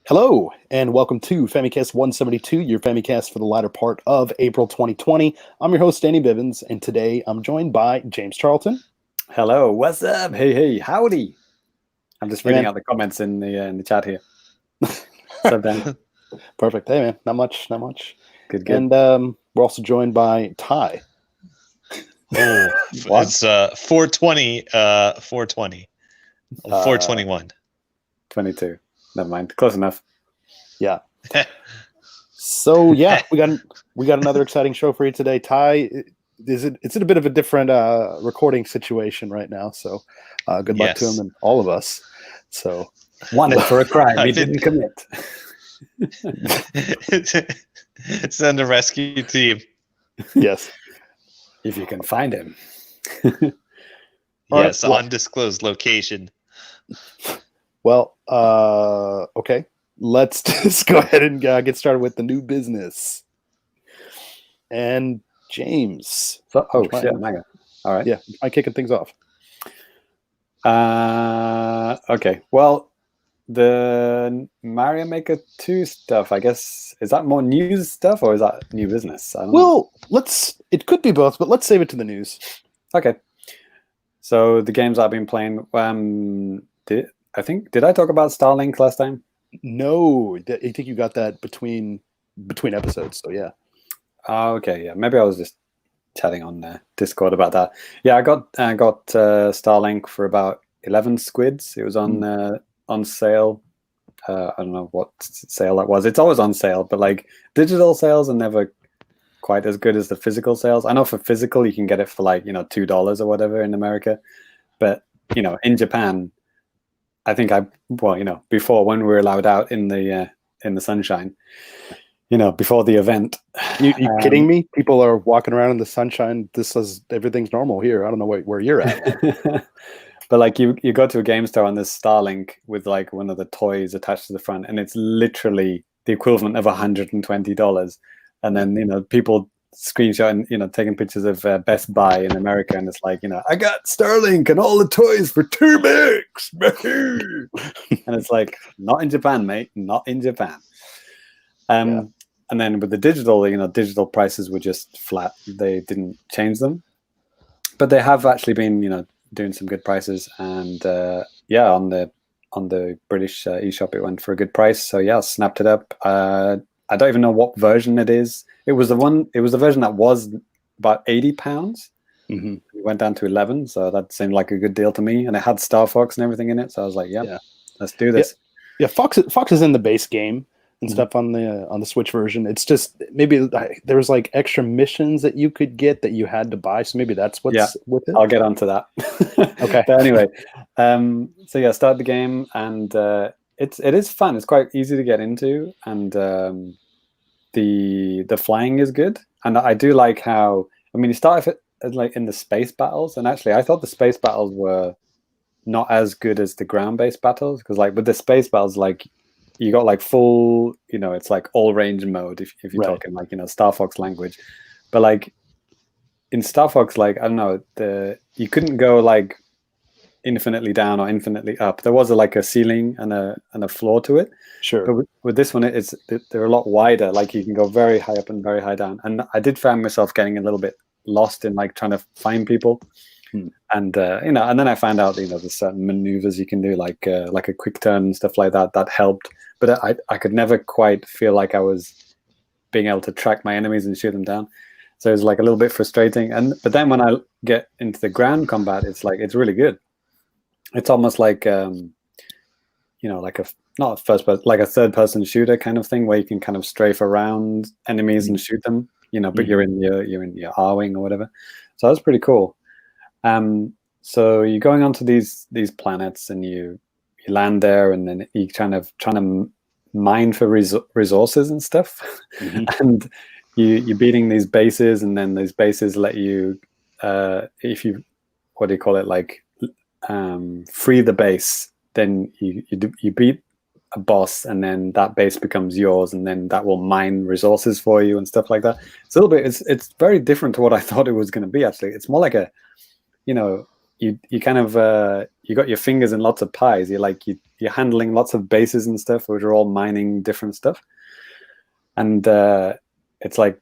Hello, and welcome to Famicast 172, your Famicast for the latter part of April 2020. I'm your host, Danny Bivens, and today I'm joined by James Charlton. Hello, what's up? Hey, howdy. I'm just Hey, reading man. out the comments in the chat here. So then, Perfect. Hey, man, not much. good. And we're also joined by Ty. Oh, What? it's 420, 420, 421. 22. Never mind. Close enough. Yeah. So yeah, we got another exciting show for you today. Ty, it's in a bit of a different recording situation right now. So good luck to him and all of us. So Wanted for a crime. He didn't commit. Send a rescue team. yes. If you can find him. All Yes, right, well- undisclosed location. Well, okay. Let's just go ahead and get started with the new business. And James. So, Would you shit, mind- mega. All right. Yeah, I'm kicking things off. Okay. Well, the Mario Maker 2 stuff, I guess, is that more news stuff or is that new business? I don't know. Well, it could be both, but let's save it to the news. Okay. So the games I've been playing, did I talk about Starlink last time? No, I think you got that between episodes. So yeah. Oh, okay, yeah. Maybe I was just chatting on Discord about that. Yeah, I got Starlink for about 11 squids. It was on sale. I don't know what sale that was. It's always on sale, but like digital sales are never quite as good as the physical sales. I know for physical you can get it for like $2 or whatever in America, but in Japan, I think before when we were allowed out in the sunshine, before the event. You kidding me? People are walking around in the sunshine. Everything's normal here. I don't know where you're at. But like you go to a game store and there's Starlink with like one of the toys attached to the front, and it's literally the equivalent of $120. And then people screenshotting, taking pictures of Best Buy in America, and it's like, I got Starlink and all the toys for $2. And it's like, not in Japan, mate, not in Japan. And then with the digital, digital prices were just flat. They didn't change them, but they have actually been, doing some good prices. And on the British eShop, it went for a good price. So yeah, I snapped it up. I don't even know what version it is. It was the version that was about £80. Mm-hmm. It went down to 11, so that seemed like a good deal to me. And it had Star Fox and everything in it, so I was like, yeah. Let's do this. Yeah, Fox is in the base game and stuff on the Switch version. It's just maybe there was like extra missions that you could get that you had to buy, so maybe that's what's with it. I'll get onto that. Okay. But anyway, so yeah, start the game, and it is fun. It's quite easy to get into, and the flying is good. And I do like how, you start off like in the space battles, and actually I thought the space battles were not as good as the ground-based battles, because like with the space battles, like you got like full, it's like all range mode if you're talking like Star Fox language. But like in Star Fox, like I don't know, you couldn't go like infinitely down or infinitely up. There was like a ceiling and a floor to it. Sure. But with this one, they're a lot wider. Like you can go very high up and very high down. And I did find myself getting a little bit lost in like trying to find people. And and then I found out there's certain maneuvers you can do, like a quick turn and stuff like that. That helped, but I could never quite feel like I was being able to track my enemies and shoot them down. So it was like a little bit frustrating. But then when I get into the ground combat, it's really good. It's almost like like not a first person, like a third person shooter kind of thing, where you can kind of strafe around enemies and shoot them. But you're in your R-wing or whatever. So that's pretty cool. So you're going onto these planets, and you land there, and then you trying to mine for resources and stuff. And you're beating these bases, and then these bases let you, if you, what do you call it, like free the base, then you beat a boss, and then that base becomes yours, and then that will mine resources for you and stuff like that. It's a little bit, it's very different to what I thought it was going to be. Actually, it's more like a you kind of you got your fingers in lots of pies. You're handling lots of bases and stuff, which are all mining different stuff. And it's like,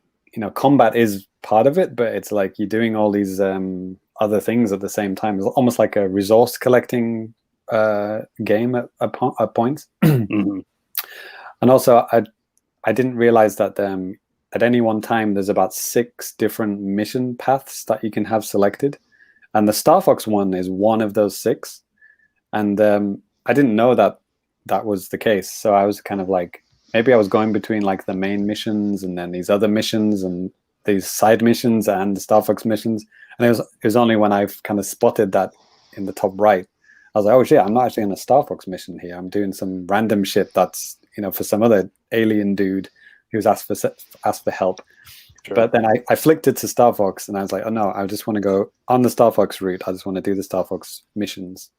combat is part of it, but it's like you're doing all these other things at the same time. It's almost like a resource collecting game at points. Mm-hmm. And also, I didn't realize that at any one time there's about 6 different mission paths that you can have selected, and the Star Fox one is one of those 6. And I didn't know that was the case, so I was kind of like, maybe I was going between like the main missions and then these other missions and these side missions and the Star Fox missions. And it was only when I've kind of spotted that in the top right, I was like, oh shit, I'm not actually in a Star Fox mission here. I'm doing some random shit that's, for some other alien dude who's asked for help. Sure. But then I flicked it to Star Fox, and I was like, oh no, I just want to go on the Star Fox route. I just want to do the Star Fox missions.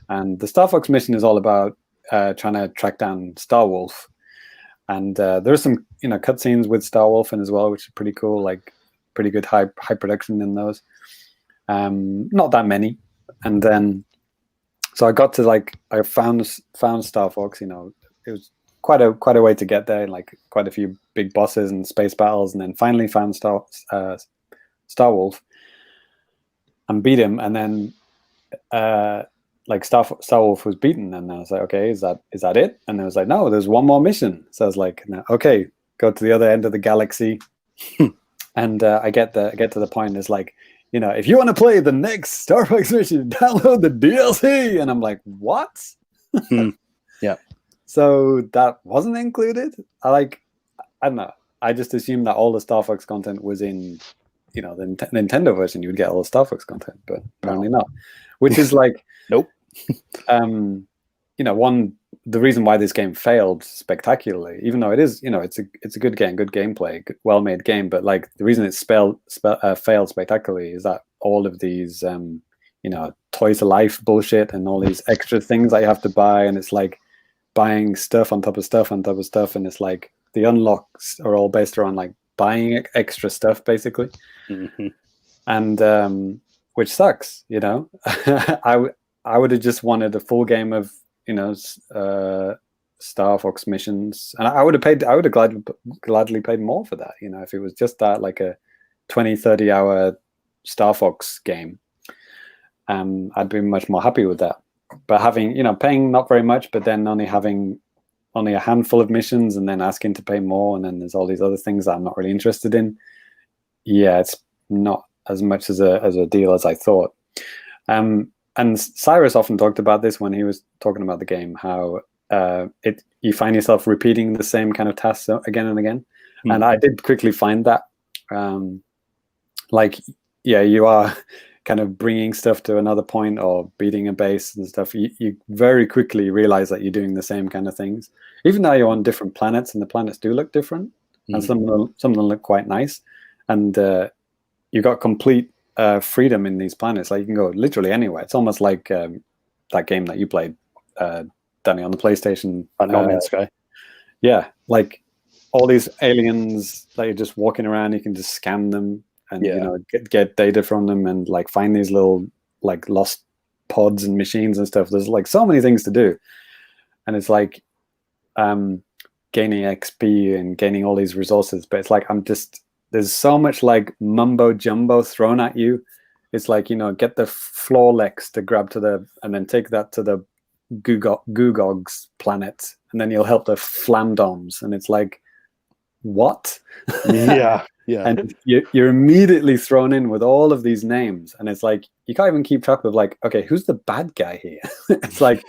And the Star Fox mission is all about trying to track down Star Wolf. And there's some, cutscenes with Star Wolf in as well, which is pretty cool. Like, pretty good high production in those. Not that many. And then, so I got to I found Star Fox. It was quite a way to get there. Like quite a few big bosses and space battles, and then finally found Star Wolf and beat him. And then Star Wolf was beaten, and I was like, okay, is that it? And I was like, no, there's one more mission. So I was like, no, okay, go to the other end of the galaxy. And I get to the point. It's like, if you want to play the next Star Fox mission, download the DLC. And I'm like, what? Yeah. So that wasn't included. I don't know. I just assumed that all the Star Fox content was in, the Nintendo version. You would get all the Star Fox content, but apparently not. Which is like, nope. The reason why this game failed spectacularly, even though it is, it's a good game, good gameplay, well-made game, but like the reason it failed spectacularly is that all of these, toy to life bullshit and all these extra things that you have to buy, and it's like buying stuff on top of stuff on top of stuff, and it's like the unlocks are all based around like buying extra stuff basically. Mm-hmm. And which sucks. I would have just wanted a full game of Star Fox missions, and I would have gladly paid more for that, if it was just that, like a 20-30 hour Star Fox game. I'd be much more happy with that. But having, paying not very much, but then only having a handful of missions and then asking to pay more, and then there's all these other things that I'm not really interested in. Yeah, it's not as much as a deal as I thought. And Cyrus often talked about this when he was talking about the game, how you find yourself repeating the same kind of tasks again and again. Mm-hmm. And I did quickly find that. You are kind of bringing stuff to another point or beating a base and stuff. You very quickly realize that you're doing the same kind of things, even though you're on different planets, and the planets do look different. Mm-hmm. And some of them look quite nice. And you've got complete freedom in these planets. Like you can go literally anywhere. It's almost like that game that you played, Danny, on the PlayStation. No Man's Sky. Yeah, like all these aliens that you're just walking around. You can just scan them and get data from them, and like find these little like lost pods and machines and stuff. There's like so many things to do, and it's like gaining XP and gaining all these resources. But it's like there's so much like mumbo jumbo thrown at you. It's like, get the Florlex to grab and then take that to the Gugog's planet, and then you'll help the Flamdoms. And it's like, what? Yeah. And you're immediately thrown in with all of these names. And it's like, you can't even keep track of like, okay, who's the bad guy here? It's like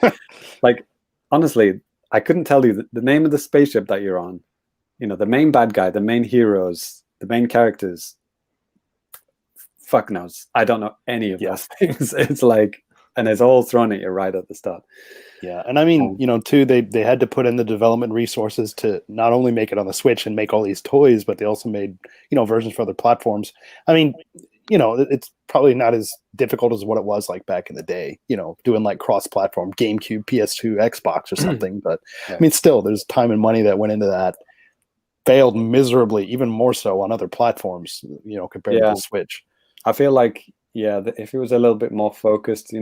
honestly, I couldn't tell you the name of the spaceship that you're on, the main bad guy, the main heroes, the main characters. Fuck knows. I don't know any of those things. It's like, and it's all thrown at you right at the start. Yeah, and I mean, too, they had to put in the development resources to not only make it on the Switch and make all these toys, but they also made, versions for other platforms. I mean, it's probably not as difficult as what it was like back in the day, doing like cross-platform GameCube, PS2, Xbox or something. But I mean, still, there's time and money that went into that. Failed miserably, even more so on other platforms, compared to the Switch. I feel like, yeah, if it was a little bit more focused,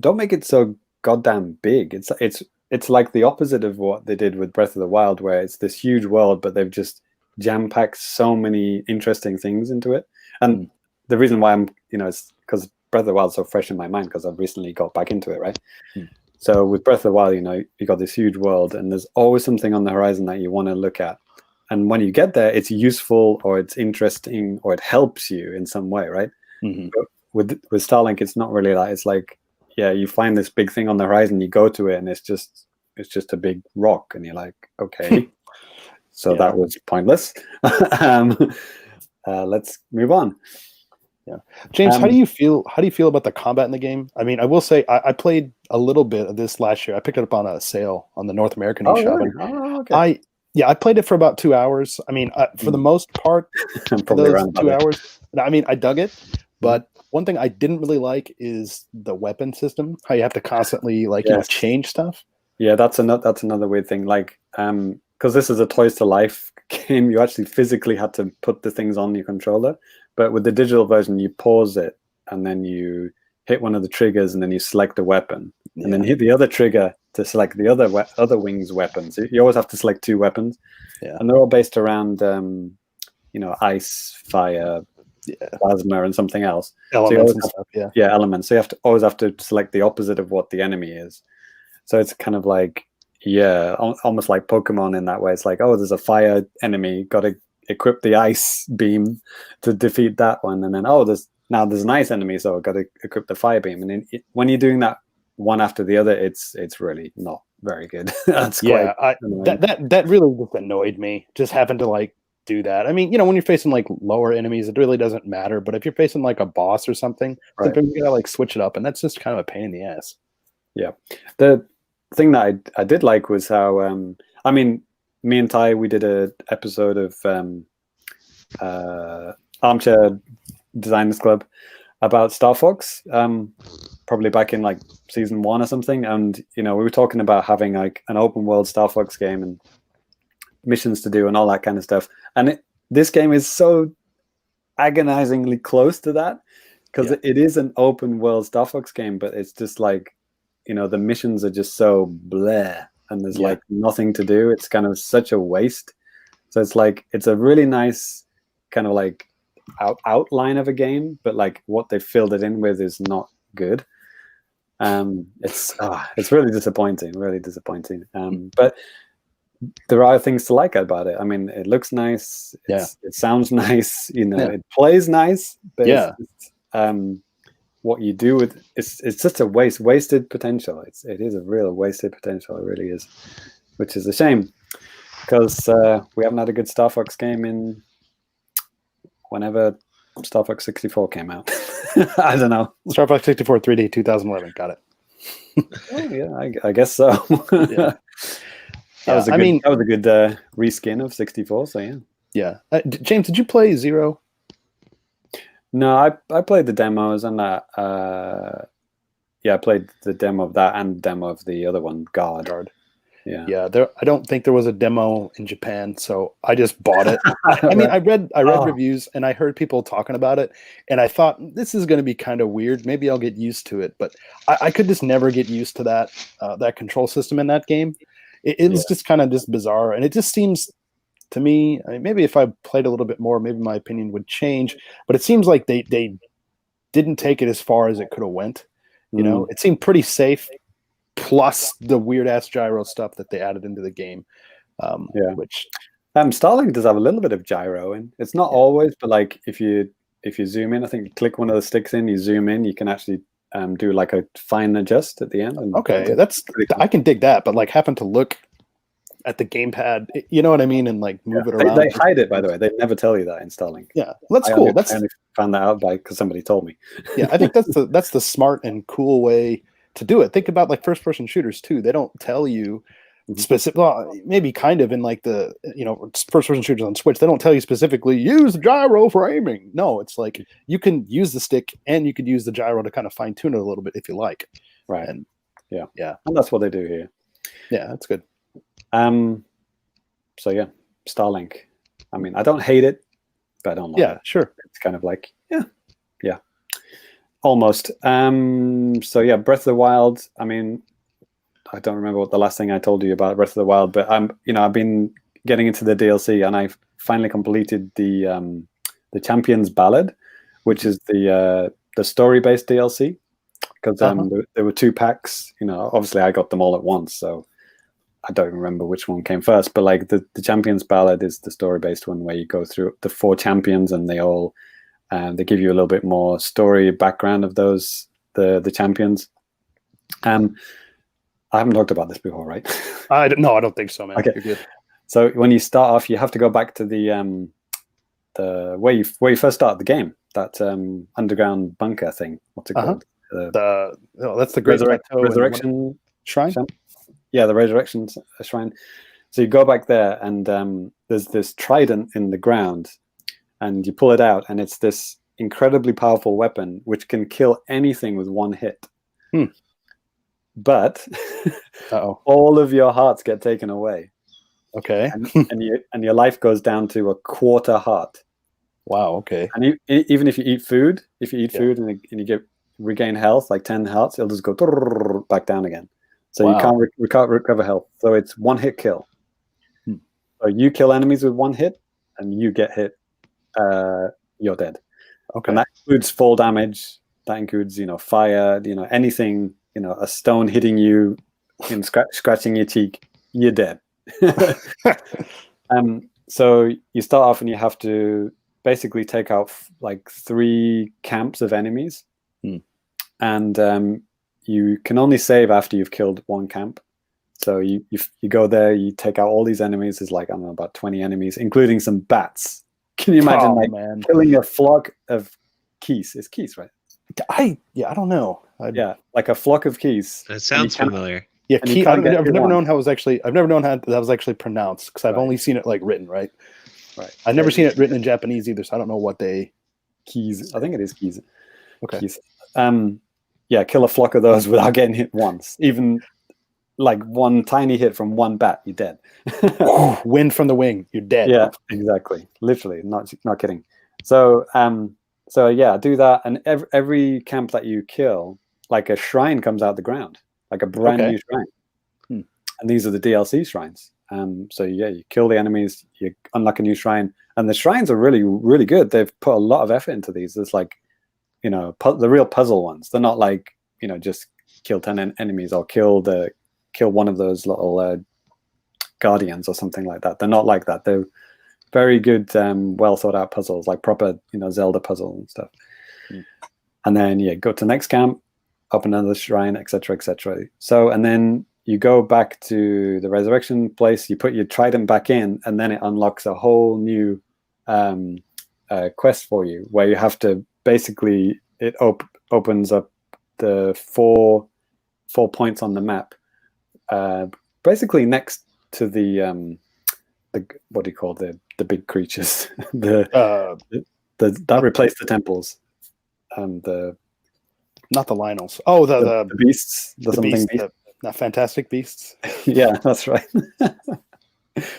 don't make it so goddamn big. It's like the opposite of what they did with Breath of the Wild, where it's this huge world, but they've just jam-packed so many interesting things into it. And the reason why it's because Breath of the Wild is so fresh in my mind because I've recently got back into it, right? So with Breath of the Wild, you got this huge world, and there's always something on the horizon that you want to look at. And when you get there, it's useful or it's interesting or it helps you in some way, right? But with Starlink, it's not really that. It's like, yeah, you find this big thing on the horizon, you go to it, and it's just a big rock, and you're like, okay, so that was pointless. Let's move on. Yeah, James, how do you feel? How do you feel about the combat in the game? I mean, I will say I played a little bit of this last year. I picked it up on a sale on the North American eShop. Really? Oh, okay. I played it for about 2 hours. I mean, for the most part, I'm probably around 2 hours. I mean, I dug it, but one thing I didn't really like is the weapon system. How you have to constantly change stuff. Yeah, that's another weird thing. Like, because this is a Toys to Life game, you actually physically had to put the things on your controller. But with the digital version, you pause it and then you hit one of the triggers and then you select a weapon and then hit the other trigger to select the other wing's weapons. You always have to select 2 weapons, and they're all based around ice, fire, plasma, and something else. Elements and stuff. Yeah, elements. So you always have to select the opposite of what the enemy is. So it's kind of like, almost like Pokemon in that way. It's like, oh, there's a fire enemy, got to equip the ice beam to defeat that one, and then there's an ice enemy, so I've got to equip the fire beam. And then when you're doing that one after the other, it's really not very good. That's that really just annoyed me. Just having to do that. I mean, when you're facing lower enemies, it really doesn't matter. But if you're facing a boss or something, sometimes you gotta switch it up, and that's just kind of a pain in the ass. Yeah. The thing that I did like was how me and Ty, we did an episode of Armchair Designers Club about Star Fox, probably back in season 1 or something. And we were talking about having an open world Star Fox game and missions to do and all that kind of stuff. And this game is so agonizingly close to that because it is an open world Star Fox game, but it's just the missions are just so bleh. And there's nothing to do. It's kind of such a waste. So it's a really nice kind of outline of a game, but what they filled it in with is not good. It's really disappointing, but there are things to like about it. I mean, it looks nice. It sounds nice. It plays nice. But it's what you do with it's just a wasted potential. It is a real wasted potential. It really is, which is a shame because we haven't had a good Star Fox game in whenever Star Fox 64 came out. I don't know. Star Fox 64 3D 2011. Got it. Oh, yeah, I guess so. That was a good reskin of 64. So yeah. James, did you play Zero? No, I played the demos and I played the demo of that and the demo of the other one, Guard. Yeah. I don't think there was a demo in Japan, so I just bought it. I mean, I read reviews and I heard people talking about it, and I thought this is going to be kind of weird. Maybe I'll get used to it, but I could just never get used to that control system in that game. It's just kind of just bizarre, and it just seems to me, maybe if I played a little bit more, maybe my opinion would change. But it seems like they didn't take it as far as it could have went. It seemed pretty safe. Plus the weird ass gyro stuff that they added into the game. Which Starlink does have a little bit of gyro, and it's not always, but if you zoom in, I think you click one of the sticks in, you zoom in, you can actually do a fine adjust at the end. And that's I can dig that, but having to look at the gamepad, you know what I mean, and move it around. They hide it, by the way. They never tell you that in Starlink. Yeah, that's cool. I only found that out because somebody told me. I think that's the smart and cool way to do it. Think about first-person shooters too. They don't tell you specific. Well, maybe kind of in the first-person shooters on Switch. They don't tell you specifically use the gyro for aiming. No, it's you can use the stick and you could use the gyro to kind of fine-tune it a little bit if you like. Right. And and that's what they do here. Yeah, that's good. So Starlink. I mean, I don't hate it, but I don't like it. Sure. It's kind of Almost. So yeah, Breath of the Wild. I mean, I don't remember what the last thing I told you about Breath of the Wild, but I've been getting into the DLC, and I finally completed the Champions Ballad, which is the story-based DLC, because there were 2 packs. Obviously I got them all at once, so I don't remember which one came first. But like the Champions Ballad is the story-based one where you go through the 4 champions, and they all they give you a little bit more story background of the champions. I haven't talked about this before, right? No, I don't think so, man. Okay. You're good. So when you start off, you have to go back to the where you first start the game, that underground bunker thing. What's it called? That's the Great Resurrection Shrine. Yeah, the Resurrection Shrine. So you go back there, and there's this trident in the ground, and you pull it out, and it's this incredibly powerful weapon which can kill anything with 1 hit. But all of your hearts get taken away. Okay. and your life goes down to a 1/4 heart. Wow. Okay. And even if you eat food, food and you regain health, like 10 hearts, it'll just go back down again. So you can't recover health. So it's 1 hit kill. So you kill enemies with 1 hit, and you get hit, you're dead. Okay. And that includes fall damage. That includes fire. Anything. A stone hitting you, scratching your cheek, you're dead. So you start off, and you have to basically take out like 3 camps of enemies, and you can only save after you've killed 1 camp. So you go there, you take out all these enemies. There's like, I don't know, about 20 enemies, including some bats. Can you imagine killing a flock of geese? It's geese, right? I don't know. Like a flock of geese. That sounds familiar. Yeah, I've never known how that was actually pronounced, because I've only seen it like written, right? Right. I've never seen it written in Japanese either, so I don't know what they. Keys. I think it is keys. Okay. Keys. Kill a flock of those without getting hit once. Even like 1 tiny hit from 1 bat, you're dead. Wind from the wing, you're dead. Yeah, exactly. Literally, not kidding. So do that, and every camp that you kill, like a shrine comes out the ground, like a brand new shrine. And these are the DLC shrines. So you kill the enemies, you unlock a new shrine, and the shrines are really, really good. They've put a lot of effort into these. There's like, the real puzzle ones. They're not like, just kill 10 enemies or kill one of those little guardians or something like that. They're not like that. They're very good, well thought out puzzles, like proper, Zelda puzzle and stuff. And then go to the next camp, open another shrine, etc., etc. So, and then you go back to the resurrection place, you put your trident back in, and then it unlocks a whole new quest for you, where you have to basically, it opens up the four points on the map, basically next to the what do you call the big creatures, that replaced the temples, and not the Lionels. Oh, the beasts, the fantastic beasts. Yeah, that's right.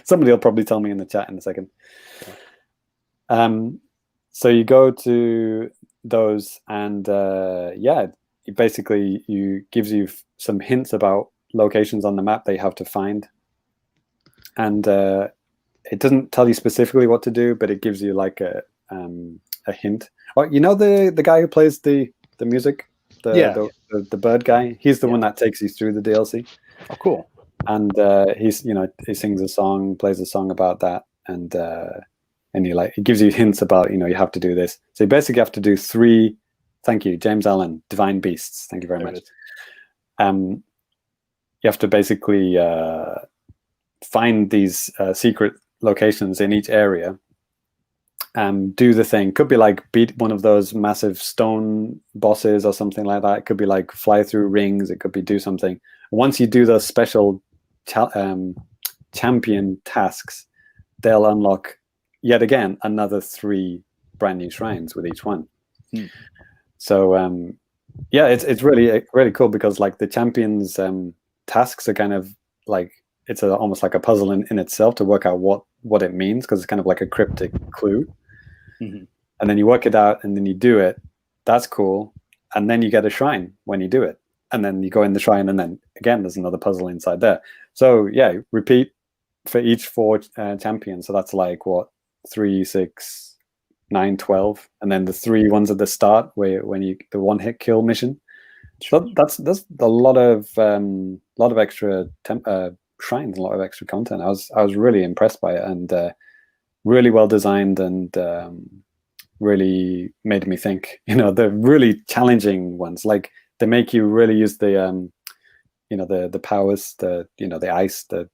Somebody will probably tell me in the chat in a second. So you go to those, and it basically gives you some hints about locations on the map that you have to find, and it doesn't tell you specifically what to do, but it gives you like a hint. Oh, the guy who plays the music, the bird guy. He's the one that takes you through the DLC. Oh, cool. And he sings a song, plays a song about that, and he gives you hints about you have to do this. So you basically have to do 3. Thank you, James Allen, Divine Beasts. Thank you very much. You have to basically find these secret locations in each area. Do the thing. Could be like beat one of those massive stone bosses or something like that. It could be like fly through rings. It could be do something. Once you do those special champion tasks, they'll unlock yet again another 3 brand new shrines with each one. So it's really, really cool, because like the champions tasks are kind of like, it's almost like a puzzle in itself to work out what it means, because it's kind of like a cryptic clue. And then you work it out, and then you do it. That's cool. and then you get a shrine when you do it, and then you go in the shrine, and then again there's another puzzle inside there. So yeah, repeat for each 4 champions. So that's like what, 3, 6, 9, 12, and then the 3 ones at the start when you the 1-hit kill mission. So that's a lot of extra shrines, a lot of extra content. I was really impressed by it, and really well designed, and really made me think. The really challenging ones, like they make you really use the the powers, the ice, the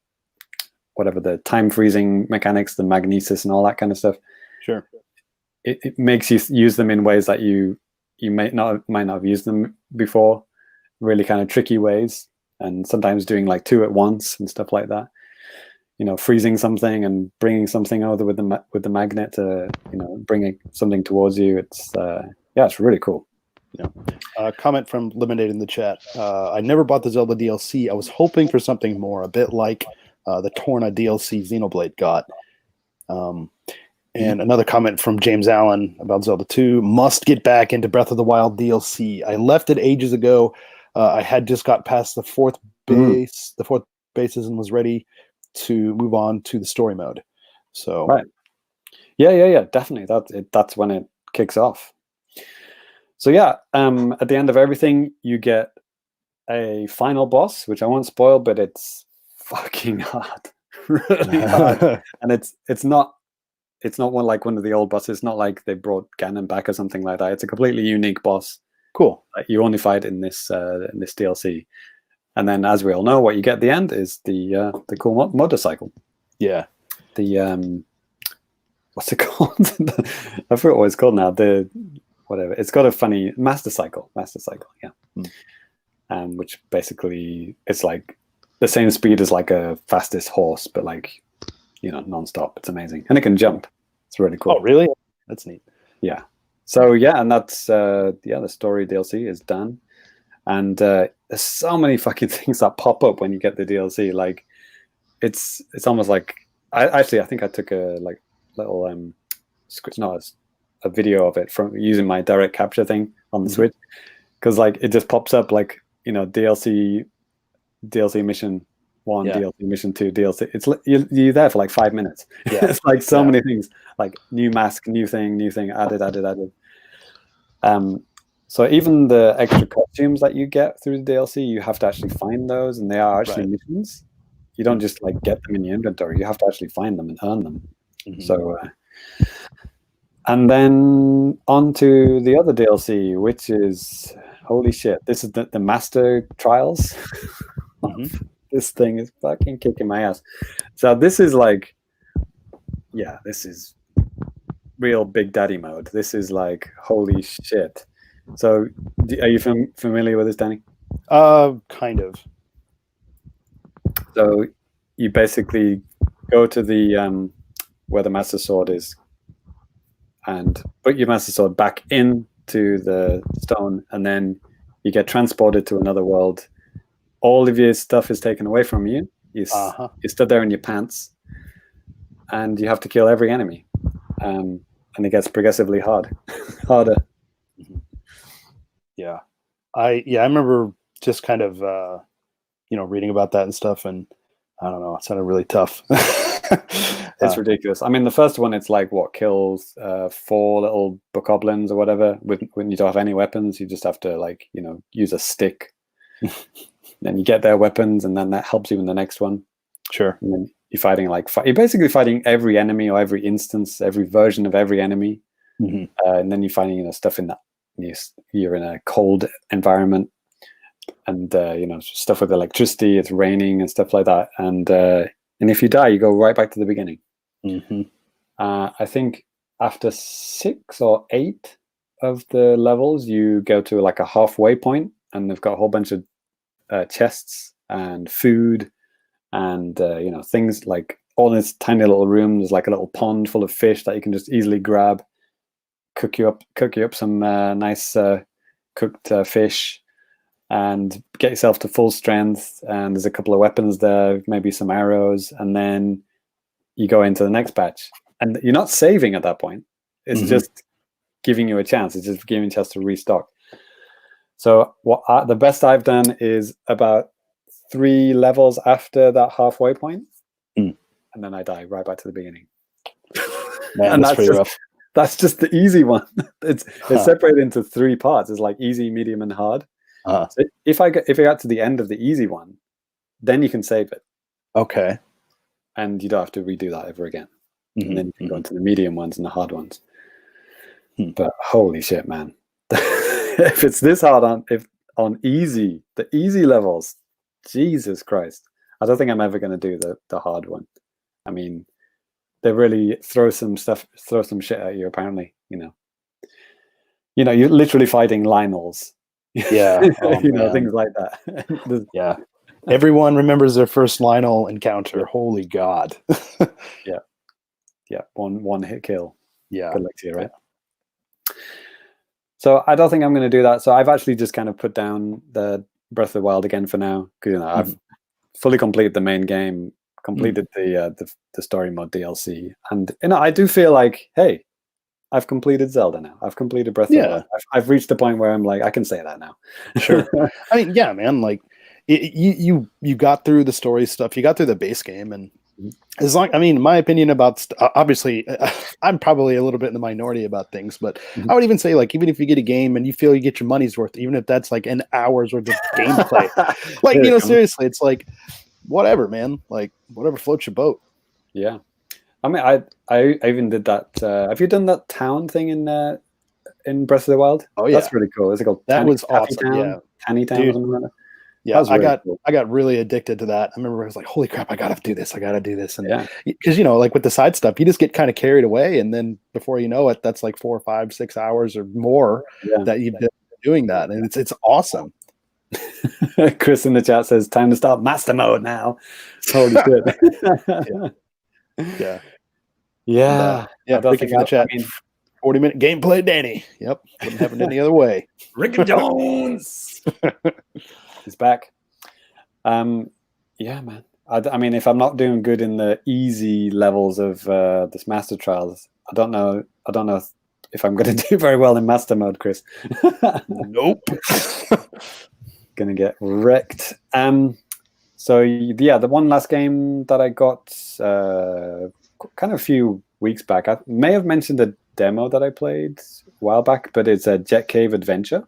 whatever, the time freezing mechanics, the magnesis, and all that kind of stuff. Sure. It makes you use them in ways that you might not have used them before, really kind of tricky ways, and sometimes doing like 2 at once and stuff like that. Freezing something and bringing something over with the magnet to bringing something towards you. It's really cool. Comment from Lemonade in the chat. I never bought the Zelda DLC. I was hoping for something more, a bit like the Torna DLC Xenoblade got. And another comment from James Allen about Zelda 2. Must get back into Breath of the Wild DLC. I left it ages ago. I had just got past the 4th base, the 4th bases, and was ready to move on to the story mode. So right. Yeah, definitely. That's when it kicks off. So yeah, at the end of everything, you get a final boss, which I won't spoil, but it's fucking hard, really hard. And it's not one like one of the old bosses. It's not like they brought Ganon back or something like that. It's a completely unique boss. Cool. You only fight in this DLC, and then, as we all know, what you get at the end is the cool motorcycle. Yeah. The what's it called? I forgot what it's called now. The whatever. It's got a funny Master Cycle. Yeah. Which basically it's like the same speed as like a fastest horse, but like non-stop. It's amazing, and it can jump. It's really cool. Oh, really? That's neat. Yeah. So yeah, and that's the story DLC is done, and there's so many fucking things that pop up when you get the DLC. Like it's almost like I think I took a like little script, a video of it from using my direct capture thing on the Switch, because like it just pops up like DLC mission 1, DLC mission 2, DLC. It's you're there for like 5 minutes. Yeah. It's like so many things, like new mask, new thing, added. So even the extra costumes that you get through the DLC, you have to actually find those, and they are actually missions. You don't just like get them in your inventory. You have to actually find them and earn them. So, and then on to the other DLC, which is holy shit. This is the Master Trials. This thing is fucking kicking my ass. So this is like, this is real Big Daddy mode. This is like holy shit. So, are you familiar with this, Danny? Kind of. So, you basically go to the where the Master Sword is, and put your Master Sword back into the stone, and then you get transported to another world. All of your stuff is taken away from you. You stood there in your pants, and you have to kill every enemy, and it gets progressively harder. Yeah, I remember just kind of reading about that and stuff, and I don't know, it sounded really tough. It's ridiculous. I mean, the first one, it's like what kills 4 little bokoblins or whatever. When you don't have any weapons, you just have to like use a stick. Then you get their weapons, and then that helps you in the next one. Sure. And then you're fighting you're basically fighting every enemy or every instance, every version of every enemy, and then you're finding stuff in that. You're in a cold environment, and stuff with electricity. It's raining and stuff like that, and if you die, you go right back to the beginning. I think after 6 or 8 of the levels, you go to like a halfway point, and they've got a whole bunch of chests and food and things like all in this tiny little room. There's like a little pond full of fish that you can just easily grab, cook you up some nice cooked fish, and get yourself to full strength. And there's a couple of weapons there, maybe some arrows, and then you go into the next batch. And you're not saving at that point. It's just giving you a chance. It's just giving you a chance to restock. So the best I've done is about 3 levels after that halfway point, and then I die right back to the beginning. Man, And that's pretty rough. That's just the easy one. It's separated into 3 parts. It's like easy, medium, and hard. So if I got to the end of the easy one, then you can save it. Okay. And you don't have to redo that ever again. And then you can go into the medium ones and the hard ones. But holy shit, man. If it's this hard on easy, the easy levels, Jesus Christ. I don't think I'm ever going to do the hard one. I mean, they really throw some shit at you, apparently, you know. You're literally fighting Lionels. Yeah. Oh, things like that. Yeah. Everyone remembers their first Lionel encounter. Yeah. Holy God. Yeah. Yeah. One hit kill. Yeah. Good luck to you, right? So I don't think I'm going to do that. So I've actually just kind of put down the Breath of the Wild again for now. Because I've fully completed the main game, completed the story mode DLC, and I do feel like, hey, I've completed Zelda now. I've completed Breath of the Wild. I've reached the point where I'm like, I can say that now. Sure. I mean, yeah, man. Like, you got through the story stuff. You got through the base game, and as long, I mean, my opinion about obviously, I'm probably a little bit in the minority about things, but I would even say, like, even if you get a game and you feel you get your money's worth, even if that's like an hour's worth of gameplay, like, seriously, it's like, whatever, man. Like, whatever floats your boat. Yeah. I mean, I even did that. Have you done that town thing in Breath of the Wild? Oh yeah, that's really cool. Is it called? That was awesome. Town? Yeah, Tanny Town. Or something like that? Yeah, I got really addicted to that. I remember I was like, "Holy crap, I gotta do this! And because like with the side stuff, you just get kind of carried away, and then before you know it, that's like 4, 5, 6 hours or more that you've been doing that, and it's awesome. Chris in the chat says, "Time to start master mode now." Holy shit! Yeah. Yeah. Ricky in the chat. 40-minute gameplay, Danny. Yep. Wouldn't happen any other way. Ricky Jones. He's back. Yeah, man. I mean, if I'm not doing good in the easy levels of this Master Trials, I don't know if I'm going to do very well in Master Mode, Chris. Nope. Gonna get wrecked. So yeah, the one last game that I got kind of a few weeks back, I may have mentioned a demo that I played a while back, but it's a Jet Cave Adventure.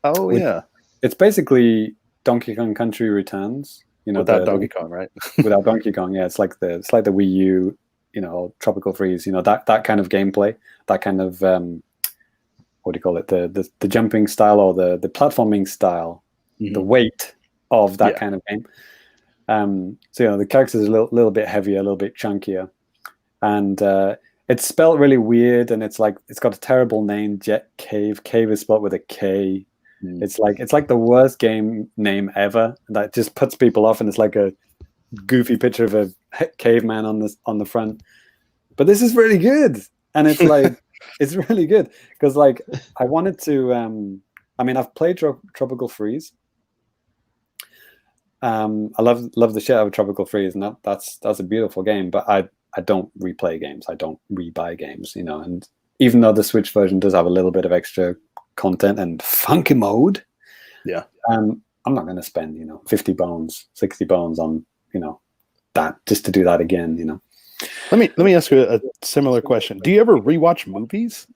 Oh yeah, it's basically Donkey Kong Country Returns. Without Donkey Kong, right? Without Donkey Kong, yeah. It's like the Wii U, Tropical Freeze. That kind of gameplay, that kind of what do you call it? The jumping style or the platforming style, the weight of that kind of game. So the characters are a little bit heavier, a little bit chunkier, and it's spelled really weird, and it's got a terrible name, Jet Cave. Cave is spelled with a K. It's like the worst game name ever. That just puts people off, and it's like a goofy picture of a caveman on the front. But this is really good, and it's like it's really good because I wanted to. I mean, I've played Tropical Freeze. I love the shit out of Tropical Freeze, and that's a beautiful game. But I don't replay games. I don't rebuy games. And even though the Switch version does have a little bit of extra content and funky mode, I'm not going to spend 50 bones, 60 bones on that just to do that again. Let me ask you a similar question. Do you ever rewatch movies?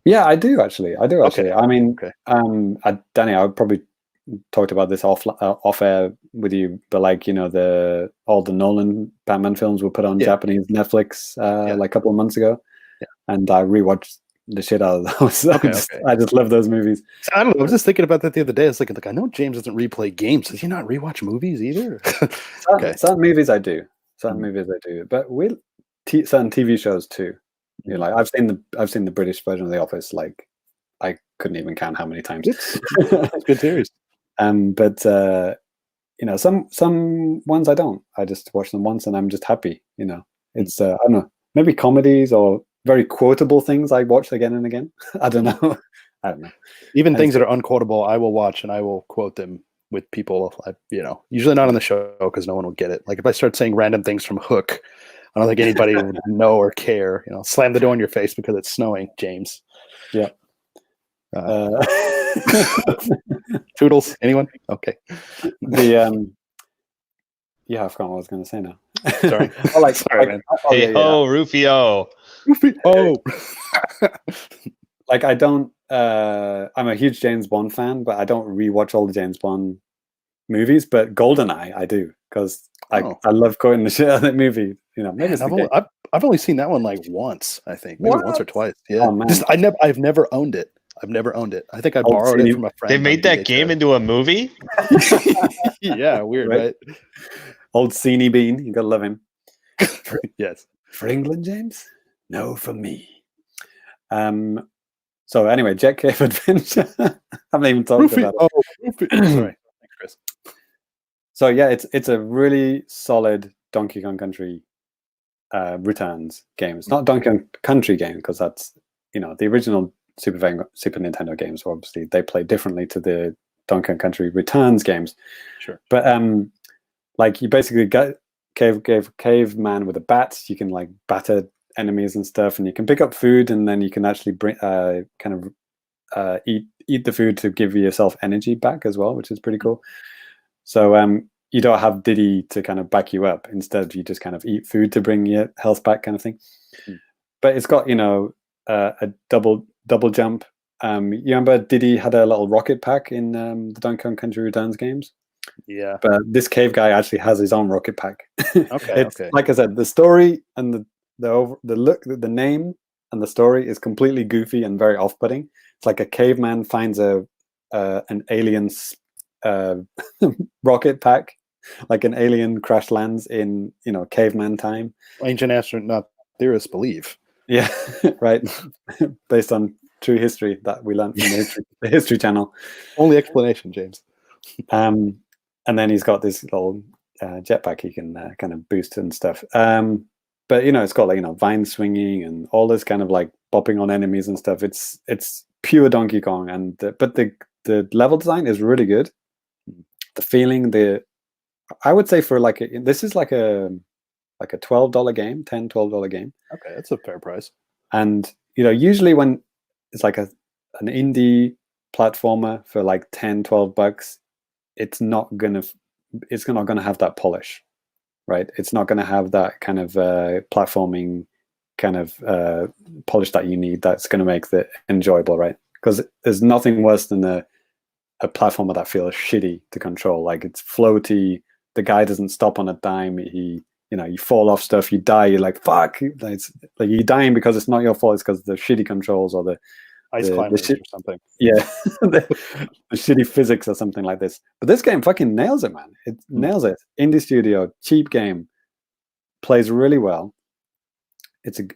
Yeah, I do actually. Okay. I mean, Danny, I would probably talked about this off air with you, but all the Nolan Batman films were put on Japanese Netflix like a couple of months ago, and I rewatched the shit out of those. I just love those movies. I don't know. I was just thinking about that the other day. It's like I know James doesn't replay games. Does he not rewatch movies either? Some movies I do. But with certain TV shows too. I've seen the British version of The Office. I couldn't even count how many times. It's good series. But some ones I don't. I just watch them once and I'm just happy. It's I don't know, maybe comedies or very quotable things I watch again and again. I don't know. Even things that are unquotable, I will watch and I will quote them with people. Usually not on the show because no one will get it. Like if I start saying random things from Hook, I don't think anybody would know or care. Slam the door in your face because it's snowing, James. Yeah. Toodles. Anyone? Okay. The yeah, I forgot what I was going to say now. Sorry. Oh, like, Sorry, man. oh, Hey ho, Rufio. Oh. Like I don't. I'm a huge James Bond fan, but I don't rewatch all the James Bond movies. But GoldenEye, I do because I love quoting the shit out of that movie. You know, maybe it's I've only seen that one like once. I think maybe once or twice. Yeah. Oh, man. I've never owned it. I've never owned it. I think I Old borrowed CD it from a friend. They made that game into a movie? Yeah, weird, right? Old Seanie Bean, you gotta love him. Yes. For England, James? No, for me. So anyway, Jet Cave Adventure. I haven't even talked about it. Sorry. Thanks, Chris. So yeah, it's a really solid Donkey Kong Country Returns game. It's not Donkey Kong Country game because that's, you know, the original Super Nintendo games. Obviously, they play differently to the Donkey Kong Country Returns games. Sure. But like you basically get caveman with a bat. You can like batter enemies and stuff, and you can pick up food, and then you can actually bring eat the food to give yourself energy back as well, which is pretty cool. So you don't have Diddy to kind of back you up. Instead, you just kind of eat food to bring your health back, kind of thing. But it's got, you know, a double jump. You remember Diddy had a little rocket pack in the Donkey Kong Country Returns games? Yeah. But this cave guy actually has his own rocket pack. Okay. Like I said, the story and the look, the name and the story is completely goofy and very off-putting. It's like a caveman finds an alien rocket pack, like an alien crash lands in, you know, caveman time. Ancient astronaut theorists believe. Yeah, right. Based on true history that we learned from the History Channel. Only explanation, James. And then he's got this little jetpack he can kind of boost and stuff. But you know, it's got like, you know, vine swinging and all this kind of like bopping on enemies and stuff. It's pure Donkey Kong, and but the level design is really good. The feeling, I would say for like this is like a $12 game, $10-12 game. Okay, that's a fair price. And you know, usually when it's like an indie platformer for like $10-12, it's not gonna have that polish, right? It's not gonna have that kind of platforming kind of polish that you need. That's gonna make it enjoyable, right? Because there's nothing worse than a platformer that feels shitty to control. Like it's floaty. The guy doesn't stop on a dime. You fall off stuff. You die. You're like, fuck. It's like you're dying because it's not your fault. It's because the shitty controls or the ice climbers or something. Yeah, the shitty physics or something like this. But this game fucking nails it, man. It nails it. Indie studio, cheap game, plays really well.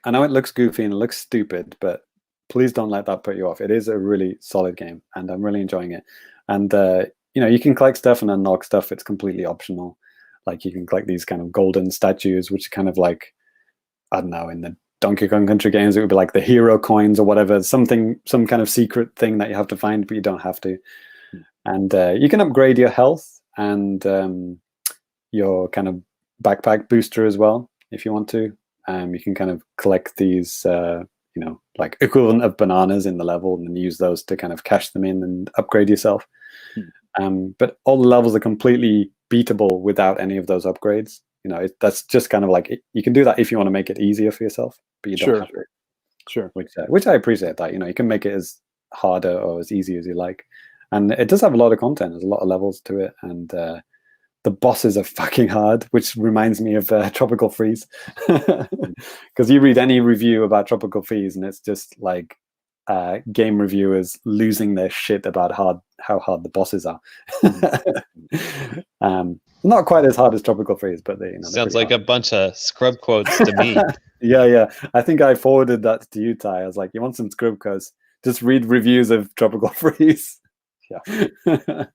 I know it looks goofy and it looks stupid, but please don't let that put you off. It is a really solid game, and I'm really enjoying it. And you know, you can collect stuff and unlock stuff. It's completely optional. Like you can collect these kind of golden statues, which kind of like, I don't know, in the Donkey Kong Country games, it would be like the hero coins or whatever, some kind of secret thing that you have to find, but you don't have to. And you can upgrade your health and your kind of backpack booster as well, if you want to. You can kind of collect these, you know, like equivalent of bananas in the level, and then use those to kind of cash them in and upgrade yourself. But all the levels are completely beatable without any of those upgrades. You know, that's just kind of like, you can do that if you want to make it easier for yourself, but you don't have to. Sure. Which I appreciate that. You know, you can make it as harder or as easy as you like. And it does have a lot of content. There's a lot of levels to it. And the bosses are fucking hard, which reminds me of Tropical Freeze. Because you read any review about Tropical Freeze and it's just like game reviewers losing their shit about how hard the bosses are. Not quite as hard as Tropical Freeze, but they, you know, sounds like hard. A bunch of scrub quotes to me. Yeah. I think I forwarded that to you, Ty. I was like, you want some scrub quotes? Just read reviews of Tropical Freeze. Yeah.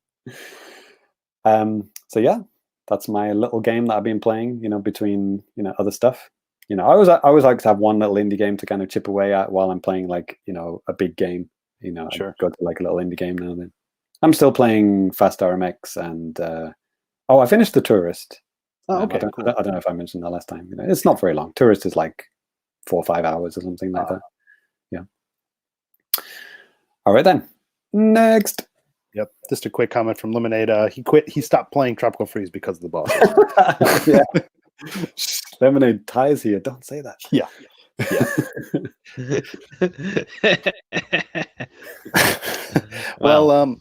So yeah, that's my little game that I've been playing. You know, between, you know, other stuff. You know, I always like to have one little indie game to kind of chip away at while I'm playing, like, you know, a big game. You know, sure. I go to like a little indie game now and then. I'm still playing Fast RMX and I finished The Tourist. Oh, okay. I don't know if I mentioned that last time. You know, it's not very long. Tourist is like 4 or 5 hours or something like that. Yeah. All right then. Next. Yep. Just a quick comment from Lemonade. He stopped playing Tropical Freeze because of the bosses. Yeah. Lemonade ties here. Don't say that. Yeah. Well,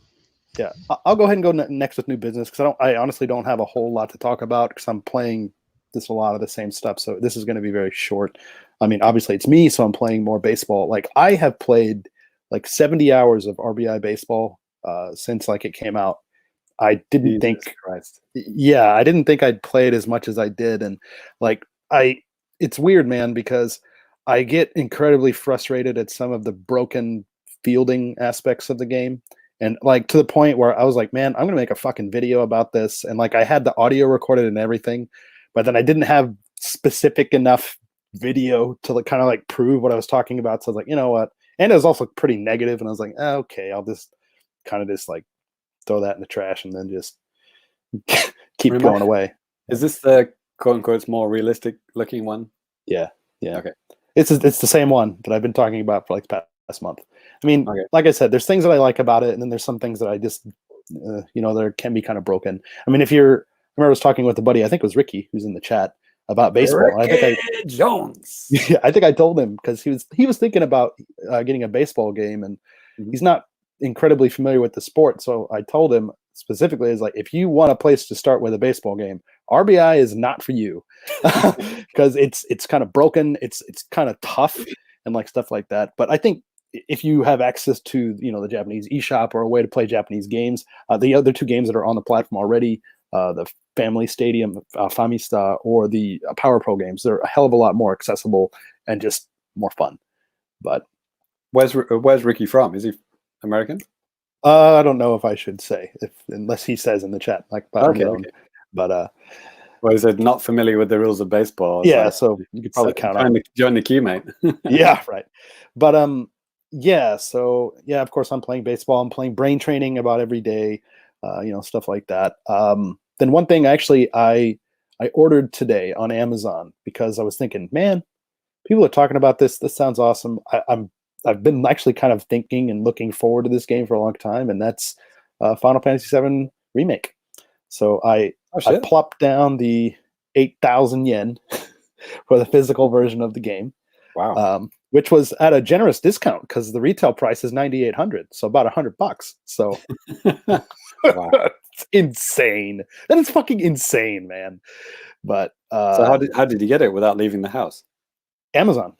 yeah, I'll go ahead and go next with new business because I honestly don't have a whole lot to talk about because I'm playing just a lot of the same stuff. So this is going to be very short. I mean, obviously it's me, so I'm playing more baseball. Like I have played like 70 hours of RBI baseball since like it came out. I didn't think, yeah, I didn't think I'd played as much as I did, and like it's weird, man, because I get incredibly frustrated at some of the broken fielding aspects of the game. And like to the point where I was like, man, I'm gonna make a fucking video about this. And like I had the audio recorded and everything, but then I didn't have specific enough video to like kind of like prove what I was talking about. So I was like, you know what? And it was also pretty negative, and I was like, okay, I'll just kind of just like throw that in the trash and then just keep going away. Is this the quote unquote more realistic looking one? Yeah. Okay. It's the same one that I've been talking about for like the past month. I mean, like I said, there's things that I like about it, and then there's some things that I just, there can be kind of broken. I mean, I remember I was talking with a buddy, I think it was Ricky, who's in the chat, about baseball. Jones. Yeah, I think I told him because he was thinking about getting a baseball game, and he's not incredibly familiar with the sport. So I told him specifically, is like, if you want a place to start with a baseball game, RBI is not for you because it's kind of broken. It's kind of tough and like stuff like that. But I think if you have access to the Japanese eShop or a way to play Japanese games, the other two games that are on the platform already, the Family Stadium, Famicast, or the Power Pro games, they're a hell of a lot more accessible and just more fun. But where's Ricky from? Is he American? I don't know if I should say, unless he says in the chat, like, okay. But well, is it not familiar with the rules of baseball? Yeah, so you could probably count on join the queue, mate. Yeah, right. But yeah, so yeah, of course I'm playing baseball. I'm playing brain training about every day, stuff like that. Then one thing actually I ordered today on Amazon because I was thinking, man, people are talking about this. This sounds awesome. I've been actually kind of thinking and looking forward to this game for a long time, and that's Final Fantasy VII Remake. So I plopped down the 8,000 yen for the physical version of the game. Wow. Which was at a generous discount because the retail price is 9,800, so about $100. So wow. It's insane. That is fucking insane, man. But so how did you get it without leaving the house? Amazon.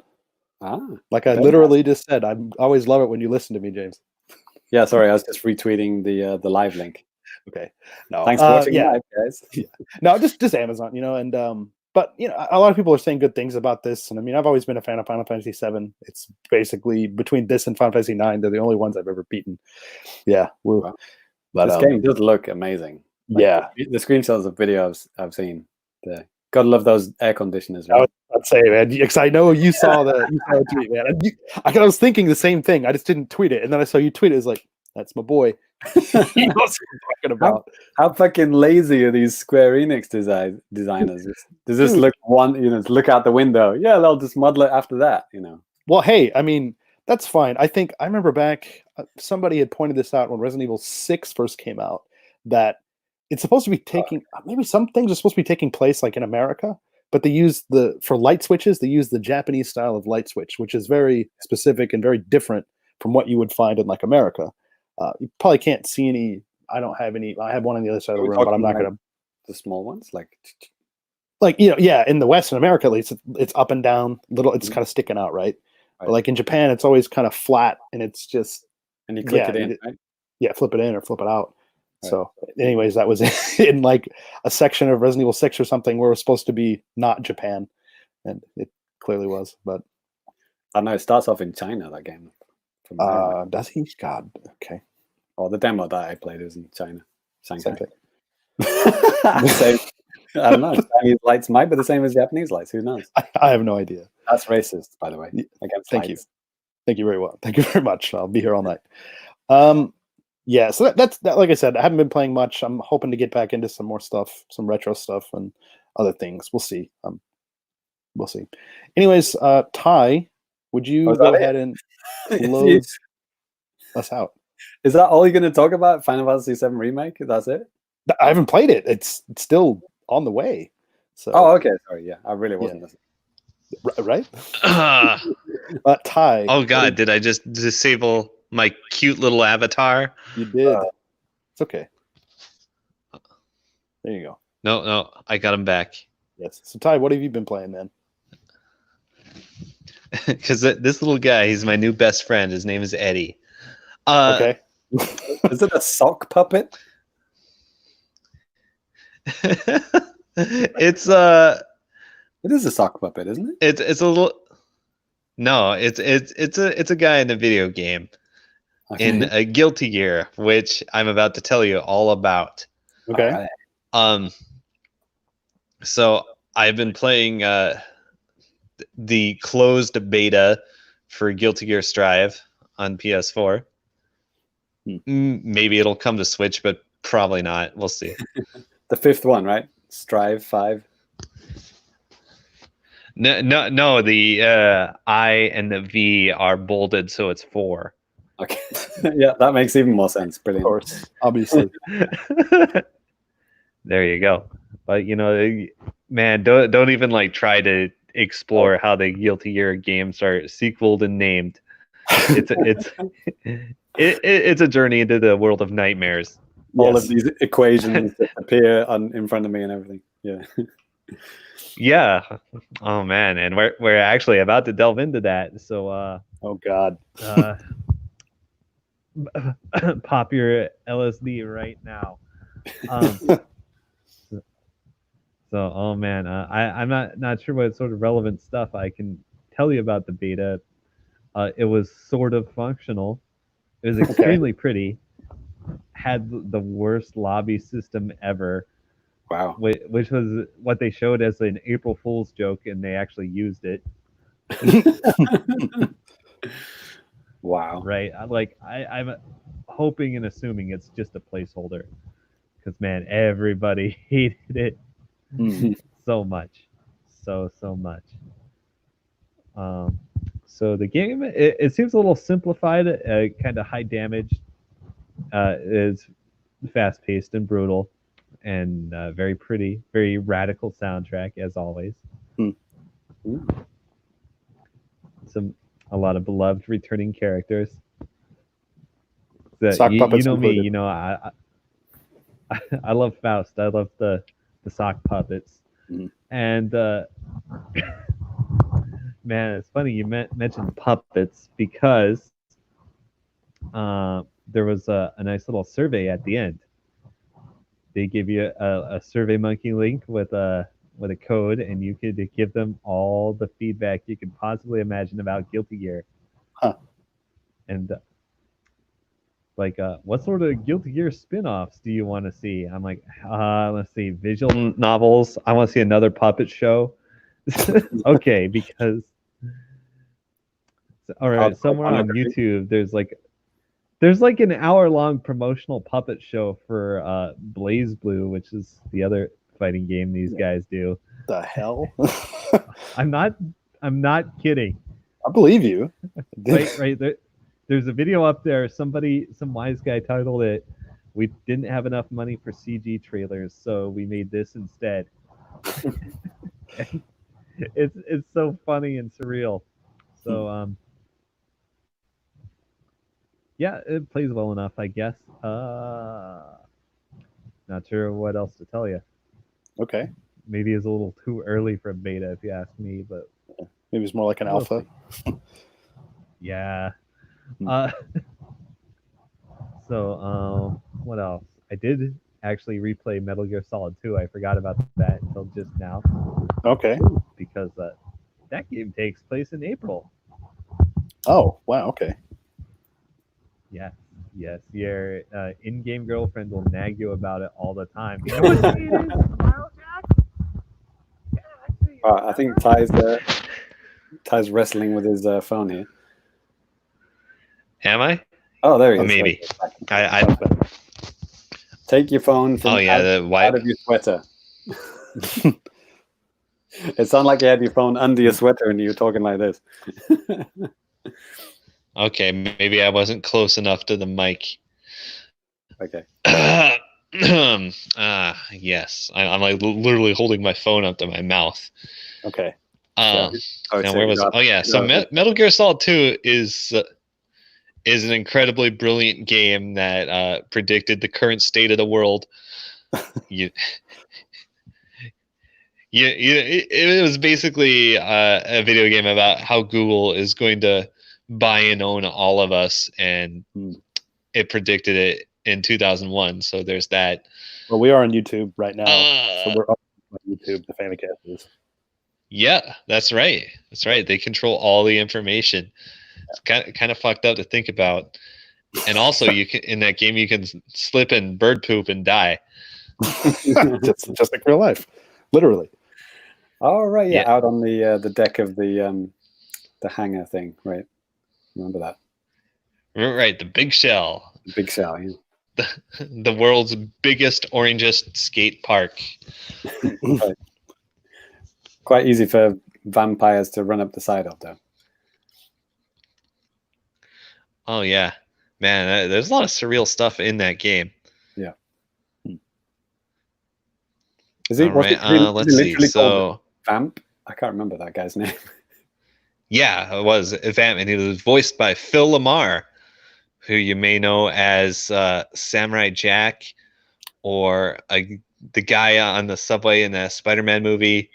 Like I literally just said, I always love it when you listen to me, James. Yeah, sorry, I was just retweeting the live link. Okay. No. Thanks for watching live, guys. Yeah. No, just Amazon, and but a lot of people are saying good things about this, and I mean, I've always been a fan of Final Fantasy VII. It's basically between this and Final Fantasy IX, they're the only ones I've ever beaten. Yeah. Wow. But this game does look amazing. Like, yeah. The screenshots of videos I've seen. Gotta love those air conditioners. Right? I'd say, man, because I know you saw the tweet, man. I was thinking the same thing. I just didn't tweet it, and then I saw you tweet it. It's like, that's my boy. He knows what I'm talking about. How fucking lazy are these Square Enix designers? Does this look look out the window? Yeah, they'll just model it after that. Well, hey, I mean, that's fine. I remember back, somebody had pointed this out when Resident Evil 6 first came out, that it's supposed to be taking, maybe some things are supposed to be taking place like in America, but they use for light switches, they use the Japanese style of light switch, which is very specific and very different from what you would find in like America. You probably can't see any. I don't have any. I have one on the other side of the room, but I'm not going to. The small ones, like yeah, in the West, in America at least, it's up and down. Little, it's kind of sticking out, right? But like in Japan, it's always kind of flat, and it's just. And you click it in, right? Yeah, flip it in or flip it out. Right. So, anyways, that was in like a section of Resident Evil 6 or something where it was supposed to be not Japan, and it clearly was. But I know it starts off in China. That game. Does he? God, okay. Oh, the demo that I played is in China. Shanghai. Same. I don't know. Chinese lights might be the same as Japanese lights. Who knows? I have no idea. That's racist, by the way. Thank you. Thank you very well. Thank you very much. I'll be here all night. Yeah. So that's like I said, I haven't been playing much. I'm hoping to get back into some more stuff, some retro stuff, and other things. We'll see. We'll see. Anyways, Ty, would you go ahead and close us out? Is that all you're going to talk about? Final Fantasy VII Remake? That's it? I haven't played it. It's still on the way. So. Oh, okay. Sorry. Yeah, I really wasn't listening. Right? Ty. Oh God, did I just disable my cute little avatar? You did. It's okay. There you go. No, I got him back. Yes. So Ty, what have you been playing then? Because this little guy, he's my new best friend. His name is Eddie. Okay. Is it a sock puppet? It's It is a sock puppet, isn't it? it's a little. No, it's a guy in a video game in a Guilty Gear, which I'm about to tell you all about. Okay. So I've been playing the closed beta for Guilty Gear Strive on PS4. Maybe it'll come to Switch, but probably not. We'll see. The fifth one, right? Strive 5. No. The I and the V are bolded, so it's 4. Okay. Yeah, that makes even more sense. Brilliant. Of course, obviously. There you go. But man, don't even like try to explore how the Guilty Gear games are sequeled and named. It's a journey into the world of nightmares. All of these equations that appear in front of me and everything. Yeah. Yeah. Oh man, and we're actually about to delve into that. So oh God. Pop your LSD right now. So, oh man, I'm not sure what sort of relevant stuff I can tell you about the beta. It was sort of functional. It was extremely pretty. Had the worst lobby system ever. Wow. Which was what they showed as an April Fool's joke, and they actually used it. Wow. Right. I'm hoping and assuming it's just a placeholder. Because, man, everybody hated it so much. So much. So the game, it seems a little simplified, kind of high damage. Is fast-paced and brutal, and very pretty, very radical soundtrack, as always. A lot of beloved returning characters. Sock puppets you know included. me, I love Faust. I love the sock puppets. And man, it's funny you mentioned puppets because there was a nice little survey at the end. They give you a SurveyMonkey link with a code, and you could give them all the feedback you could possibly imagine about Guilty Gear. And what sort of Guilty Gear spin-offs do you want to see? I'm like, let's see, visual novels. I want to see another puppet show. Okay, because all right, somewhere on YouTube there's like an hour-long promotional puppet show for Blaze Blue, which is the other fighting game these guys do. The hell? I'm not kidding. I believe you. Right there. There's a video up there. Some wise guy titled it, "We didn't have enough money for CG trailers, so we made this instead." It's so funny and surreal. So yeah, it plays well enough, I guess. Not sure what else to tell you. Okay. Maybe it's a little too early for a beta, if you ask me, but maybe it's more like an alpha. Yeah. So what else? I did actually replay Metal Gear Solid 2. I forgot about that until just now. Okay. Because that game takes place in April. Oh, wow. Okay. Yes. Your in-game girlfriend will nag you about it all the time. I think Ty's wrestling with his phone here. Am I? Oh, there he is. Maybe. I take your phone from out of your sweater. It sounded like you had your phone under your sweater and you were talking like this. Okay, maybe I wasn't close enough to the mic. Okay. Yes, I'm like literally holding my phone up to my mouth. Okay. Now so where was it? Oh yeah, so Metal Gear Solid 2 is an incredibly brilliant game that predicted the current state of the world. It was basically a video game about how Google is going to buy and own all of us, and it predicted it in 2001. So there's that. Well, we are on YouTube right now, so we're up on YouTube. The Famicast is. Yeah, that's right. That's right. They control all the information. It's kind of fucked up to think about. And also, you can in that game you can slip in bird poop and die. just like real life, literally. Oh right, yeah, out on the deck of the hangar thing, right? Remember that? Right, the big shell. The big shell, yeah. The world's biggest, orangest skate park. Right. Quite easy for vampires to run up the side of, though. Oh yeah, man, there's a lot of surreal stuff in that game. Yeah. Is it? Right, let's see. So Vamp? I can't remember that guy's name. Yeah, it was Vamp, and he was voiced by Phil Lamar, who you may know as Samurai Jack, or the guy on the subway in the Spider-Man movie,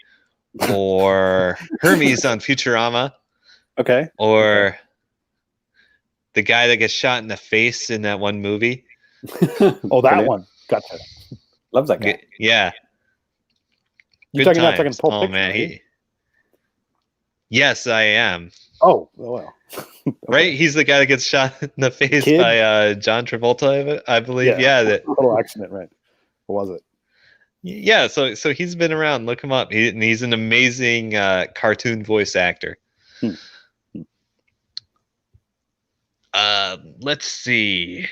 or Hermes on Futurama. Okay. Or the guy that gets shot in the face in that one movie. Oh, that one. Gotcha. Love that guy. Yeah. You're talking about Pulp Fiction? Oh man, yes, I am. Oh well. Okay. Right, he's the guy that gets shot in the face by John Travolta, I believe. Yeah, that total accident, right? What was it? Yeah, so he's been around. Look him up. He's an amazing cartoon voice actor. Let's see.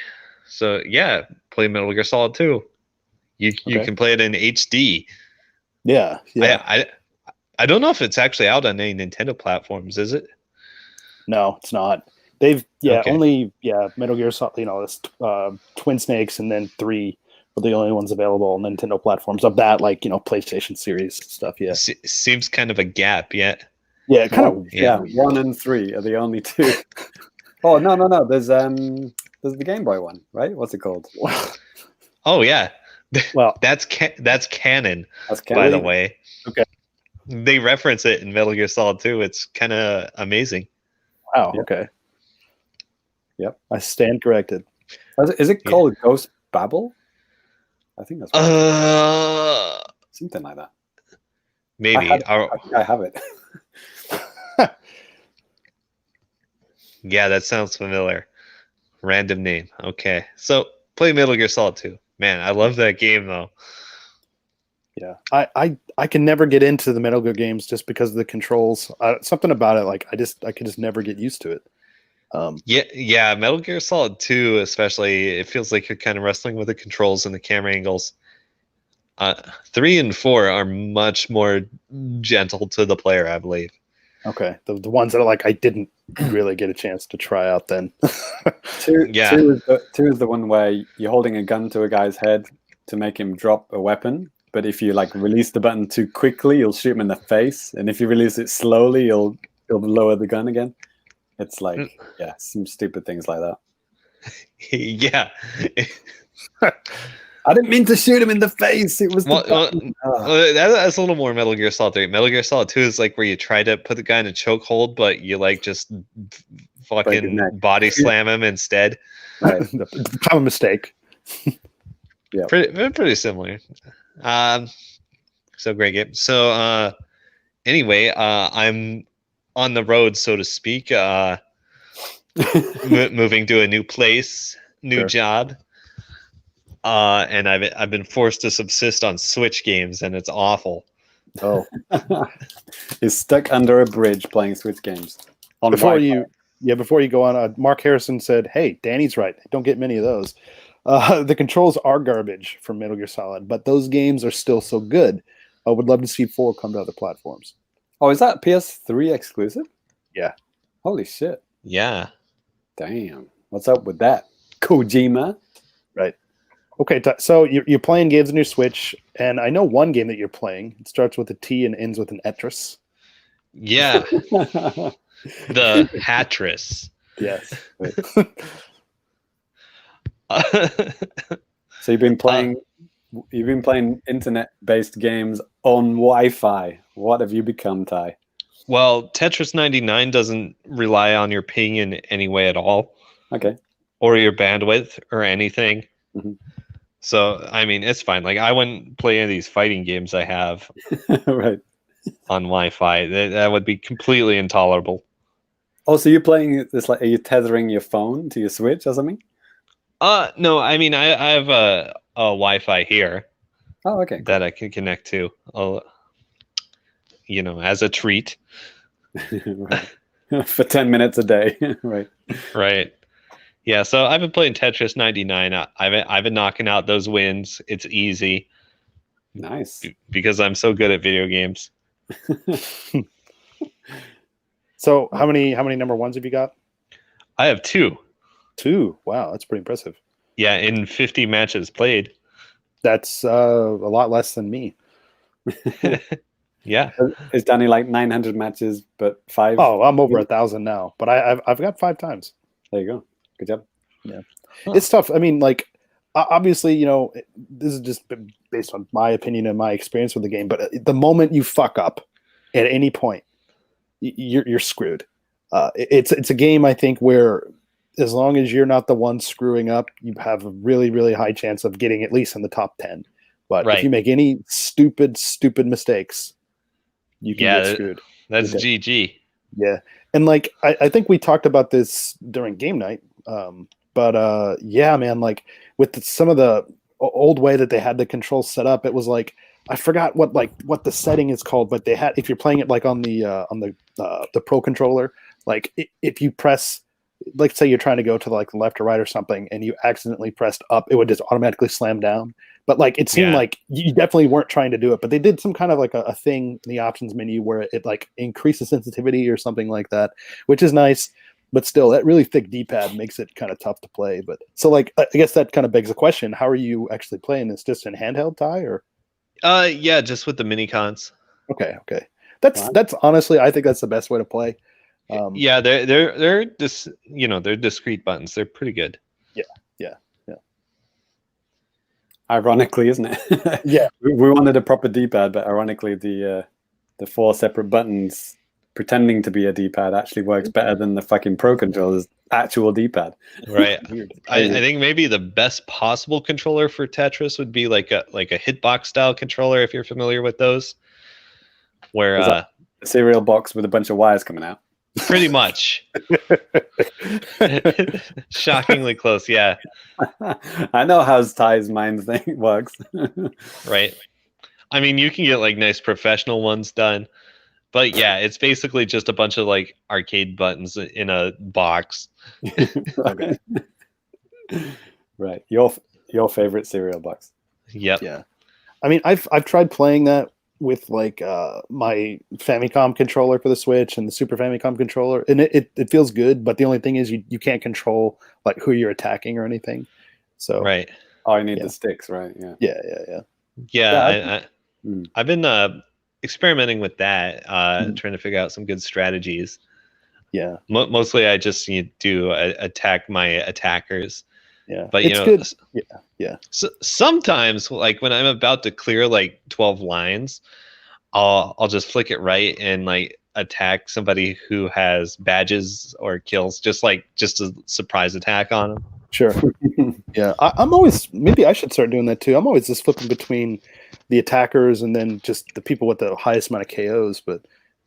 So yeah, play Metal Gear Solid 2. You can play it in HD. Yeah. I don't know if it's actually out on any Nintendo platforms, is it? No, it's not. They've only Metal Gear Solid, this Twin Snakes and then 3 were the only ones available on Nintendo platforms of that, PlayStation series stuff. Yeah. Seems kind of a gap, yeah. Yeah, kind of. Yeah, 1 and 3 are the only 2. Oh no. There's the Game Boy one, right? What's it called? Oh yeah. Well, that's canon. That's canon, by the way. Okay. They reference it in Metal Gear Solid 2. It's kind of amazing. Wow. Yep. Okay. Yep. I stand corrected. Is it called Ghost Babel? I think that's something like that. Maybe. I have it. Yeah, that sounds familiar. Random name. Okay. So play Metal Gear Solid 2. Man, I love that game though. Yeah. I can never get into the Metal Gear games just because of the controls. Something about it, I could just never get used to it. Yeah, Metal Gear Solid 2 especially, it feels like you're kind of wrestling with the controls and the camera angles. 3 and 4 are much more gentle to the player, I believe. Okay, the ones that I didn't really get a chance to try out then. 2 is the one where you're holding a gun to a guy's head to make him drop a weapon, but if you release the button too quickly, you'll shoot him in the face, and if you release it slowly, you'll lower the gun again. It's some stupid things like that. Yeah. I didn't mean to shoot him in the face. It was that's a little more Metal Gear Solid 3. Metal Gear Solid 2 is where you try to put the guy in a chokehold, but you just fucking body slam him instead. Right. Common mistake. Yeah. Pretty similar. So great game. So anyway, I'm on the road, so to speak, moving to a new place, new job. And I've been forced to subsist on Switch games, and it's awful. Oh, he's stuck under a bridge playing Switch games. Before you go on, Mark Harrison said, "Hey, Danny's right. Don't get many of those. The controls are garbage for Metal Gear Solid, but those games are still so good. I would love to see 4 come to other platforms." Oh, is that PS3 exclusive? Yeah. Holy shit. Yeah. Damn. What's up with that? Kojima? Right. Okay, so you're playing games on your Switch, and I know one game that you're playing. It starts with a T and ends with an Etris. Yeah, the Hatris. Yes. So you've been playing internet-based games on Wi-Fi. What have you become, Ty? Well, Tetris 99 doesn't rely on your ping in any way at all. Okay. Or your bandwidth or anything. Mm-hmm. So, I mean, it's fine. Like, I wouldn't play any of these fighting games I have Right. on Wi-Fi. That would be completely intolerable. Oh, so you're playing this, like, are you tethering your phone to your Switch or something? No, I mean, I have a Wi-Fi here. Oh, okay. That I can connect to, as a treat. Right. For 10 minutes a day. Right. Right. Yeah, so I've been playing Tetris 99. I've been knocking out those wins. It's easy. Nice. Because I'm so good at video games. So how many number ones have you got? I have 2. 2. Wow, that's pretty impressive. Yeah, in 50 matches played. That's a lot less than me. Yeah. Is Danny like 900 matches, but 5? Oh, I'm over 1,000 now, but I've got 5 times. There you go. Good job. Yeah. It's tough. I mean, like, obviously, this is just based on my opinion and my experience with the game, but the moment you fuck up at any point, you're screwed. It's a game, I think, where as long as you're not the one screwing up, you have a really, really high chance of getting at least in the top 10. But if you make any stupid mistakes, you can get screwed. That's GG. Yeah. And like, I think we talked about this during game night. But yeah, man, like with some of the old way that they had the controls set up, it was like, I forgot what the setting is called, but they had, if you're playing it like on the Pro controller, like if you press, like say you're trying to go to like the left or right or something, and you accidentally pressed up, it would just automatically slam down. But like it seemed like you definitely weren't trying to do it, but they did some kind of like a thing in the options menu where it like increases sensitivity or something like that, which is nice. But still, that really thick D-pad makes it kind of tough to play. But so, like, I guess that kind of begs the question: how are you actually playing this? Just in handheld, Ty, or? Yeah, just with the mini cons. Okay. That's honestly, I think that's the best way to play. Yeah, they're just they're discrete buttons. They're pretty good. Yeah. Ironically, isn't it? Yeah. We wanted a proper D-pad, but ironically, the 4 separate buttons pretending to be a D-pad actually works better than the fucking Pro controller's actual D-pad. Right. I think maybe the best possible controller for Tetris would be like a hitbox style controller, if you're familiar with those. Where a cereal box with a bunch of wires coming out. Pretty much. Shockingly close, yeah. I know how Ty's mind thing works. Right. I mean, you can get like nice professional ones done. But yeah, it's basically just a bunch of like arcade buttons in a box. Okay. Right. Your favorite cereal box. Yep. Yeah. I mean, I've tried playing that with like my Famicom controller for the Switch and the Super Famicom controller, and it feels good, but the only thing is you can't control like who you're attacking or anything. So right. Oh, you need the sticks, right? Yeah. Yeah. I've been experimenting with that, trying to figure out some good strategies. Yeah. Mostly I just do attack my attackers. Yeah. But it's good. Yeah. So sometimes, like when I'm about to clear like 12 lines, I'll just flick it right and like attack somebody who has badges or kills, just a surprise attack on them. Sure. Yeah. I'm always, maybe I should start doing that too. I'm always just flipping between the attackers and then just the people with the highest amount of KOs. But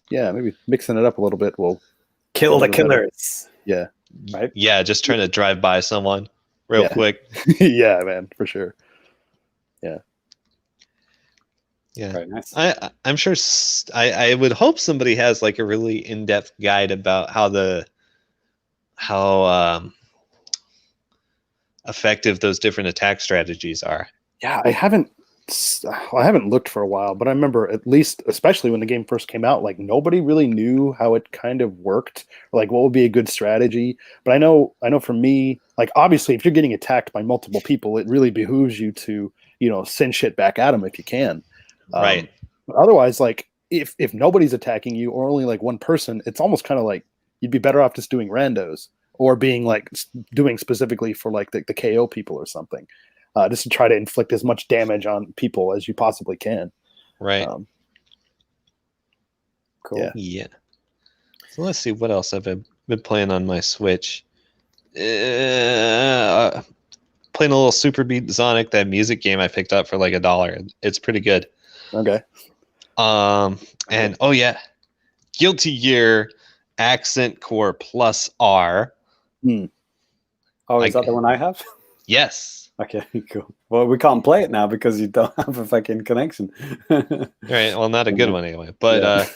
yeah, maybe mixing it up a little bit will kill the killers. Yeah. Right. Yeah, just trying to drive by someone real quick. Yeah, man, for sure. Yeah. Yeah. Very nice. I'm sure I would hope somebody has like a really in-depth guide about how effective those different attack strategies are. Yeah, I haven't I haven't looked for a while, but I remember at least, especially when the game first came out, like nobody really knew how it kind of worked, or like what would be a good strategy. But I know for me, like obviously, if you're getting attacked by multiple people, it really behooves you to, send shit back at them if you can. Right. But otherwise, like if nobody's attacking you or only like one person, it's almost kind of like you'd be better off just doing randos or being like doing specifically for like the KO people or something. Just to try to inflict as much damage on people as you possibly can. Right. Cool. Yeah. So let's see what else I've been playing on my Switch. Playing a little Super Beat Sonic, that music game I picked up for like $1. It's pretty good. Okay. And oh yeah, Guilty Gear Accent Core Plus R. Oh, is that the one I have? Yes. Okay, cool. Well, we can't play it now because you don't have a fucking connection. Right. Well, not a good one anyway. But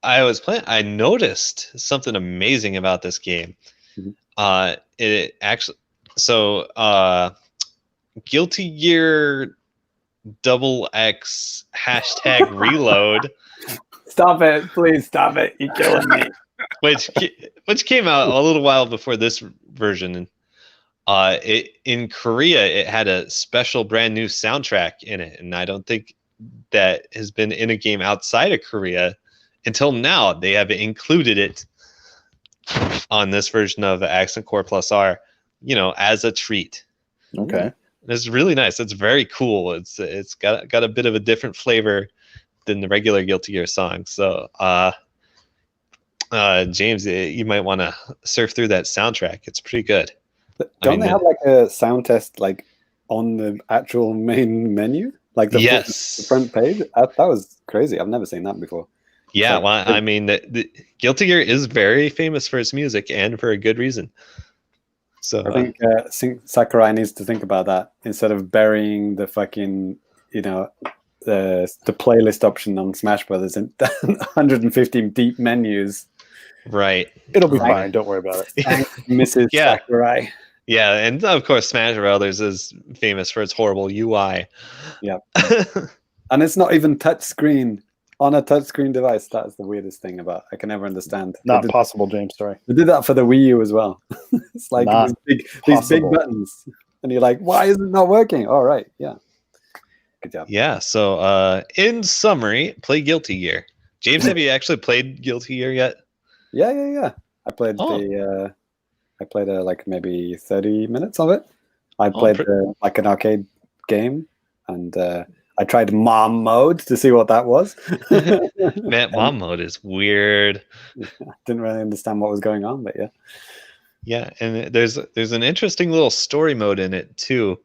I noticed something amazing about this game. It actually, Guilty Gear XX #reload. Stop it, please stop it. You're killing me. which came out a little while before this version. In Korea, it had a special brand new soundtrack in it, and I don't think that has been in a game outside of Korea until now. They have included it on this version of Accent Core Plus R, as a treat. Okay. It's really nice. It's very cool. It's got a bit of a different flavor than the regular Guilty Gear song. So, James, you might want to surf through that soundtrack. It's pretty good. Don't they have like a sound test like on the actual main menu, like the front page? That was crazy. I've never seen that before. Yeah, well, I mean, the Guilty Gear is very famous for its music and for a good reason. So I think Sakurai needs to think about that instead of burying the fucking, the playlist option on Smash Brothers in 115 deep menus. Right. It'll be fine. Don't worry about it. Thanks, Mrs. Sakurai. Yeah, and of course, Smash Brothers is famous for its horrible UI. Yeah, and it's not even touchscreen on a touchscreen device. That is the weirdest thing about. I can never understand. Not possible, James. Sorry. They did that for the Wii U as well. It's like these big buttons, and you're like, why is it not working? All right, yeah, good job. Yeah. So, in summary, play Guilty Gear. James, have you actually played Guilty Gear yet? Yeah. I played like maybe 30 minutes of it. I played like an arcade game, and I tried mom mode to see what that was. Man, mom mode is weird. Didn't really understand what was going on, but yeah. Yeah, and there's an interesting little story mode in it too.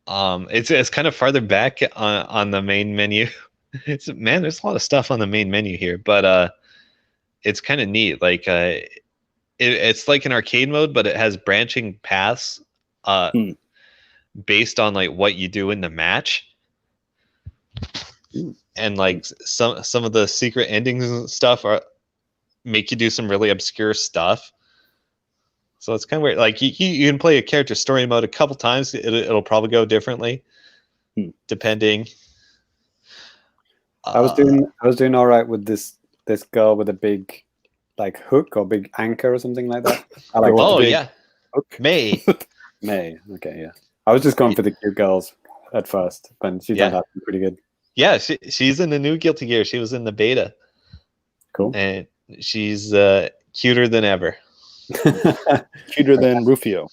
It's kind of farther back on the main menu. There's a lot of stuff on the main menu here, but it's kind of neat. Like it's like an arcade mode, but it has branching paths based on like what you do in the match. And like some of the secret endings and stuff make you do some really obscure stuff. So it's kind of weird. Like you can play a character story mode a couple times. It'll probably go differently, depending. I was doing all right with this girl with a big like hook or big anchor or something like that. I like hook. May. Okay, yeah. I was just going for the cute girls at first, but she turned out to be pretty good. Yeah, she's in the new Guilty Gear. She was in the beta. Cool. And she's cuter than ever. Cuter than Rufio.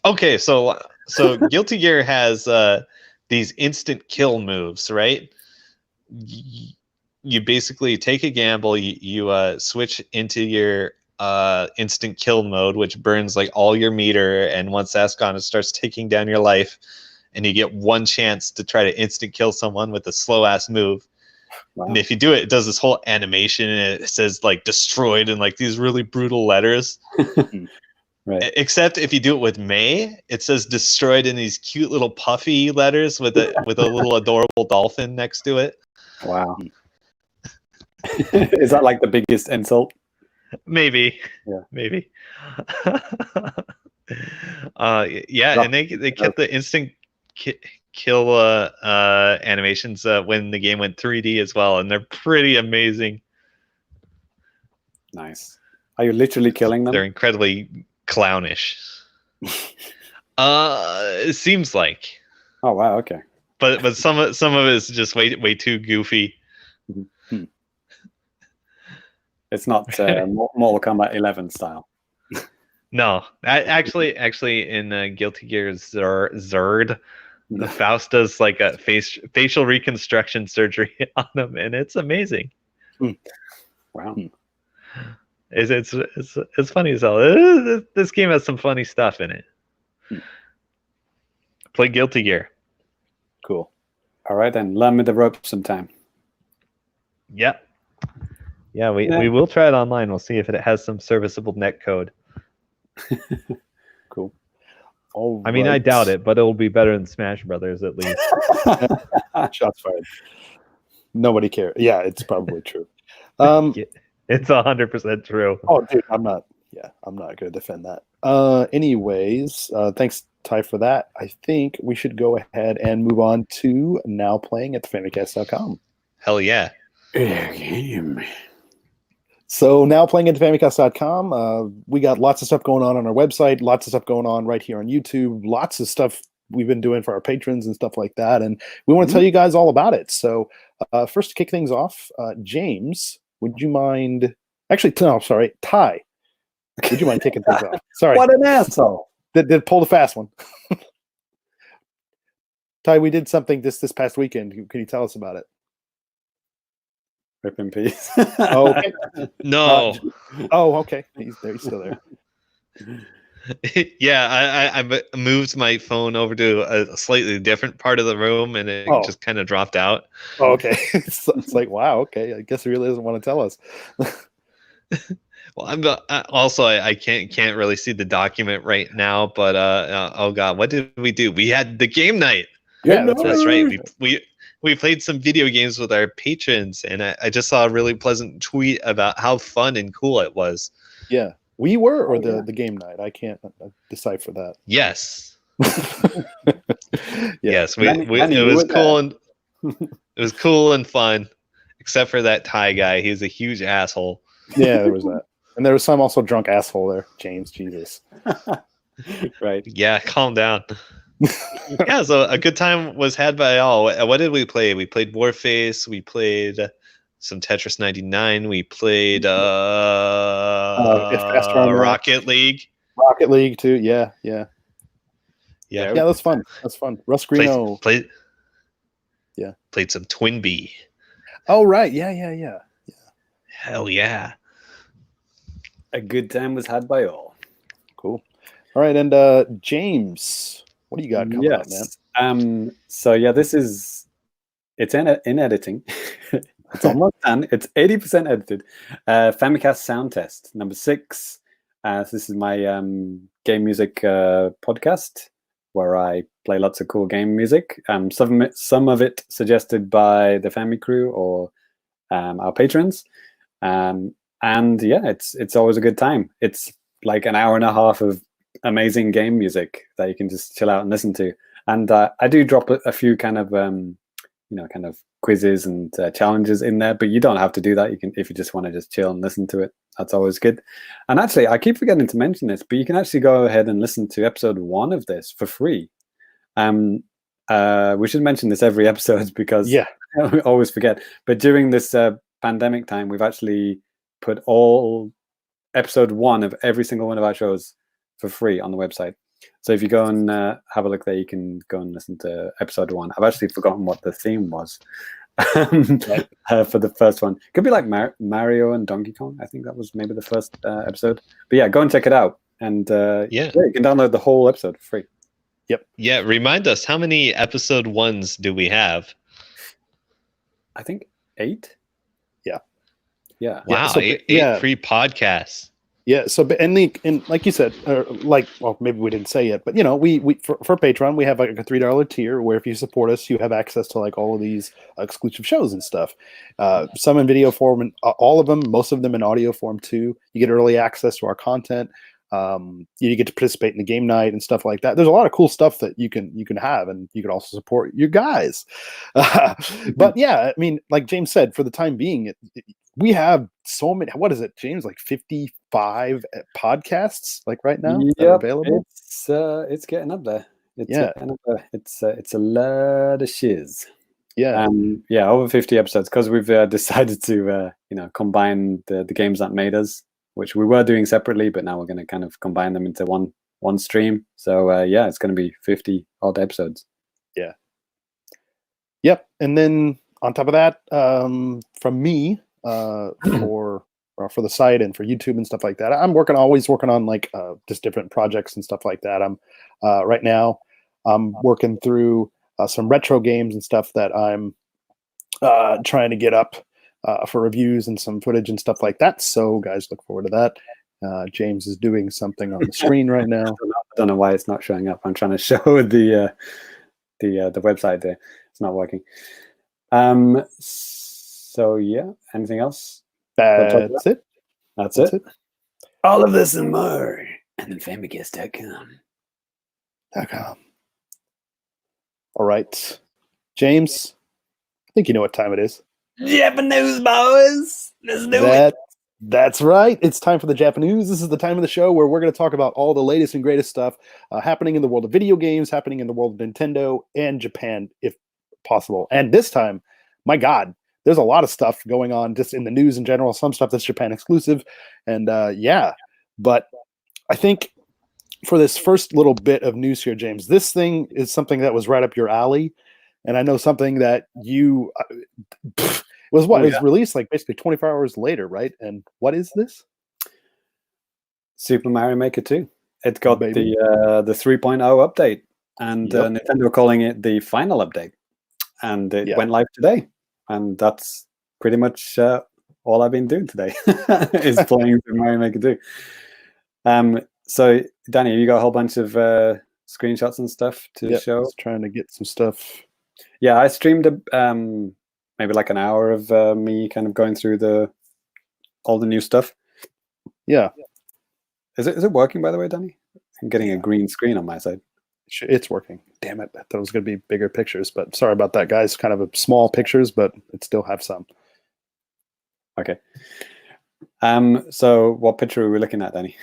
Okay, so Guilty Gear has these instant kill moves, right? You basically take a gamble. You switch into your instant kill mode, which burns like all your meter, and once that's gone, it starts taking down your life, and you get one chance to try to instant kill someone with a slow ass move. Wow. And if you do it, it does this whole animation, and it says like destroyed in like these really brutal letters. Right. Except if you do it with May, it says destroyed in these cute little puffy letters with a little adorable dolphin next to it. Wow. Is that like the biggest insult? Maybe. Yeah. Maybe. And they kept the instant kill animations when the game went 3D as well, and they're pretty amazing. Nice. Are you literally killing them? They're incredibly clownish. It seems like. Oh wow, okay. But some of it is just way too goofy. It's not Mortal Kombat 11 style. No, actually, in Guilty Gear Zerd, the Faust does like a facial reconstruction surgery on him, and it's amazing. Wow. It's funny as hell. This game has some funny stuff in it. Play Guilty Gear. Cool. All right, then learn me the ropes sometime. Yeah, we will try it online. We'll see if it has some serviceable net code. Cool. I mean, I doubt it, but it will be better than Smash Brothers at least. Shots fired. Nobody cares. Yeah, it's probably true. It's 100% true. Oh, dude, I'm not going to defend that. Anyways, thanks, Ty, for that. I think we should go ahead and move on to now playing at the Famicast.com. Hell yeah. So now playing at the Famicast.com, we got lots of stuff going on our website, lots of stuff going on right here on YouTube, lots of stuff we've been doing for our patrons and stuff like that, and we want to tell you guys all about it. So first to kick things off, James, would you mind... Actually, no, sorry, Ty. Would you mind kicking things off? Sorry. What an asshole. Did pull the fast one. Ty, we did something this past weekend. Can you tell us about it? Rip in peace. Okay. No. Okay. He's still there. Yeah, I moved my phone over to a slightly different part of the room, and it just kind of dropped out. Oh, okay. It's like, wow, okay. I guess he really doesn't want to tell us. Well, I can't really see the document right now, but oh god, what did we do? We had the game night. Yeah, that's right. We played some video games with our patrons, and I just saw a really pleasant tweet about how fun and cool it was. Yeah, we were, or the game night. I can't decipher that. Yes. Yeah. Yes, it was cool and it was cool and fun, except for that Thai guy. He's a huge asshole. Yeah, there was that. And there was some also drunk asshole there, James. Jesus. Right. Yeah, calm down. Yeah, so a good time was had by all. What did we play? We played Warface. We played some Tetris 99. We played Rocket League. Rocket League too. Yeah. That's fun. Russ Greeno. Played some Twin Bee. Oh right. Yeah. Hell yeah. A good time was had by all. Cool. All right, and James, what do you got coming up, man? So yeah, it's in editing. It's almost done. It's 80% edited. Famicast Sound Test number 6. So this is my game music podcast where I play lots of cool game music. Some of it suggested by the Fami crew or our patrons. And yeah, it's always a good time. It's like an hour and a half of amazing game music that you can just chill out and listen to. And I do drop a few kind of kind of quizzes and challenges in there, but you don't have to do that. You can, if you just want to just chill and listen to it, that's always good. And actually, I keep forgetting to mention this, but you can actually go ahead and listen to episode 1 of this for free. We should mention this every episode because we always forget. But during this pandemic time, we've actually put all episode 1 of every single one of our shows for free on the website. So if you go and have a look there, you can go and listen to episode 1. I've actually forgotten what the theme was for the first one. Could be like Mario and Donkey Kong. I think that was maybe the first episode. But yeah, go and check it out. And you can download the whole episode for free. Yep. Yeah, remind us, how many episode 1s do we have? I think 8. Yeah. Wow, so, 8 free podcasts. Yeah, so and like you said, maybe we didn't say it, but we for Patreon we have like a $3 tier where if you support us, you have access to like all of these exclusive shows and stuff. Some in video form, and all of them, most of them in audio form too. You get early access to our content. You get to participate in the game night and stuff like that. There's a lot of cool stuff that you can have, and you can also support your guys. But yeah, I mean, like James said, for the time being, we have so many. What is it, James? Like 55 podcasts, like right now that are available. It's getting up there. It's a lot of shiz. Yeah. Over 50 episodes, because we've decided to combine the games that made us, which we were doing separately, but now we're going to kind of combine them into one stream. So it's going to be 50 odd episodes. Yeah. Yep. And then on top of that, from me, for the site and for YouTube and stuff like that, I'm always working on like just different projects and stuff like that. I'm right now I'm working through some retro games and stuff that I'm trying to get up for reviews and some footage and stuff like that. So guys, look forward to that. James is doing something on the screen right now. I don't know why it's not showing up. I'm trying to show the website there. It's not working. So yeah, anything else? That's it. That's it. All of this and more. And then Famicast.com. All right, James, I think you know what time it is. Japanese boys. Let's do it. That's right. It's time for the Japanese. This is the time of the show where we're going to talk about all the latest and greatest stuff happening in the world of video games, happening in the world of Nintendo and Japan, if possible. And this time, my God, there's a lot of stuff going on just in the news in general. Some stuff that's Japan exclusive. And but I think for this first little bit of news here, James, this thing is something that was right up your alley. And I know something that you it was released like basically 24 hours later, right? And what is this? Super Mario Maker 2. It got the 3.0 update, and Nintendo calling it the final update. And it went live today. And that's pretty much all I've been doing today is playing Super Mario Maker 2. So, Danny, you got a whole bunch of screenshots and stuff to show? I was trying to get some stuff. Yeah, I streamed maybe like an hour of me kind of going through all the new stuff. Yeah. Is it working, by the way, Danny? I'm getting a green screen on my side. It's working. Damn it. I thought it was going to be bigger pictures, but sorry about that, guys. Kind of a small pictures, but it still have some. Okay. So what picture are we looking at, Danny?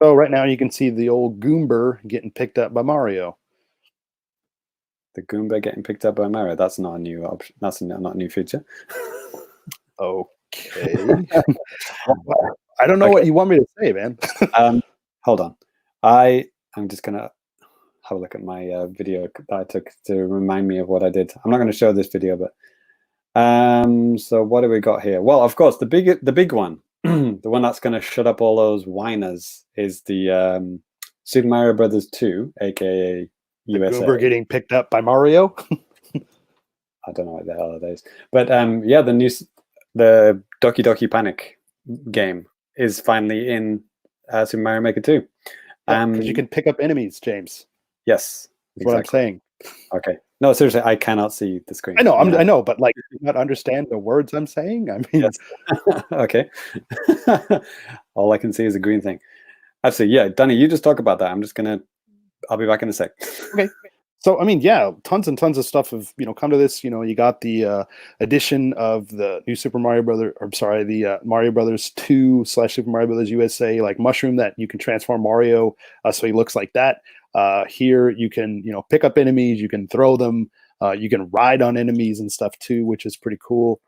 So right now you can see the old Goomba getting picked up by Mario. The Goomba getting picked up by Mario. That's not a new option. That's not a new feature. Okay. I don't know what you want me to say, man. Hold on. I'm just gonna have a look at my video that I took to remind me of what I did. I'm not going to show this video, but so what do we got here? Well, of course, the big one, the one that's going to shut up all those whiners, is the Super Mario Brothers 2, aka USA. Goomba getting picked up by Mario. I don't know what the hell it is, but the Doki Doki Panic game is finally in Super Mario Maker 2. Because you can pick up enemies, James. Yes, that's what I'm saying. Okay. No, seriously, I cannot see the screen. I know, I know, but like, you not understand the words I'm saying? I mean, yes. Okay. All I can see is a green thing. Actually, yeah, Danny, you just talk about that. I'll be back in a sec. Okay. So, I mean, yeah, tons and tons of stuff have, come to this. You got the addition of the new the Mario Brothers 2 / Super Mario Brothers USA, like mushroom that you can transform Mario so he looks like that. Here you can, pick up enemies, you can throw them, you can ride on enemies and stuff too, which is pretty cool.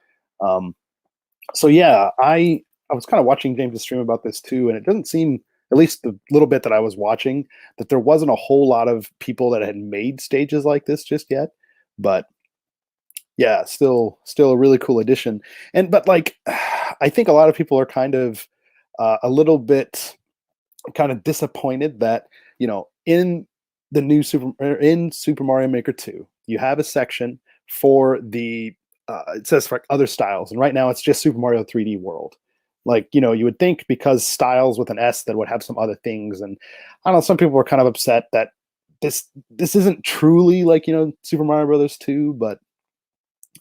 So yeah, I was kind of watching James' stream about this too, and it doesn't seem, at least the little bit that I was watching, that there wasn't a whole lot of people that had made stages like this just yet. But yeah, still a really cool addition. But like, I think a lot of people are kind of a little bit kind of disappointed that, in the new Super Mario Maker 2, you have a section for the it says for other styles, and right now it's just Super Mario 3D World. Like, you would think because styles with an S that would have some other things, and I don't know, some people were kind of upset that this isn't truly like, Super Mario Brothers 2, but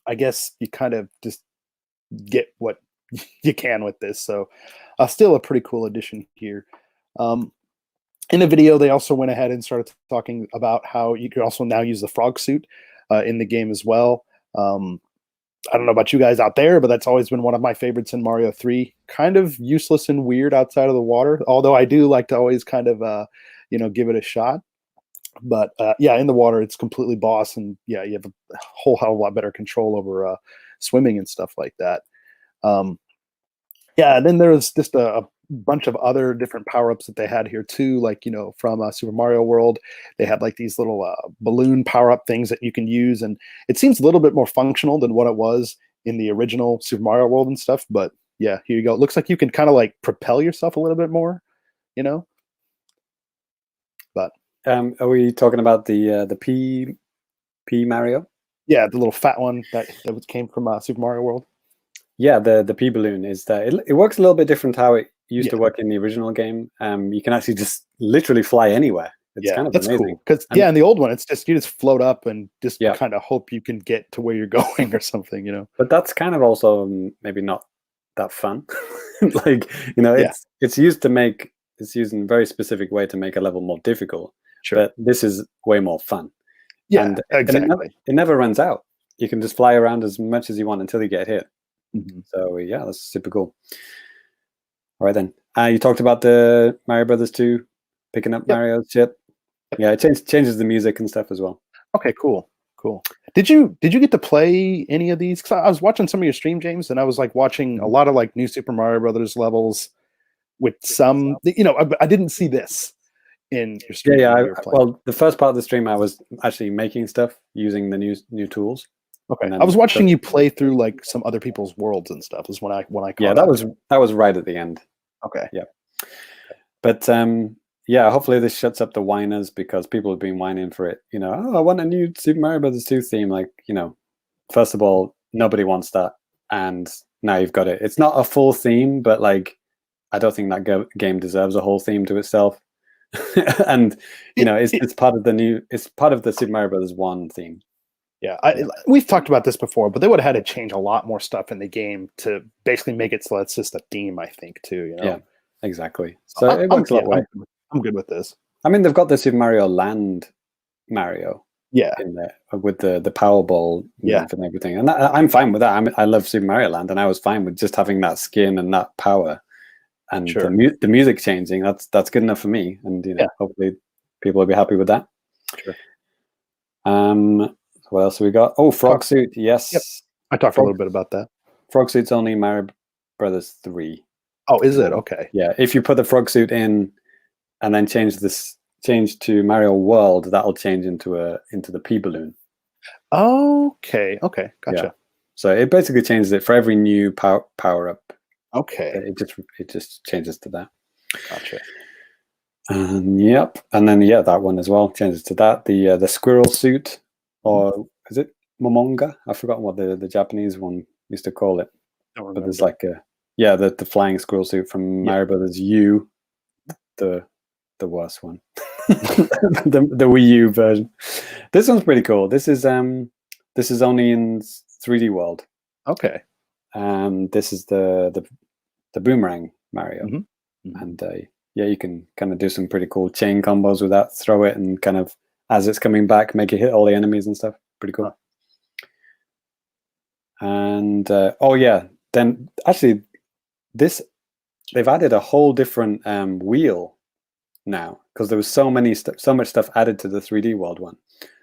I guess you kind of just get what you can with this. So still a pretty cool addition here. in the video, they also went ahead and started talking about how you could also now use the frog suit in the game as well. I don't know about you guys out there, but that's always been one of my favorites in Mario 3. Kind of useless and weird outside of the water, although I do like to always kind of, give it a shot. But yeah, in the water, it's completely boss, and yeah, you have a whole hell of a lot better control over swimming and stuff like that. Yeah, and then there's just a bunch of other different power-ups that they had here too, like from Super Mario World. They had like these little balloon power-up things that you can use, and it seems a little bit more functional than what it was in the original Super Mario World and stuff. But yeah, here you go. It looks like you can kind of like propel yourself a little bit more, But are we talking about the P Mario? yeah, the little fat one that came from Super Mario World. Yeah, the P balloon is that it works a little bit different how it used to work in the original game. You can actually just literally fly anywhere. It's kind of that's amazing. cool. Because in the old one, it's just you just float up and just kind of hope you can get to where you're going or something, But that's kind of also maybe not that fun. It's used in a very specific way to make a level more difficult. Sure. But this is way more fun. Yeah, and exactly. It never runs out. You can just fly around as much as you want until you get hit. Mm-hmm. So yeah, that's super cool. All right then. You talked about the Mario Brothers 2 picking up Mario's chip. Yeah, it changes the music and stuff as well. Okay, cool. Did you get to play any of these? Because I was watching some of your stream, James, and I was like watching a lot of like new Super Mario Brothers levels with some. I didn't see this in your stream. Well, the first part of the stream, I was actually making stuff using the new tools. Okay, I was watching you play through like some other people's worlds and stuff. Is when I caught that was right at the end. Okay. Yeah. But hopefully this shuts up the whiners, because people have been whining for it. I want a new Super Mario Brothers 2 theme. Like, first of all, nobody wants that, and now you've got it. It's not a full theme, but like, I don't think that game deserves a whole theme to itself. And it's part of the Super Mario Brothers 1 theme. Yeah, we've talked about this before, but they would have had to change a lot more stuff in the game to basically make it so it's just a theme, I think, too. Yeah, exactly. So it works a lot way. I'm good with this. I mean, they've got the Super Mario Land Mario. Yeah. In there with the Powerball and everything. And I'm fine with that. I love Super Mario Land, and I was fine with just having that skin and that power. And the music changing, that's good enough for me. And hopefully people will be happy with that. Sure. What else have we got? Oh, Frog Suit, yes. Yep. I talked a little bit about that. Frog Suit's only Mario Brothers 3. Oh, is it? Okay. Yeah, if you put the Frog Suit in and then change to Mario World, that'll change into the P balloon. Okay, gotcha. Yeah. So it basically changes it for every new power up. Okay. It just changes to that. Gotcha. Yep. And then that one as well changes to that. The squirrel suit, or is it Momonga? I've forgotten what the Japanese one used to call it. But there's like the flying squirrel suit from Mario Brothers U, the worst one. the Wii U version. This one's pretty cool. This is only in 3D World. Okay. This is the boomerang Mario. Mm-hmm. And you can kind of do some pretty cool chain combos with that. Throw it, and kind of as it's coming back, make it hit all the enemies and stuff. Pretty cool. And then actually they've added a whole different wheel now, because there was so much stuff added to the 3D World one.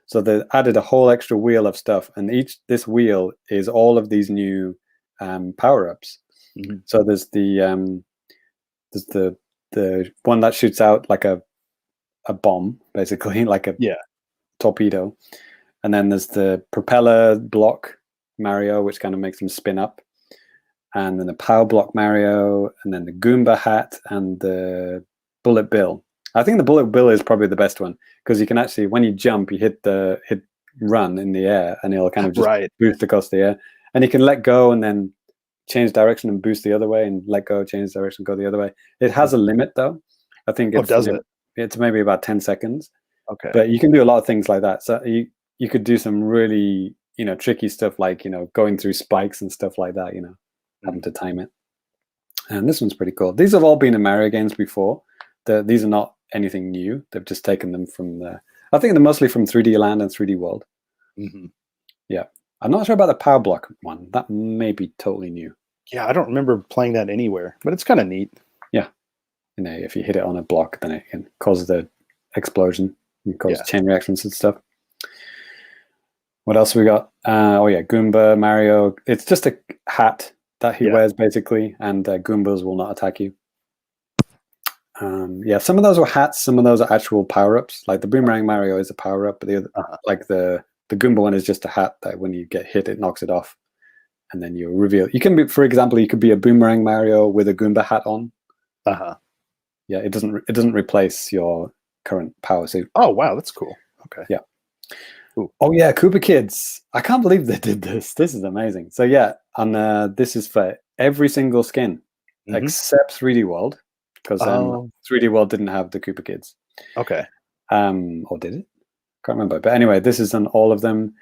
So they added a whole extra wheel of stuff, and this wheel is all of these new power-ups. Mm-hmm. So there's the one that shoots out like a bomb, basically, like a torpedo. And then there's the propeller block Mario, which kind of makes them spin up. And then the power block Mario, and then the Goomba hat, and the Bullet Bill. I think the Bullet Bill is probably the best one, because you can actually, when you jump, you hit run in the air, and it'll kind of just boost across the air. And you can let go and then change direction and boost the other way, and let go, change direction, go the other way. It has a limit though. I think it's maybe about 10 seconds. Okay. But you can do a lot of things like that. So you could do some really, tricky stuff, like, going through spikes and stuff like that, having to time it. And this one's pretty cool. These have all been in Mario games before. These are not anything new. They've just taken them from I think they're mostly from 3D Land and 3D World. Mm-hmm. Yeah, I'm not sure about the Power Block one. That may be totally new. Yeah, I don't remember playing that anywhere, but it's kind of neat. Yeah, if you hit it on a block, then it can cause the explosion and cause chain reactions and stuff. What else we got? Oh yeah, Goomba, Mario. It's just a hat that he wears basically, and Goombas will not attack you. Yeah, some of those were hats. Some of those are actual power-ups. Like the Boomerang Mario is a power-up, but the other, like the Goomba one is just a hat that when you get hit, it knocks it off, and then you reveal. You can be, for example, you could be a Boomerang Mario with a Goomba hat on. Yeah, it doesn't replace your current power suit. Oh wow, that's cool. Okay. Yeah. Ooh. Oh yeah, Koopa Kids. I can't believe they did this. This is amazing. So yeah, and this is for every single skin except 3D World, because 3D World didn't have the Koopa Kids. Okay. Or did it? Can't remember. But anyway, this is on all of them,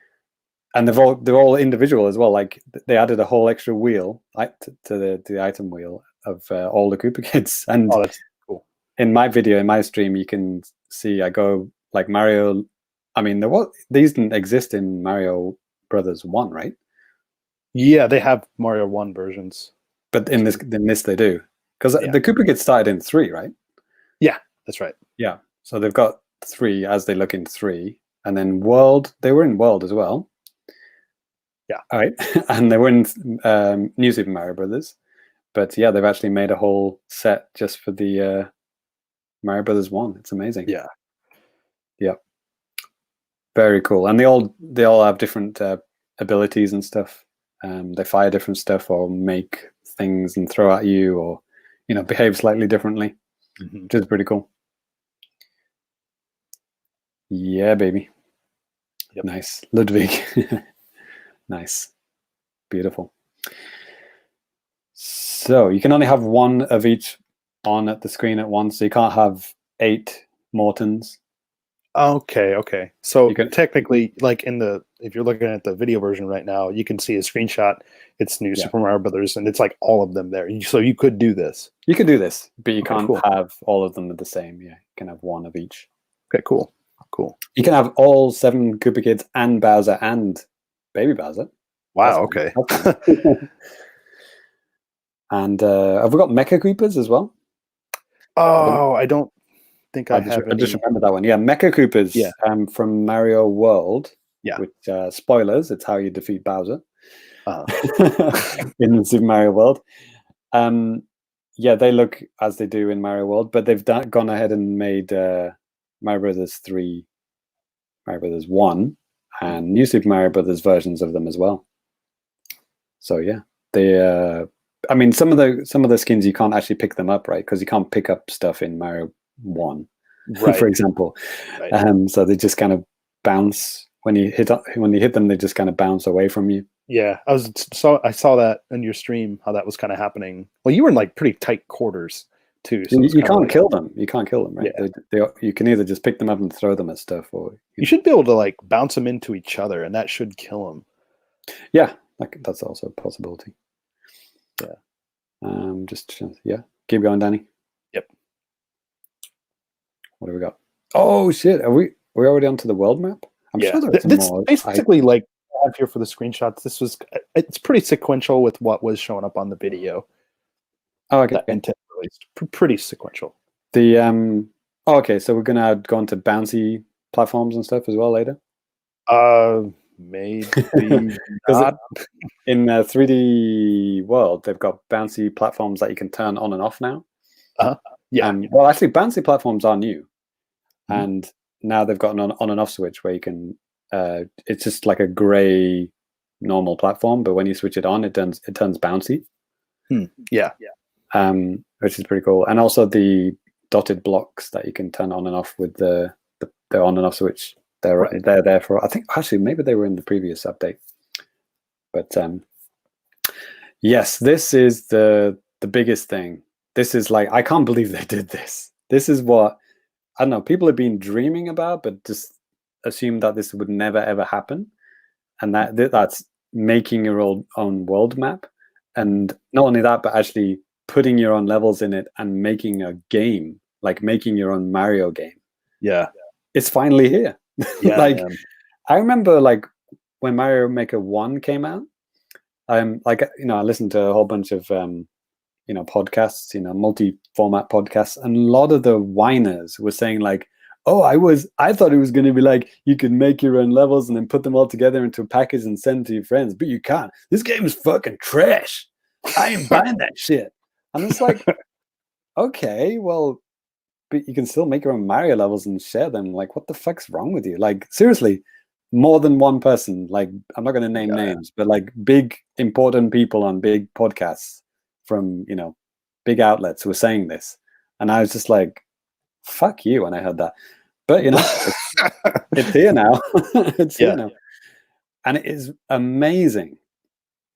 and they're all individual as well. Like they added a whole extra wheel to the item wheel of all the Koopa Kids. And that's cool. In my video, in my stream, you can see I go like Mario. I mean, these didn't exist in Mario Brothers 1, right? Yeah, they have Mario 1 versions. But in this they do. Because the Koopa Kids started in 3, right? Yeah, that's right. Yeah. So they've got 3 as they look in 3. And then World, they were in World as well. Yeah. All right. And they were in New Super Mario Brothers. But yeah, they've actually made a whole set just for the Mario Brothers 1. It's amazing. Yeah. Yeah. Very cool. And they all have different abilities and stuff. They fire different stuff or make things and throw at you, or behave slightly differently, which is pretty cool. Yeah, baby. Yep. Nice. Ludwig. Nice. Beautiful. So you can only have one of each on at the screen at once. So you can't have 8 Mortons. Okay. So you can technically, like if you're looking at the video version right now, you can see a screenshot. It's New Super Mario Brothers, and it's like all of them there. So you could do this. You could do this, but you can't have all of them the same. Yeah, you can have one of each. Okay, cool. You can have all 7 Koopa Kids and Bowser and Baby Bowser. Wow. Okay. And have we got Mecha Koopas as well? Oh, I don't think I just remember that one. Yeah, Mecha Koopas from Mario World. Yeah. Which, spoilers, it's how you defeat Bowser in Super Mario World. Yeah, they look as they do in Mario World, but they've gone ahead and made Mario Brothers 3, Mario Brothers 1, and New Super Mario Brothers versions of them as well. So yeah, they. I mean, some of the skins you can't actually pick them up, right? Because you can't pick up stuff in Mario 1, right. For example. Right. So they just kind of bounce when you hit them. They just kind of bounce away from you. Yeah, I saw that in your stream how that was kind of happening. Well, you were in like pretty tight quarters too. So you can't kill them. You can't kill them, right? Yeah. You can either just pick them up and throw them at stuff, or you should be able to like bounce them into each other, and that should kill them. Yeah, that's also a possibility. Yeah. Keep going, Danny. Yep. What do we got? Oh shit! Are we already onto the world map? I'm sure there's more. Basically, like I have here for the screenshots. It's pretty sequential with what was showing up on the video. Oh, okay. Intent released. Pretty sequential. Okay, so we're gonna go into bouncy platforms and stuff as well later. Maybe not. In 3D World, they've got bouncy platforms that you can turn on and off now. Yeah. Well, actually, bouncy platforms are new, and now they've got an on and off switch where you can. It's just like a gray normal platform, but when you switch it on, it turns bouncy. Yeah. Which is pretty cool, and also the dotted blocks that you can turn on and off with the on and off switch. They're there for, I think, actually, maybe they were in the previous update. But yes, this is the biggest thing. This is like, I can't believe they did this. This is what, I don't know, people have been dreaming about, but just assume that this would never, ever happen. And that's making your own world map. And not only that, but actually putting your own levels in it and making a game, like making your own Mario game. Yeah. It's finally here. Yeah. Like, man. I remember like when Mario Maker 1 came out, like, I listened to a whole bunch of podcasts, multi-format podcasts, and a lot of the whiners were saying like, oh, I thought it was going to be like you could make your own levels and then put them all together into a package and send to your friends, but you can't. This game is fucking trash. I ain't buying that shit. And it's like, okay, well, but you can still make your own Mario levels and share them. Like, what the fuck's wrong with you? Like, seriously, more than one person, like, I'm not going to name names, but like big important people on big podcasts from big outlets were saying this, and I was just like, fuck you when I heard that. But it's here now. It's here now, and it is amazing.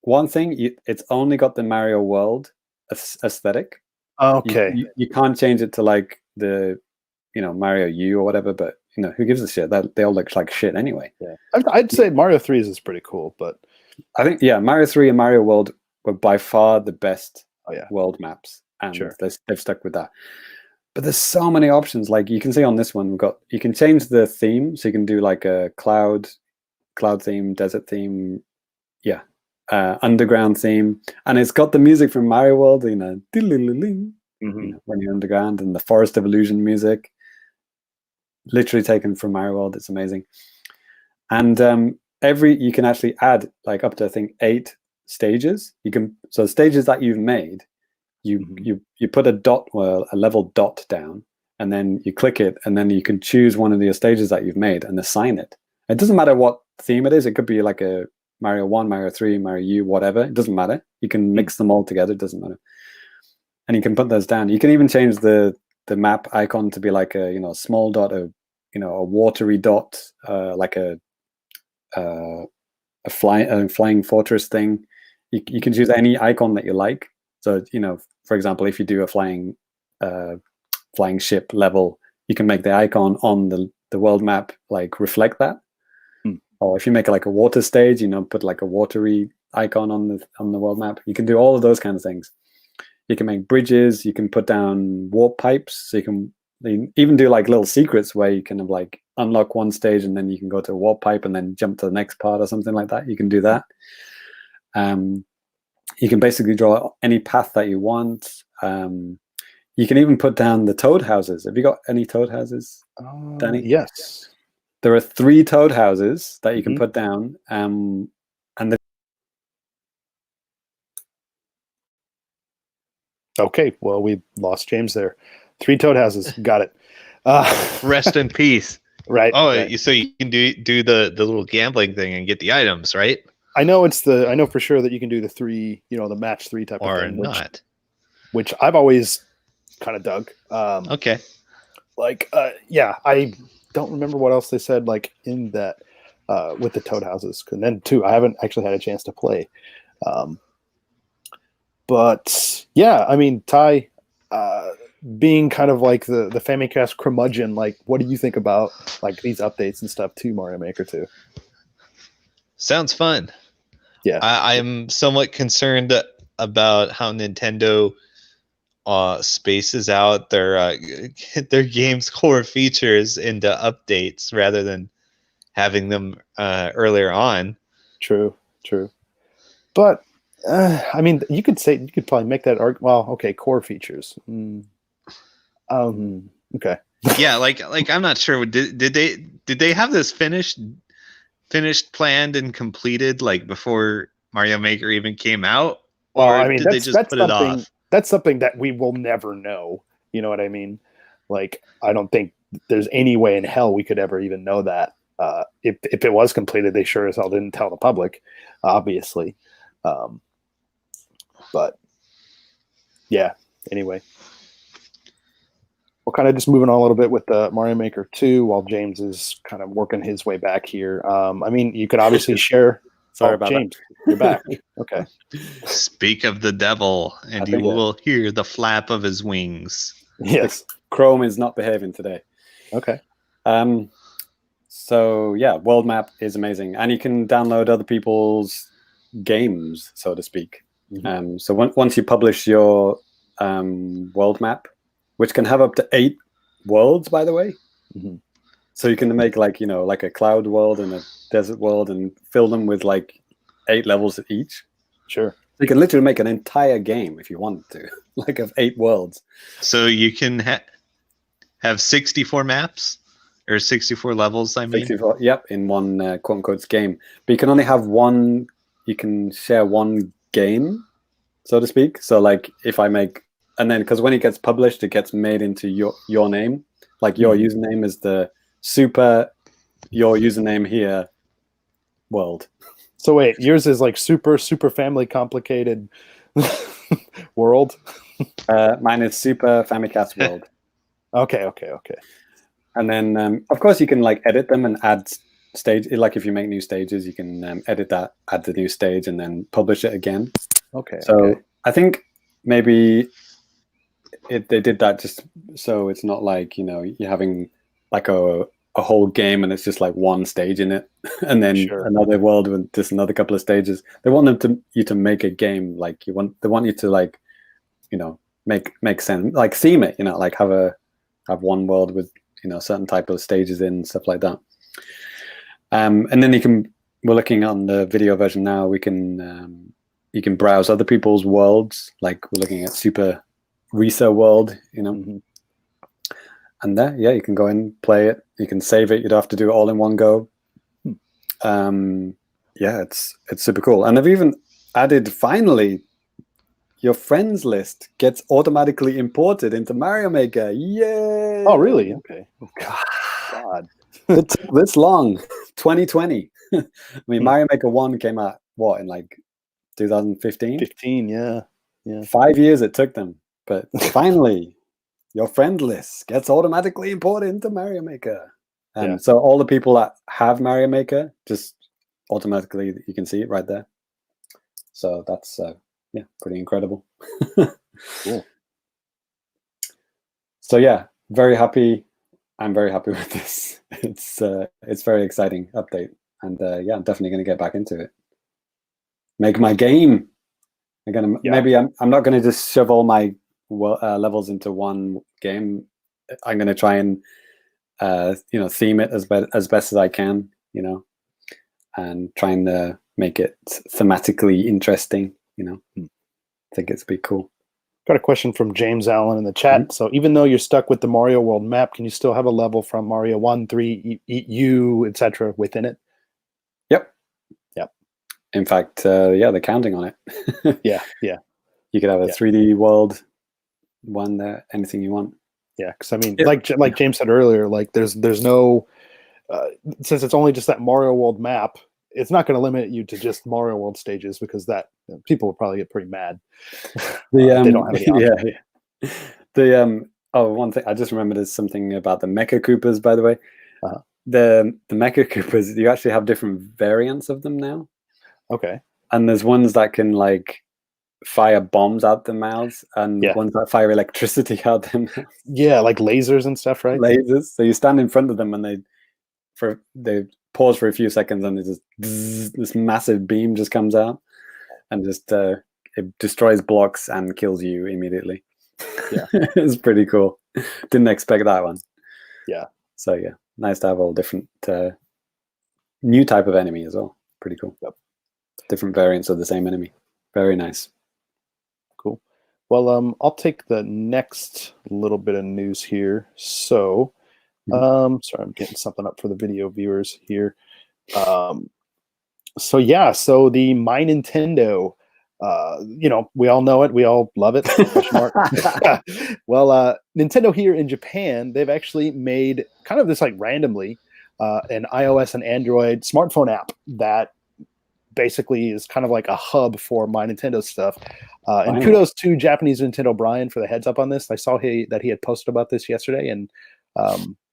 One thing, it's only got the Mario World aesthetic. Okay. You can't change it to like the Mario U or whatever, but who gives a shit? That they all look like shit anyway. Yeah, I'd say Mario 3 is pretty cool, but I think Mario 3 and Mario World were by far the best world maps, and they've stuck with that. But there's so many options. Like you can see on this one, you can change the theme, so you can do like a cloud theme, desert theme, underground theme, and it's got the music from Mario World, when you're underground, and the Forest of Illusion music, literally taken from Mario World. It's amazing. And you can actually add like up to I think 8 stages. So stages that you've made, you put a dot or a level dot down, and then you click it, and then you can choose one of the stages that you've made and assign it. It doesn't matter what theme it is. It could be like a Mario 1, Mario 3, Mario U, whatever. It doesn't matter. You can mix them all together. It doesn't matter. And you can put those down. You can even change the map icon to be like a small dot, a watery dot, like a flying fortress thing. You can choose any icon that you like. So for example, if you do a flying ship level, you can make the icon on the world map like reflect that. Or if you make like a water stage, put like a watery icon on the world map. You can do all of those kinds of things. You can make bridges. You can put down warp pipes. So you can even do like little secrets where you can like unlock one stage and then you can go to a warp pipe and then jump to the next part or something like that. You can do that. You can basically draw any path that you want. You can even put down the toad houses. Have you got any toad houses, Danny? Yes. There are 3 toad houses that you can put down. Okay, well, we lost James there. 3 toad houses. Got it. Rest in peace. Right. Oh, right. So you can do the little gambling thing and get the items, right? I know for sure that you can do the 3, the match 3 type or of thing. Not. Which I've always kind of dug. Okay. Like, I don't remember what else they said like in that with the toad houses. And then too, I haven't actually had a chance to play. But yeah, I mean, Ty, being kind of like the Famicast curmudgeon, like, what do you think about like these updates and stuff to Mario Maker 2? Sounds fun. Yeah, I'm somewhat concerned about how Nintendo spaces out their game's core features into updates rather than having them earlier on. True. But I mean, you could probably make that argument. Well, okay, core features. Okay. Yeah, like I'm not sure. Did they have this finished, planned, and completed like before Mario Maker even came out, or I mean, did they just put it off? That's something that we will never know. You know what I mean? Like, I don't think there's any way in hell we could ever even know that. If it was completed, they sure as hell didn't tell the public, obviously. But yeah, anyway. We're kind of just moving on a little bit with the Mario Maker 2 while James is kind of working his way back here. I mean, you could obviously share. Sorry about James, that. You're back. Okay. Speak of the devil, and you will hear the flap of his wings. Yes. Chrome is not behaving today. Okay. So yeah, world map is amazing, and you can download other people's games, so to speak. So once you publish your world map, which can have up to 8 worlds, by the way. Mm-hmm. So you can make like a cloud world and a desert world and fill them with like 8 levels each. Sure. You can literally make an entire game if you wanted to, like of 8 worlds. So you can have 64 maps or 64 levels. I mean, 64, yep, in one quote unquote game. But you can only have one. You can share one game, so to speak. So like if I make, and then because when it gets published, it gets made into your name. Like your username is the super, your username here, world. So wait, yours is like super family complicated world. Mine is super Famicast world. Okay. And then of course you can like edit them and add stage. Like if you make new stages, you can edit that, add the new stage, and then publish it again. Okay. So I think maybe they did that just so it's not like you're having like a whole game and it's just like one stage in it, and then another world with just another couple of stages. They want you to make a game like they want you to like make sense, like theme it, like have one world with certain type of stages in, stuff like that. And then we're looking on the video version now. We can you can browse other people's worlds, like we're looking at Super Risa world, and there, you can go in, play it. You can save it. You don't have to do it all in one go. It's super cool. And I've even added, finally, your friends list gets automatically imported into Mario Maker. Yay! Oh, really? Okay. God. It took this long. 2020. I mean, Mario Maker 1 came out, what, in like 2015? 15, yeah. 5 years it took them. But finally, your friend list gets automatically imported into Mario Maker. And so all the people that have Mario Maker, just automatically, you can see it right there. So that's, pretty incredible. Cool. So yeah, very happy. I'm very happy with this. It's very exciting update. And I'm definitely going to get back into it. Make my game. Maybe I'm not going to just shove all my levels into one game. I'm going to try and theme it as best as I can, and trying to make it thematically interesting. I think it's pretty cool. Got a question from James Allen in the chat. So even though you're stuck with the Mario World map, can you still have a level from Mario 1, 3, U, etc. within it? Yep. In fact, they're counting on it. Yeah. You could have a 3D world one there, anything you want. Yeah, because I mean, like James said earlier, like there's no since it's only just that Mario World map, it's not going to limit you to just Mario World stages, because that people will probably get pretty mad. They don't have any options. One thing I just remembered is something about the Mecha Koopas, by the way. The Mecha Koopas, you actually have different variants of them now. Okay. And there's ones that can like fire bombs out their mouths, and ones that fire electricity out their mouths. Yeah, like lasers and stuff, right? Lasers. So you stand in front of them and they pause for a few seconds, and this massive beam just comes out and just it destroys blocks and kills you immediately. Yeah. It's pretty cool. Didn't expect that one. Yeah. So nice to have all different new type of enemy as well. Pretty cool. Yep. Different variants of the same enemy. Very nice. Cool. Well, I'll take the next little bit of news here. So, sorry, I'm getting something up for the video viewers here. So the My Nintendo, we all know it. We all love it. Well, Nintendo here in Japan, they've actually made kind of this like randomly an iOS and Android smartphone app that basically is kind of like a hub for My Nintendo stuff. And kudos to Japanese Nintendo Brian for the heads up on this. I saw that he had posted about this yesterday, and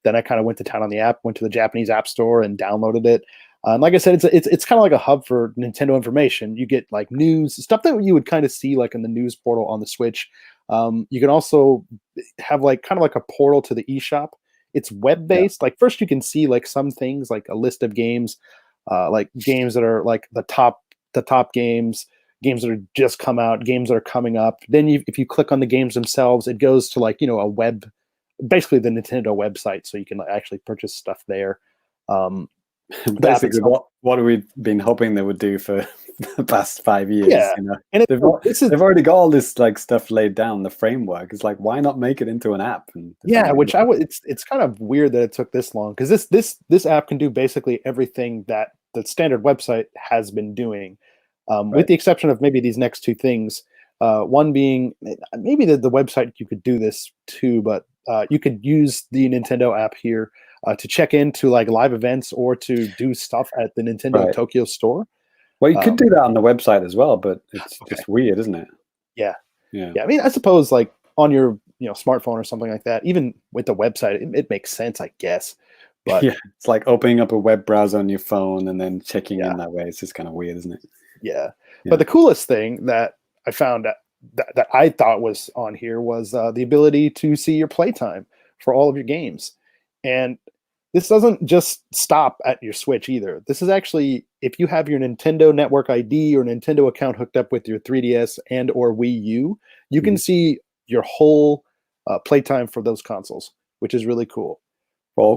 then I kind of went to town on the app, went to the Japanese App Store and downloaded it. And like I said, it's kind of like a hub for Nintendo information. You get like news, stuff that you would kind of see like in the news portal on the Switch. You can also have like kind of like a portal to the eShop. It's web-based. Like first you can see like some things, like a list of games, like games that are like the top games. games that are just come out, games that are coming up. Then if you click on the games themselves, it goes to like, a web, basically the Nintendo website, so you can actually purchase stuff there. Basically, what have we been hoping they would do for the past 5 years? Yeah, and they've already got all this like stuff laid down, the framework. It's like, why not make it into an app? And it's kind of weird that it took this long, because this app can do basically everything that the standard website has been doing, with the exception of maybe these next two things. One being maybe the website you could do this too, but you could use the Nintendo app here to check into like live events or to do stuff at the Nintendo Tokyo store. Well, you could do that on the website as well, but it's just weird, isn't it? Yeah. I mean, I suppose like on your smartphone or something like that, even with the website, it makes sense, I guess. But yeah, it's like opening up a web browser on your phone and then checking in that way. It's just kind of weird, isn't it? Yeah. But the coolest thing that I found that I thought was on here was the ability to see your playtime for all of your games. And this doesn't just stop at your Switch either. This is actually, if you have your Nintendo Network ID or Nintendo account hooked up with your 3DS and or Wii U, you can see your whole playtime for those consoles, which is really cool. Well,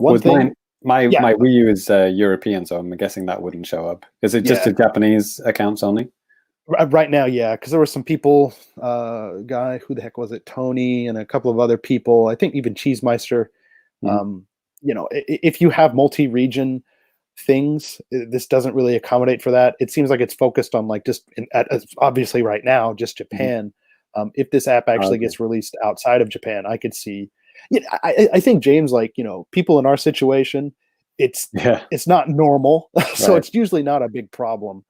my Wii U is European, so I'm guessing that wouldn't show up. Is it just the Japanese accounts only? Right now, yeah, because there were some people, guy, who the heck was it, Tony, and a couple of other people, I think even Cheesemeister. If you have multi-region things, this doesn't really accommodate for that. It seems like it's focused on like just obviously right now just Japan. If this app actually gets released outside of Japan, I could see. I think, James, like people in our situation, it's not normal, so it's usually not a big problem.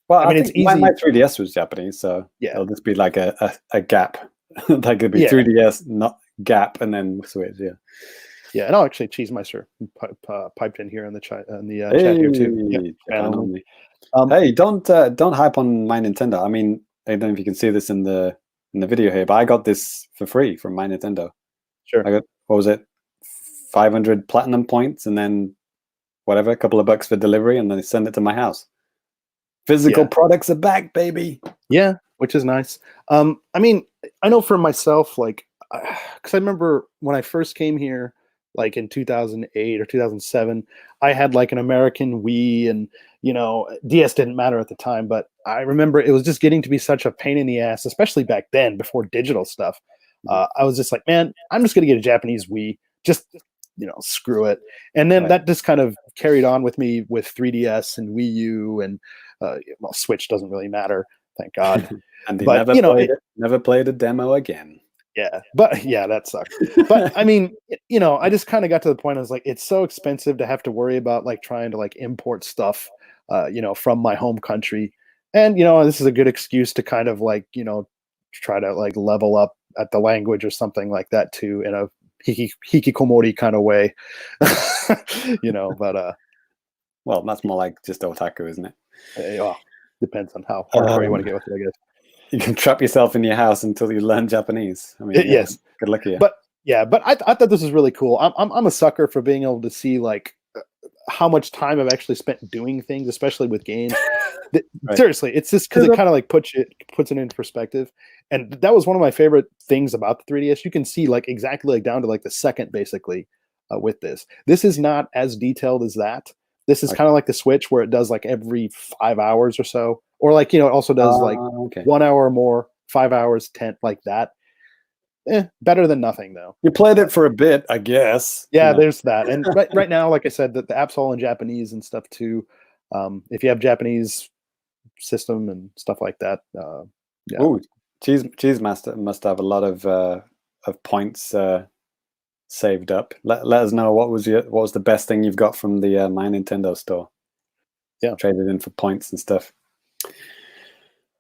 Well, I mean, it's easy. My 3DS was Japanese, so it'll just be like a gap. Like it'd be 3DS, not gap, and then Switch. Yeah, and I'll actually Cheesemeister piped in here in the chat here too. Hey, don't hype on my Nintendo. I mean, I don't know if you can see this in the video here, but I got this for free from my Nintendo. Sure. I got, what was it, 500 platinum points, and then whatever, a couple of bucks for delivery, and then they send it to my house. Physical products are back, baby. Yeah, which is nice. I mean, I know for myself, like, because I remember when I first came here, like in 2008 or 2007, I had like an American Wii, and DS didn't matter at the time, but I remember it was just getting to be such a pain in the ass, especially back then before digital stuff. I was just like, man, I'm just gonna get a Japanese Wii, just screw it. And then that just kind of carried on with me with 3DS and Wii U, and Switch doesn't really matter, thank God. And they never played a demo again. Yeah, but that sucked. But I mean, I just kind of got to the point. I was like, it's so expensive to have to worry about like trying to like import stuff, from my home country. And this is a good excuse to kind of like try to like level up at the language or something like that too, in a hikikomori kind of way. But well, that's more like just otaku, isn't it? Well, depends on how hardcore you want to get with it, I guess. You can trap yourself in your house until you learn Japanese. I mean, yes, good luck to you. But I thought this was really cool. I'm a sucker for being able to see like how much time I've actually spent doing things, especially with games. Seriously, it's just because it kind of like puts it into perspective. And that was one of my favorite things about the 3DS. You can see like exactly like down to like the second, basically, with this. This is not as detailed as that. This is kind of like the Switch, where it does like every 5 hours or so, or like it also does like 1 hour or more, 5 hours, 10, like that. Better than nothing, though. You played it for a bit, I guess. Yeah, there's that. And right now, like I said, the app's all in Japanese and stuff too. If you have Japanese system and stuff like that, Oh, Cheese Master must have a lot of points saved up. Let us know what was the best thing you've got from the My Nintendo store. Yeah, traded in for points and stuff.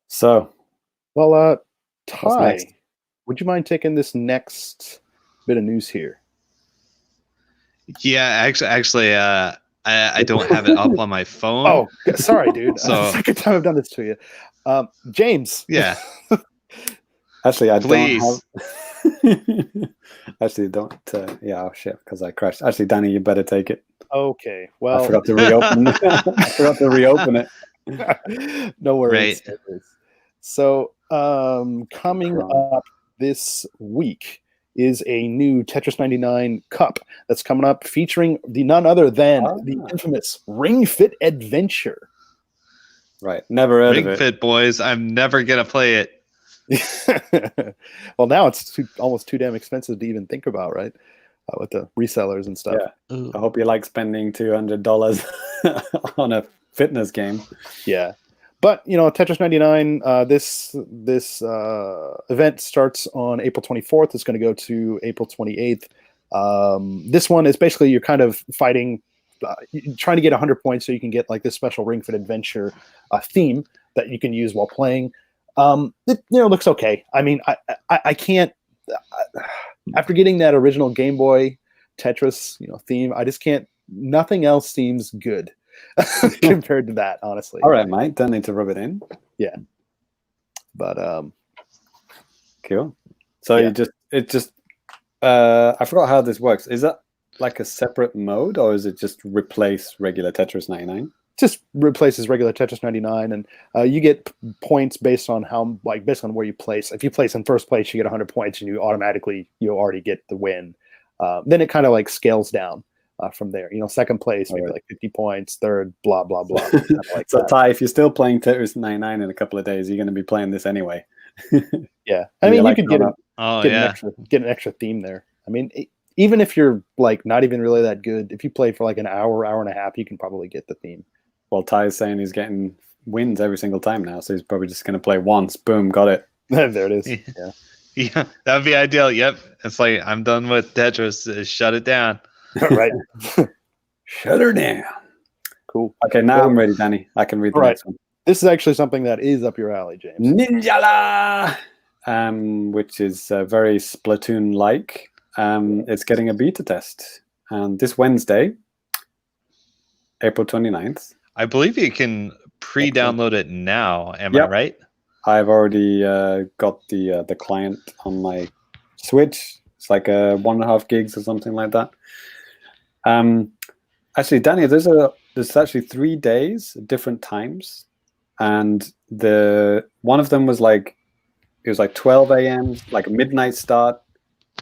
So, well, Ty, would you mind taking this next bit of news here? Yeah, actually, I don't have it up on my phone. Oh, sorry, dude. So, second time I've done this to you. James. Yeah. Actually, I Please. don't have... Actually, don't. Oh shit! Because I crashed. Actually, Danny, you better take it. Okay. Well, I forgot to reopen. I forgot to reopen it. No worries. Right. No worries. So, coming up this week is a new Tetris 99 Cup that's coming up, featuring none other than the infamous Ring Fit Adventure. Right. Never heard of Ring it. Fit, boys. I'm never gonna play it. Well, now it's almost too damn expensive to even think about, right? With the resellers and stuff. Yeah. I hope you like spending $200 on a fitness game. Yeah. But, you know, Tetris 99, this event starts on April 24th. It's going to go to April 28th. This one is basically you're kind of fighting, trying to get 100 points so you can get like this special Ring Fit Adventure theme that you can use while playing. It, you know, looks okay. I mean, I can't. After getting that original Game Boy Tetris, you know, theme, I just can't. Nothing else seems good compared to that, honestly. All right, mate. Don't need to rub it in. Yeah. But cool. So yeah. I forgot how this works. Is that like a separate mode, or is it just replace regular Tetris 99? Just replaces regular Tetris 99, and you get points based on based on where you place. If you place in first place, you get 100 points, and you already get the win. Then it kind of like scales down from there. You know, second place maybe like 50 points, third blah blah blah. Like so Ty, if you're still playing Tetris 99 in a couple of days, you're going to be playing this anyway. Yeah, I mean, you could get an extra theme there. I mean, even if you're like not even really that good, if you play for like an hour and a half, you can probably get the theme. Well, Ty is saying he's getting wins every single time now, so he's probably just going to play once. Boom, got it. There it is. Yeah, that would be ideal. Yep, it's like I'm done with Tetris. Shut it down. Right. Shut her down. Cool. Okay, now I'm ready, Danny. I can read the next one. This is actually something that is up your alley, James. Ninjala, which is very Splatoon-like. It's getting a beta test, and this Wednesday, April 29th. I believe you can pre-download it now. Am I right? I've already got the client on my Switch. It's like 1.5 gigs or something like that. Actually, Danny, there's actually 3 days, different times, and one of them was like 12 a.m. like a midnight start,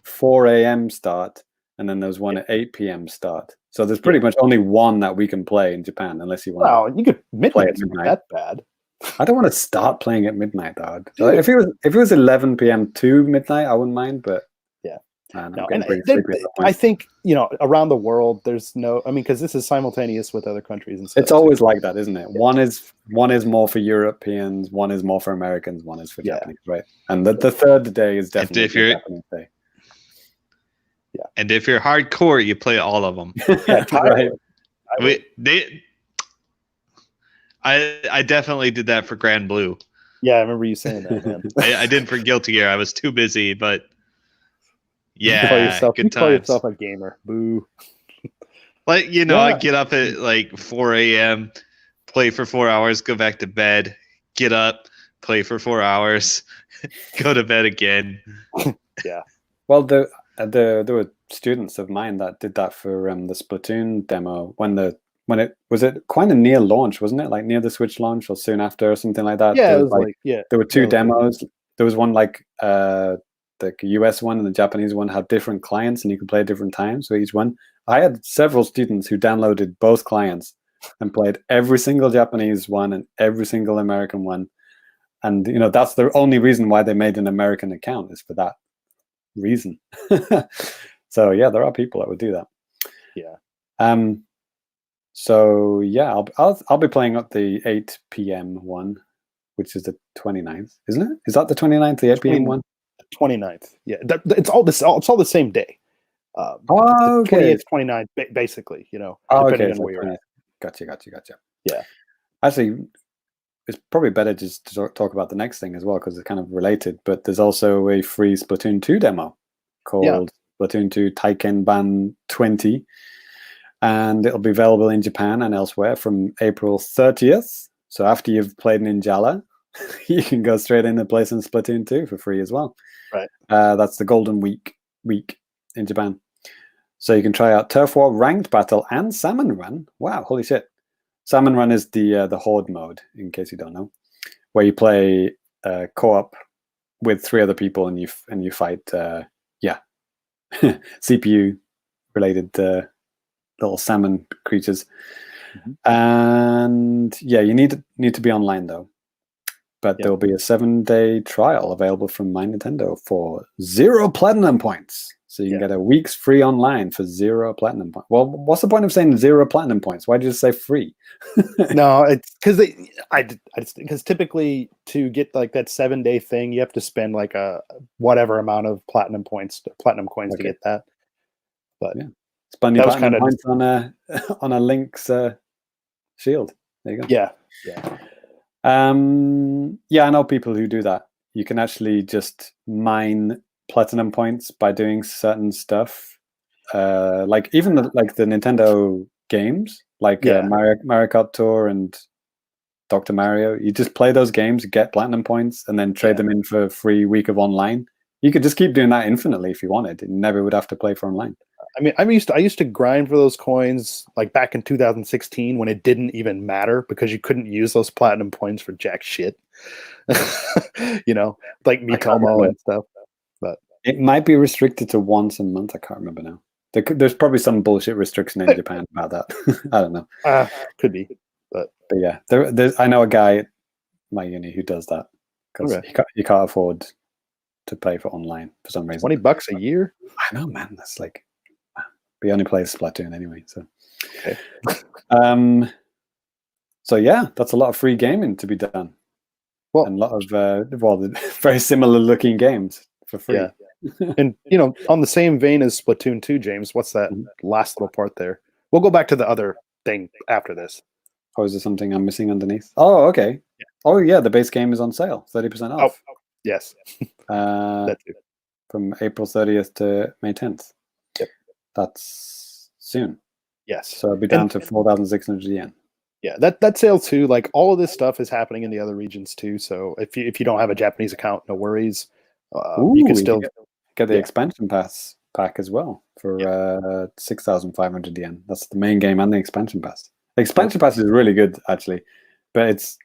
4 a.m. start, and then there's one at 8 p.m. start. So there's pretty much only one that we can play in Japan, unless you want. Well, you could play at midnight. That bad. I don't want to start playing at midnight, dog. So if it was 11 p.m. to midnight, I wouldn't mind. But yeah, no, I think, you know, around the world, there's no. I mean, because this is simultaneous with other countries and stuff. It's always like that, isn't it? Yeah. One is more for Europeans, one is more for Americans, one is for Japanese, right? And the third day is definitely the Japanese day. Yeah. And if you're hardcore, you play all of them. Yeah, right. I definitely did that for Grand Blue. Yeah, I remember you saying that, man. I didn't for Guilty Gear. I was too busy, but yeah, you call yourself a gamer. Boo. Like, you know, I get up at like 4 a.m., play for 4 hours, go back to bed, get up, play for 4 hours, go to bed again. Yeah. Well, there were students of mine that did that for the Splatoon demo when it was quite a near launch, wasn't it? Like near the Switch launch or soon after or something like that. Yeah, there were 2 demos. There was one like the US one and the Japanese one had different clients, and you could play at different times for each one. I had several students who downloaded both clients and played every single Japanese one and every single American one. And you know, that's the only reason why they made an American account, is for that reason. So yeah, there are people that would do that. Yeah. So yeah, I'll be playing up the 8 p.m. one, which is the 29th, isn't it? Is that the 29th, the 8 p.m. one? 29th. Yeah, it's all the same day. Okay. 28th, 29th, basically. You know, depending on where you're at. Gotcha. Yeah. Actually, it's probably better just to talk about the next thing as well, because it's kind of related. But there's also a free Splatoon 2 demo called Splatoon 2 Taikenban 20. And it'll be available in Japan and elsewhere from April 30th. So after you've played Ninjala, you can go straight in and play some Splatoon 2 for free as well. Right. That's the Golden Week in Japan. So you can try out Turf War, Ranked Battle, and Salmon Run. Wow, holy shit. Salmon Run is the horde mode, in case you don't know, where you play co-op with 3 other people and you fight CPU related little salmon creatures. And yeah, you need to be online though. But there will be a 7-day trial available from My Nintendo for 0 platinum points. So you can get a week's free online for 0 platinum points. Well, what's the point of saying 0 platinum points? Why did you just say free? No, it's because typically to get like that 7-day thing, you have to spend like a whatever amount of platinum coins to get that. But spend your platinum points on a Link's shield. There you go. Yeah. I know people who do that. You can actually just mine platinum points by doing certain stuff, like even the Nintendo games, like Mario Kart Tour and Dr. Mario. You just play those games, get platinum points, and then trade them in for a free week of online. You could just keep doing that infinitely if you wanted. You never would have to play for online. I mean, I used to grind for those coins like back in 2016 when it didn't even matter because you couldn't use those platinum points for jack shit. You know, like Mitomo and stuff. But it might be restricted to once a month. I can't remember now. There's probably some bullshit restriction in Japan about that. I don't know. Could be, but yeah, I know a guy at my uni who does that because you can't afford to pay for online for some reason. $20 a year? I know, man. That's like. He only plays Splatoon anyway, so. Okay. So yeah, that's a lot of free gaming to be done. Well, and a lot of very similar looking games for free. Yeah. And on the same vein as Splatoon 2, James, what's that last little part there? We'll go back to the other thing after this. Oh, is there something I'm missing underneath? Oh, okay. Yeah. Oh yeah, the base game is on sale, 30% off. Oh, yes. From April 30th to May 10th. That's soon. Yes. So it'll be down to 4,600 yen. Yeah, that sale too. Like all of this stuff is happening in the other regions too. So if you don't have a Japanese account, no worries. You can still get the expansion pass pack as well for 6,500 yen. That's the main game and the expansion pass. The expansion pass is really good actually, but it's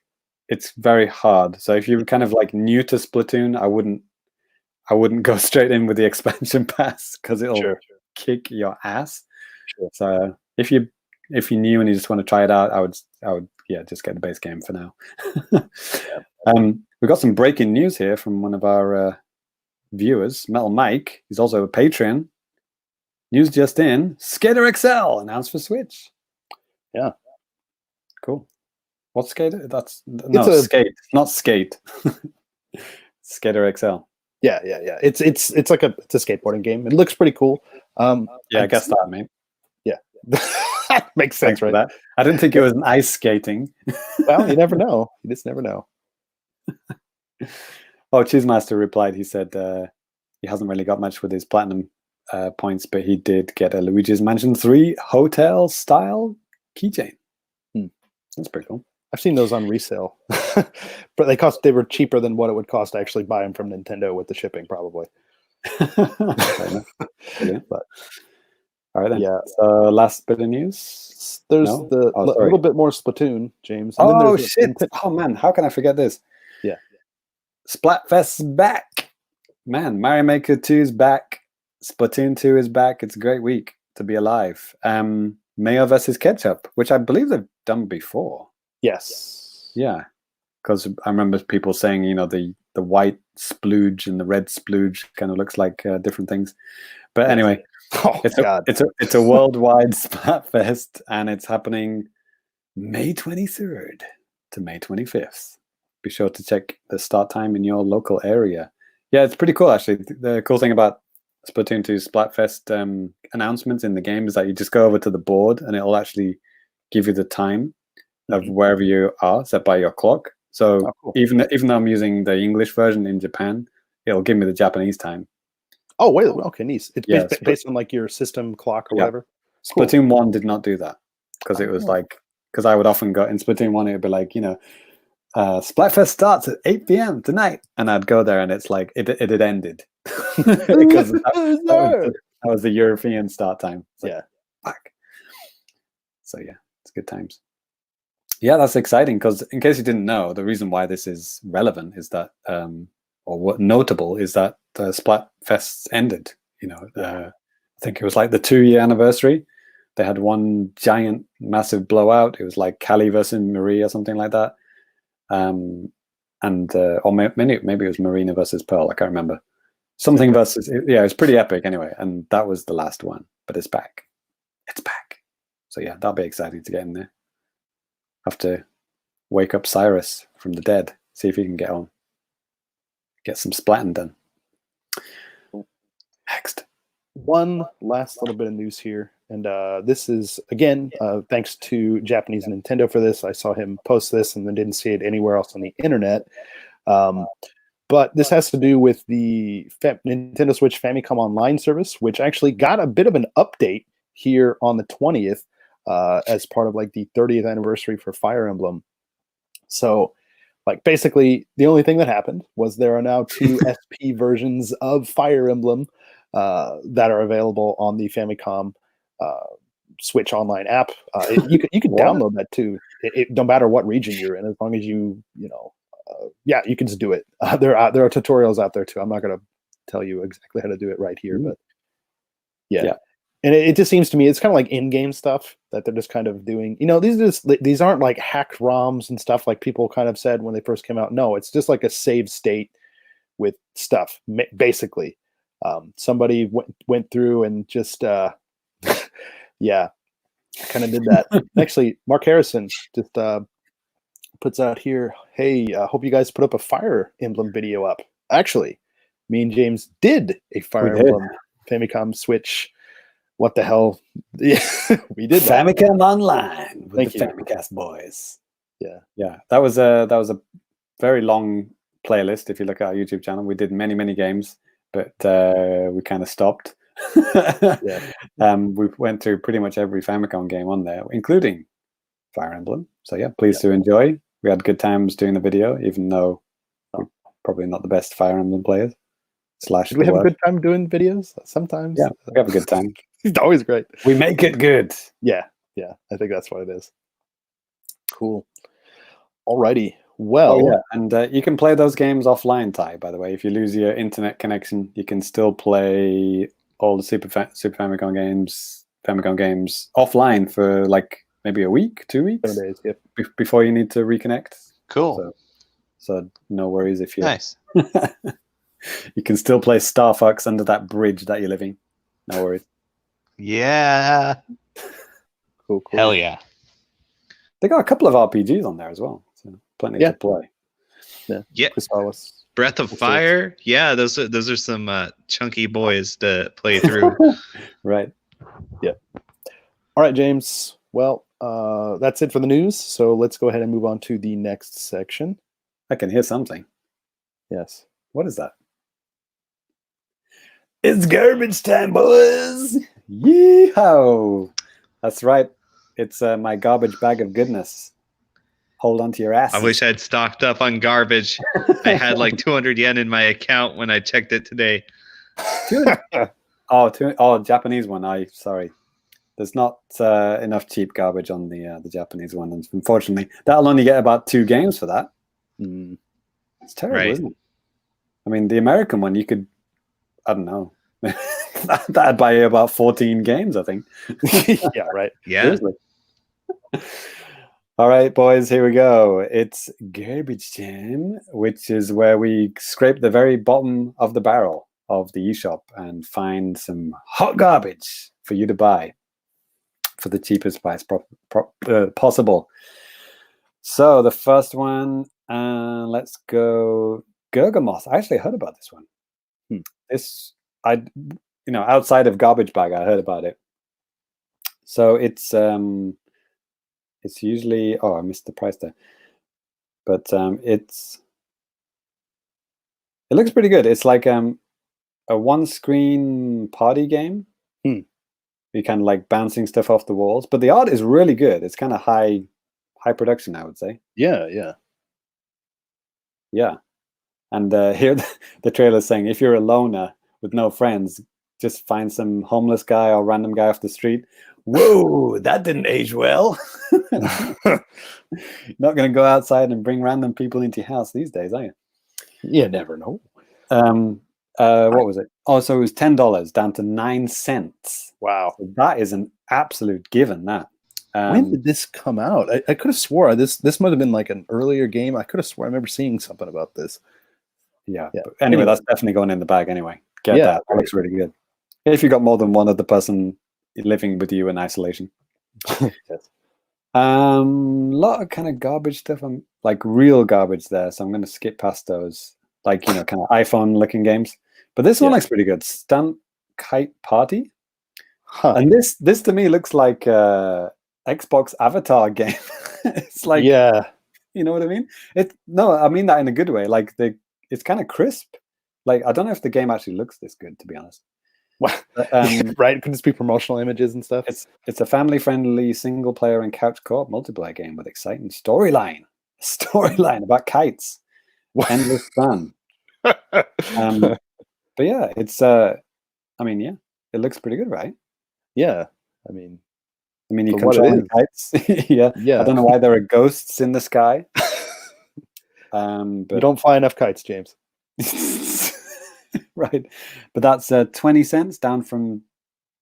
very hard. So if you're kind of like new to Splatoon, I wouldn't go straight in with the expansion pass because it'll kick your ass. So if you're new and you just want to try it out, I would just get the base game for now. We got some breaking news here from one of our viewers, Metal Mike. He's also a Patreon. News just in: Skater XL announced for Switch. Yeah, cool. What's Skater? Skate, not Skate. Skater XL. Yeah. It's like a skateboarding game. It looks pretty cool. I guess that, mate. Yeah, makes sense, right? That. I didn't think it was an ice skating. Well, you never know. You just never know. Oh, Cheesemaster replied. He said he hasn't really got much with his platinum points, but he did get a Luigi's Mansion 3 hotel style keychain. That's pretty cool. I've seen those on resale, but they were cheaper than what it would cost to actually buy them from Nintendo with the shipping, probably. Yeah, but all right then. Yeah. Last bit of news. There's a little bit more Splatoon, James. And shit! Oh man, how can I forget this? Yeah. Splatfest's back. Man, Mario Maker 2 is back. Splatoon 2 is back. It's a great week to be alive. Mayo versus Ketchup, which I believe they've done before. Yes. Yeah. Because I remember people saying, the white splooge and the red splooge kind of looks like different things. But anyway, it's a worldwide Splatfest, and it's happening May 23rd to May 25th. Be sure to check the start time in your local area. Yeah, it's pretty cool actually. The cool thing about Splatoon 2 Splatfest announcements in the game is that you just go over to the board and it'll actually give you the time of wherever you are set by your clock. So even though I'm using the English version in Japan, it'll give me the Japanese time. Oh, wait, okay, nice. It's based on like your system clock or whatever. Splatoon 1 did not do that because it was because I would often go in Splatoon 1, it would be like, Splatfest starts at 8 p.m. tonight, and I'd go there and it's like it had ended because that was the European start time. So, fuck. So yeah, it's good times. Yeah, that's exciting because, in case you didn't know, the reason why this is relevant is that, or what notable is that the Splatfests ended. I think it was like the 2-year anniversary. They had one giant, massive blowout. It was like Cali versus Marie or something like that. Or maybe it was Marina versus Pearl. I can't remember. Something versus, yeah, it was pretty epic anyway. And that was the last one, but it's back. It's back. So yeah, that'll be exciting to get in there. Have to wake up Cyrus from the dead, see if he can get on. Get some splatting done. Next. One last little bit of news here. And this is, again, thanks to Japanese Nintendo for this. I saw him post this and then didn't see it anywhere else on the internet. But this has to do with the Nintendo Switch Famicom Online service, which actually got a bit of an update here on the 20th as part of like the 30th anniversary for Fire Emblem. So, like, basically, the only thing that happened was there are now 2 SP versions of Fire Emblem that are available on the Famicom Switch Online app. You can download that too. It don't matter what region you're in, as long as you you can just do it. There are tutorials out there too. I'm not going to tell you exactly how to do it right here, but yeah. And it just seems to me it's kind of like in-game stuff that they're just kind of doing. These aren't like hacked ROMs and stuff like people kind of said when they first came out. No, it's just like a save state with stuff, basically. Somebody went through and just kind of did that. Actually, Mark Harrison just puts out here, hey, hope you guys put up a Fire Emblem video up. Actually, me and James did a Fire Emblem Famicom Switch. What the hell? Yeah, we did that. Famicom Online with the Famicast boys. Yeah. That was a very long playlist. If you look at our YouTube channel, we did many games, but we kind of stopped. We went through pretty much every Famicom game on there, including Fire Emblem. So yeah, please do enjoy. We had good times doing the video, even though we're probably not the best Fire Emblem players. Did we have a good time doing videos? Sometimes. Yeah, we have a good time. It's always great. We make it good. Yeah. I think that's what it is. Cool. Alrighty. Well, and you can play those games offline, Ty. By the way, if you lose your internet connection, you can still play all the Super Famicom games offline for like maybe a week, 2 weeks, 7 days, before you need to reconnect. Cool. So no worries if you. Nice. You can still play Star Fox under that bridge that you're living. No worries. Yeah. Cool. Hell yeah. They got a couple of RPGs on there as well. So plenty to play. Yeah. Breath of Fire. Yeah, those are some chunky boys to play through. Right. Yeah. All right, James. Well, that's it for the news. So let's go ahead and move on to the next section. I can hear something. Yes. What is that? It's garbage time, boys. Yeehaw. That's right. It's my garbage bag of goodness. Hold on to your ass. I wish I'd stocked up on garbage. I had like 200 yen in my account when I checked it today. Japanese one. Sorry. There's not enough cheap garbage on the Japanese one. Unfortunately, that'll only get about 2 games for that. It's terrible, isn't it? I mean, the American one, you could, I don't know. That'd buy you about 14 games, I think. Yeah, right. Yeah. Seriously. All right, boys, here we go. It's Garbage Time, which is where we scrape the very bottom of the barrel of the eShop and find some hot garbage for you to buy for the cheapest price possible. So the first one, let's go Gurgamoth. I actually heard about this one. Outside of Garbage Bag, I heard about it. So it's usually, I missed the price there, but it looks pretty good. It's like a one-screen party game. You kind of like bouncing stuff off the walls, but the art is really good. It's kind of high production, I would say. Yeah. And here the trailer is saying, if you're a loner with no friends, just find some homeless guy or random guy off the street Whoa, that didn't age well. Not going to go outside and bring random people into your house these days, are you? You never know. What was it? Oh, so it was $10 down to 9 cents. Wow. So that is an absolute given. That. When did this come out? I could have swore this might have been like an earlier game. I could have swore I remember seeing something about this. Yeah. But anyway, that's definitely going in the bag anyway. Get that. That looks really good. If you got more than one other person living with you in isolation. Yes. Lot of kind of garbage stuff. I'm like real garbage there, so I'm going to skip past those. Like, kind of iPhone looking games. But this one looks pretty good. Stunt Kite Party. Huh. And this to me looks like Xbox Avatar game. It's like, you know what I mean? I mean that in a good way. Like it's kind of crisp. Like I don't know if the game actually looks this good, to be honest. Right? Could this be promotional images and stuff? It's a family-friendly single-player and couch co-op multiplayer game with exciting storyline. Storyline about kites. Endless fun. But yeah, it's it looks pretty good, right? Yeah. I mean you control kites. Yeah. I don't know why there are ghosts in the sky. But you don't fly enough kites, James. Right. But that's 20 cents down from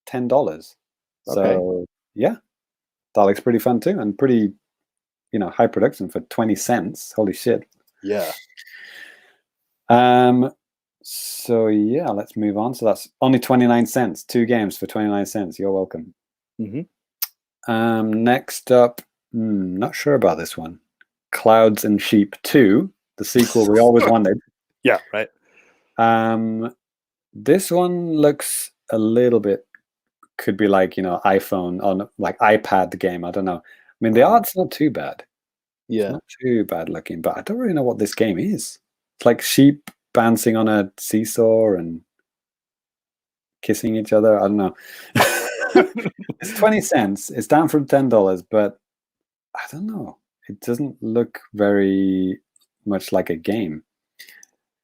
$10. So yeah, that looks pretty fun too, and pretty, high production for 20 cents. Holy shit. Yeah. So yeah, let's move on. So that's only 29 cents. 2 games for 29 cents. You're welcome. Mm-hmm. Next up, not sure about this one. Clouds and Sheep 2, the sequel we always wanted. Yeah, right. This one looks a little bit, could be like, iPhone on like iPad game. I don't know. I mean, the art's not too bad. Yeah. It's not too bad looking, but I don't really know what this game is. It's like sheep bouncing on a seesaw and kissing each other. I don't know. It's 20 cents. It's down from $10, but I don't know. It doesn't look very much like a game.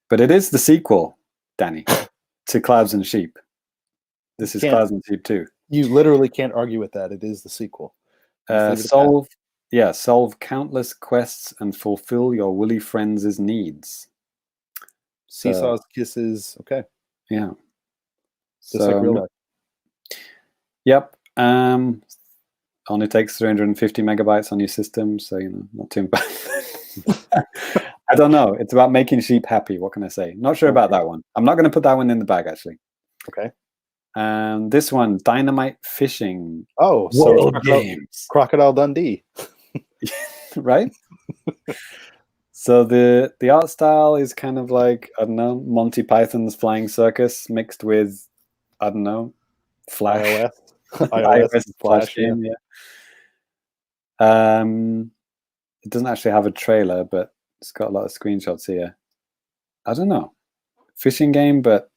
But it is the sequel, Danny, to Clouds and Sheep. This is Clouds and Sheep 2. You literally can't argue with that. It is the sequel. Solve countless quests and fulfill your woolly friends' needs. Seesaws, kisses. Okay. Yeah. Just like real life. Yep. Only takes 350 megabytes on your system, so not too bad. I don't know. It's about making sheep happy. What can I say? Not sure about that one. I'm not going to put that one in the bag, actually. Okay. This one, Dynamite Fishing. Oh, so games. Crocodile Dundee. Right? So the art style is kind of like, I don't know, Monty Python's Flying Circus mixed with, I don't know, Flash. iOS Flash game, yeah. It doesn't actually have a trailer, but it's got a lot of screenshots here. I don't know. Fishing game, but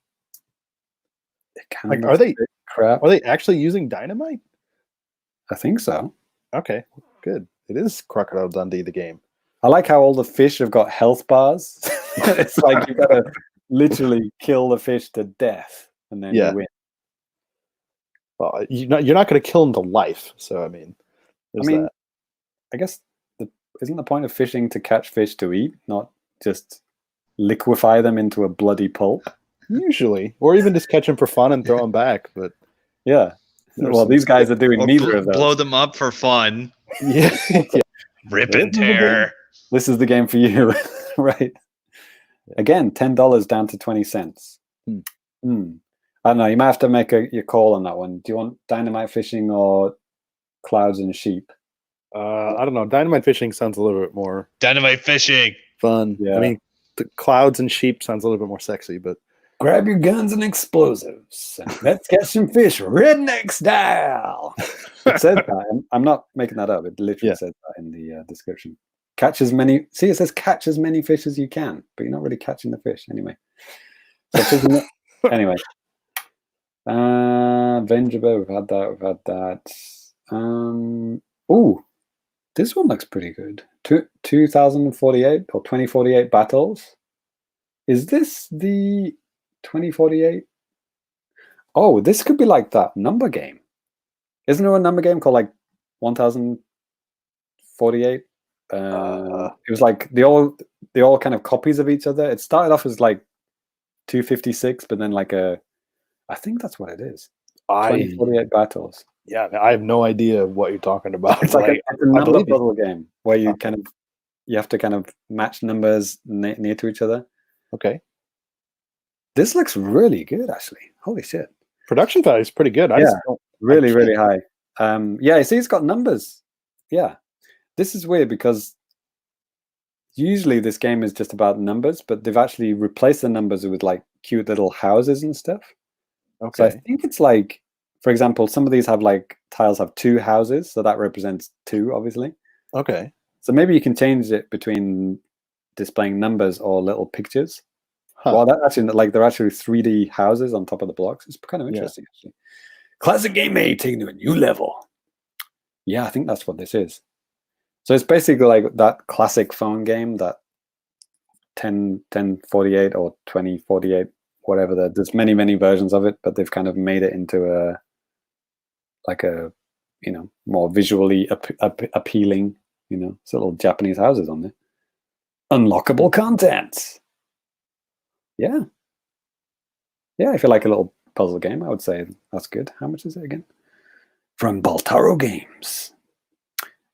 it kind of are they crap? Are they actually using dynamite? I think so. Okay, good. It is Crocodile Dundee, the game. I like how all the fish have got health bars. It's like you've got to literally kill the fish to death and then you win. Well, you're not going to kill them to life. So I mean, that. I guess isn't the point of fishing to catch fish to eat, not just liquefy them into a bloody pulp? Usually, or even just catch them for fun and throw them back. But yeah, well, these guys are doing neither of those. Blow them up for fun. Yeah. Rip and tear. This is the game for you, right? Again, $10 down to 20 cents. I don't know. You might have to make your call on that one. Do you want Dynamite Fishing or Clouds and Sheep? I don't know. Dynamite Fishing sounds a little bit more Dynamite Fishing. Fun. Yeah. I mean, the Clouds and Sheep sounds a little bit more sexy, but grab your guns and explosives. Let's get some fish, redneck style. It says that. I'm not making that up. It literally says that in the description. Catch as many. See, it says catch as many fish as you can, but you're not really catching the fish anyway. So anyway. Vengeable, we've had that. Oh, this one looks pretty good. 2048 or 2048 battles. Is this the 2048? Oh, this could be like that number game. Isn't there a number game called like 1048? It was like they all kind of copies of each other. It started off as like 256, but then like I think that's what it is. 2048 battles. Yeah, I have no idea what you're talking about. It's like it's a number believe you. puzzle game where you you have to kind of match numbers near to each other. Okay. This looks really good, actually. Holy shit! Production value is pretty good. Really high. Yeah, you see, it's got numbers. Yeah, this is weird because usually this game is just about numbers, but they've actually replaced the numbers with like cute little houses and stuff. Okay. So I think it's like, for example, some of these have like tiles have 2 houses, so that represents 2, obviously. Okay. So maybe you can change it between displaying numbers or little pictures. Huh. Well, that actually, like, they're actually 3D houses on top of the blocks. It's kind of interesting, actually. Classic game made taken to a new level. Yeah, I think that's what this is. So it's basically like that classic phone game, that 1048 or 2048, whatever. There's many versions of it, but they've kind of made it into a more visually appealing, it's little Japanese houses on there. Unlockable content. Yeah, if you like a little puzzle game, I would say that's good. How much is it again? From Baltaro Games.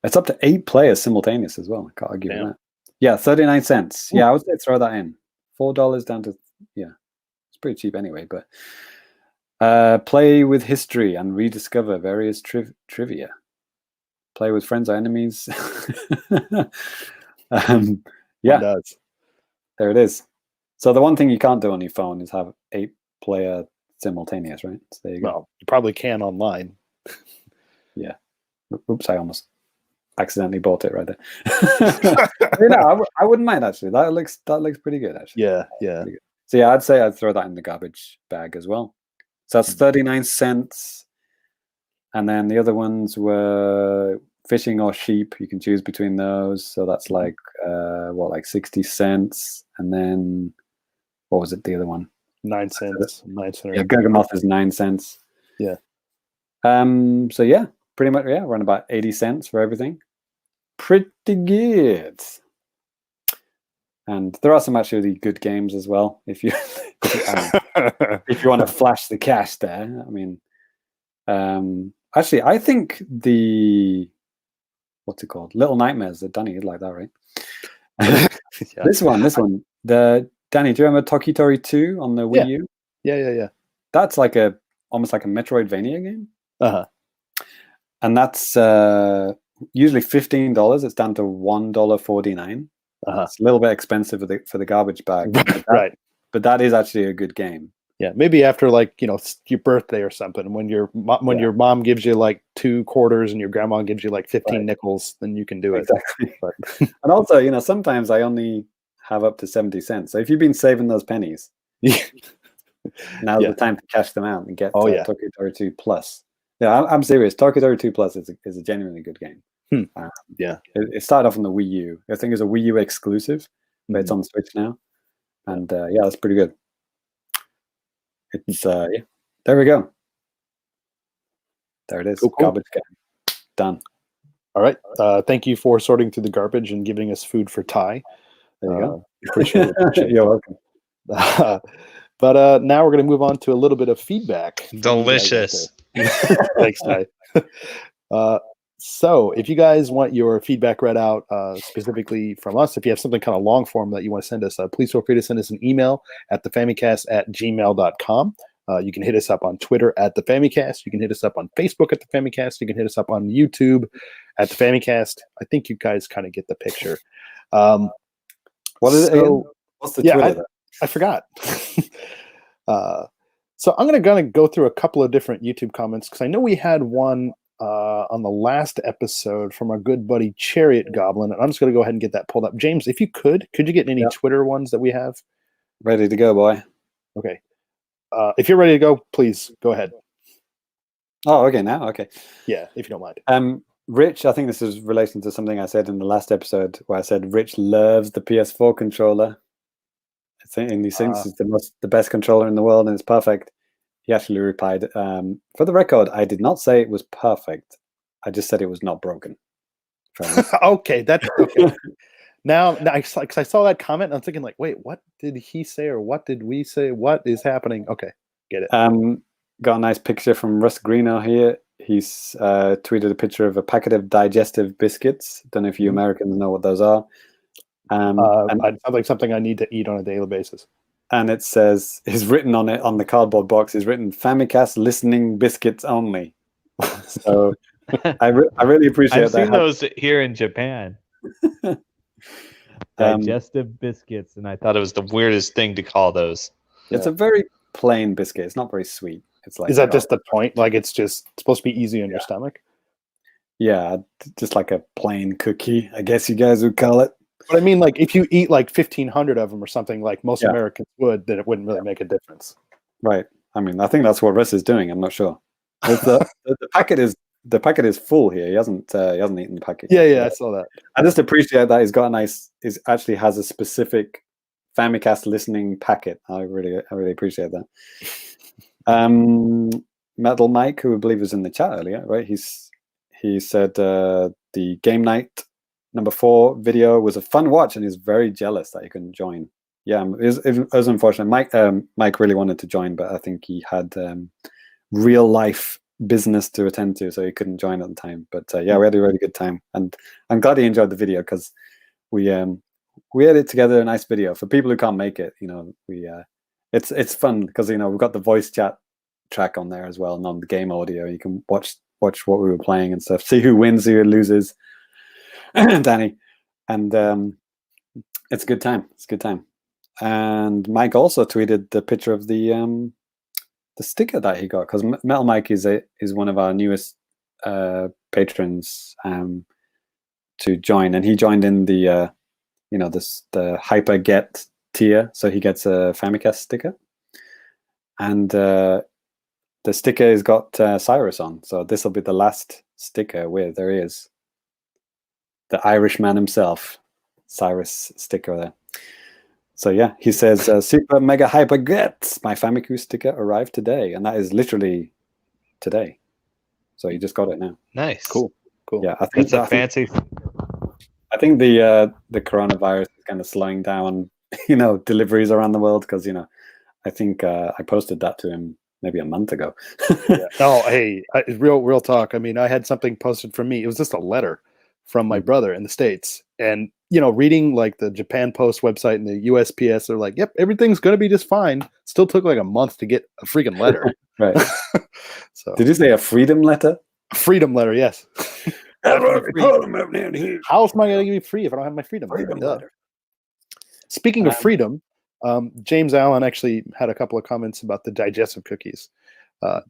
It's up to 8 players simultaneous as well. I can't argue with that. Yeah, 39 cents. Yeah, I would say throw that in. $4 down to, it's pretty cheap anyway. But play with history and rediscover various trivia. Play with friends or enemies. Yeah, It does. there it is. So the one thing you can't do on your phone is have 8-player simultaneous, right? So there you go. Well, you probably can online. Yeah. Oops, I almost accidentally bought it right there. I wouldn't mind, actually. That looks pretty good, actually. Yeah. So yeah, I'd say I'd throw that in the garbage bag as well. So that's 39 cents. And then the other ones were fishing or sheep. You can choose between those. So that's like like 60 cents. And then what was it, the other one? 9 cents. 9 cents. Yeah, Gargamoth is 9 cents. Yeah. So yeah, pretty much, we're on about 80 cents for everything. Pretty good. And there are some actually good games as well. If you if you want to flash the cash there, I mean, actually, I think what's it called? Little Nightmares. Danny, you'd like that, right? Yeah. This one. Danny, do you remember Tokitori 2 on the Wii U? Yeah. That's like almost like a Metroidvania game. Uh-huh. And that's usually $15. It's down to $1.49. Uh-huh. It's a little bit expensive for the garbage bag. Right. But that is actually a good game. Yeah, maybe after your birthday or something, when your mom gives you like 2 quarters and your grandma gives you like 15 nickels, then you can do it. Exactly. But and also, sometimes I only have up to 70 cents. So if you've been saving those pennies, now's the time to cash them out and get Tokitori 2 Plus. Yeah, I'm serious. Tokitori 2 Plus is a genuinely good game. It started off on the Wii U. I think it's a Wii U exclusive, but it's on Switch now. And that's pretty good. It's there we go. There it is. Cool. Garbage game. Done. All right. Thank you for sorting through the garbage and giving us food for Ty. There you go. Appreciate it. You're welcome. But now we're going to move on to a little bit of feedback. Delicious. Thanks, Ty. So if you guys want your feedback read out specifically from us, if you have something kind of long form that you want to send us, please feel free to send us an email at thefamicast@gmail.com. You can hit us up on Twitter at the Famicast. You can hit us up on Facebook at the Famicast. You can hit us up on YouTube at the Famicast. I think you guys kind of get the picture. What is it again? What's the Twitter? I forgot. So I'm going to go through a couple of different YouTube comments because I know we had one on the last episode from our good buddy Chariot Goblin, and I'm just going to go ahead and get that pulled up. James, if you could you get any Twitter ones that we have? Ready to go, boy. Okay. If you're ready to go, please go ahead. Oh, okay, now? Okay. Yeah, if you don't mind. Rich, I think this is relating to something I said in the last episode where I said Rich loves the PS4 controller. And he thinks it's the best controller in the world and it's perfect. he actually replied, for the record, I did not say it was perfect. I just said it was not broken. Okay, that's okay. Now, I saw that comment, and I'm thinking, like, wait, what did he say, or what did we say? What is happening? Okay, get it. Got a nice picture from Russ Greeno here. He's tweeted a picture of a packet of digestive biscuits. Don't know if you Americans know what those are. It sounds like something I need to eat on a daily basis. And it says, is written on it on the cardboard box, is written Famicast listening biscuits only. So I really appreciate I've that. seen those here in Japan. Digestive biscuits, and I Thought it was the weirdest thing to call those. It's a very plain biscuit. It's not very sweet. It's like, is that just the point? Like, it's just supposed to be easy on your stomach? Yeah, just like a plain cookie, I guess you guys would call it. But I mean, like, if you eat like 1,500 of them or something, like most Americans would, then it wouldn't really make a difference. Right. I mean, I think that's what Russ is doing. I'm not sure. The packet is full here. He hasn't eaten the packet. Yeah, I saw that. I just appreciate that he's got a nice. He actually has a specific Famicast listening packet. I really appreciate that. Metal Mike, who I believe was in the chat earlier, right? He said the game night number 4 video was a fun watch, and he's very jealous that he couldn't join. Yeah, it was unfortunate. Mike really wanted to join, but I think he had real life business to attend to, so he couldn't join at the time. But yeah, we had a really good time, and I'm glad he enjoyed the video, because we edited together a nice video for people who can't make it. You know, it's fun because we've got the voice chat track on there as well, and on the game audio you can watch what we were playing and stuff, see who wins, who loses. Danny, and it's a good time. It's a good time. And Mike also tweeted the picture of the sticker that he got, because Metal Mike is one of our newest patrons to join, and he joined in the the Hyper Get tier, so he gets a Famicast sticker, and the sticker has got Cyrus on, so this will be the last sticker where there is the Irishman himself, Cyrus sticker there. So yeah, he says, super mega hyper get, my Famicast sticker arrived today, and that is literally today. So you just got it now. Nice. Cool. Yeah, I think That's a fancy. I think the coronavirus is kind of slowing down, deliveries around the world, because I think I posted that to him maybe a month ago. Yeah. Oh, hey, real talk. I mean, I had something posted from me. It was just a letter from my brother in the States, and reading like the Japan Post website and the USPS, they're like, yep, everything's gonna be just fine. Still took like a month to get a freaking letter. Right. So did you say a freedom letter? A freedom letter, yes. How else am I gonna give you free if I don't have my freedom letter? Speaking of freedom, James Allen actually had a couple of comments about the digestive cookies.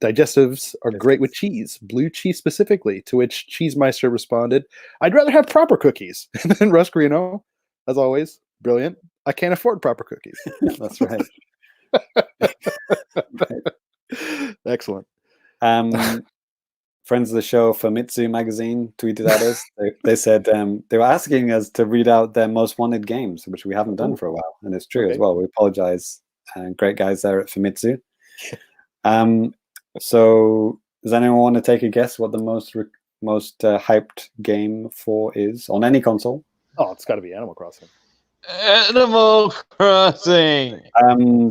Digestives are great with cheese, blue cheese specifically, to which Cheesemeister responded, I'd rather have proper cookies. And then Russ Greeno, as always, brilliant. I can't afford proper cookies. That's right. Excellent. Friends of the show, Famitsu magazine, tweeted at us. They said they were asking us to read out their most wanted games, which we haven't done for a while. And it's true as well. We apologize. Great guys there at Famitsu. So does anyone want to take a guess what the most hyped game for is on any console? Oh, it's got to be Animal Crossing. Animal Crossing.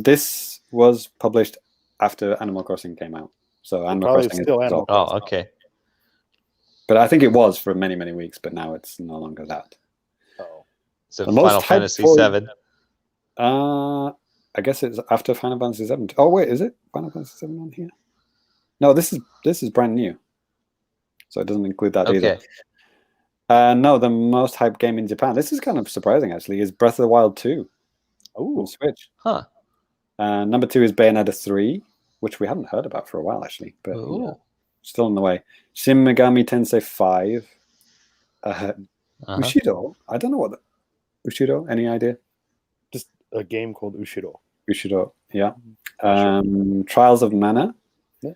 This was published after Animal Crossing came out, so Animal Crossing still Animal Crossing. Oh, okay. But I think it was for many, many weeks, but now it's no longer that. Oh, So The Final most hyped Fantasy for- 7. I guess it's after Final Fantasy 7. Oh wait, is it Final Fantasy 7 on here? No, this is brand new, so it doesn't include that either. No, the most hyped game in Japan. This is kind of surprising, actually. Is Breath of the Wild 2 on Switch? Huh. Number 2 is Bayonetta 3, which we haven't heard about for a while, actually, but still on the way. Shin Megami Tensei 5. Ushido. I don't know what Ushido. Any idea? just a game called Ushido. Ushido. Yeah. Trials of Mana. Yeah.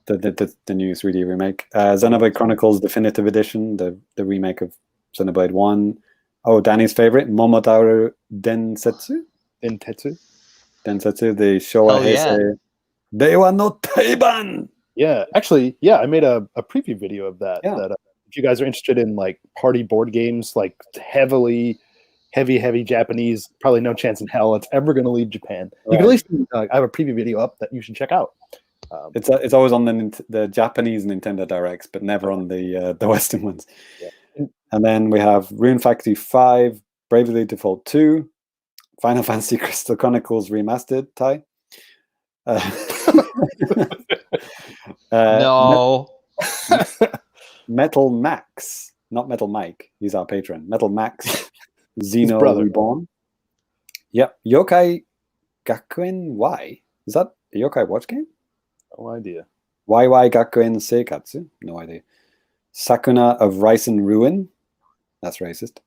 The new 3D remake. Xenoblade Chronicles Definitive Edition, the remake of Xenoblade 1. Oh, Danny's favorite, Momotaro Densetsu, Dentetsu. the Showa Oh, yeah. Heisei Dewa no Taiban. Yeah, actually, I made a preview video of that. Yeah. That if you guys are interested in like party board games, like heavy Japanese, probably no chance in hell it's ever going to leave Japan. You can at least I have a preview video up that you should check out. It's always on the Japanese Nintendo Directs, but never on the Western ones. Yeah. And then we have Rune Factory 5, Bravely Default 2, Final Fantasy Crystal Chronicles Remastered, Ty. No. Metal Max, not Metal Mike. He's our patron. Metal Max, Xeno brother. Reborn. Yep. Yokai Gakuen Y. Is that a Yokai Watch game? No idea. YY Gakuen Seikatsu. No idea. Sakuna of Rice and Ruin. That's racist.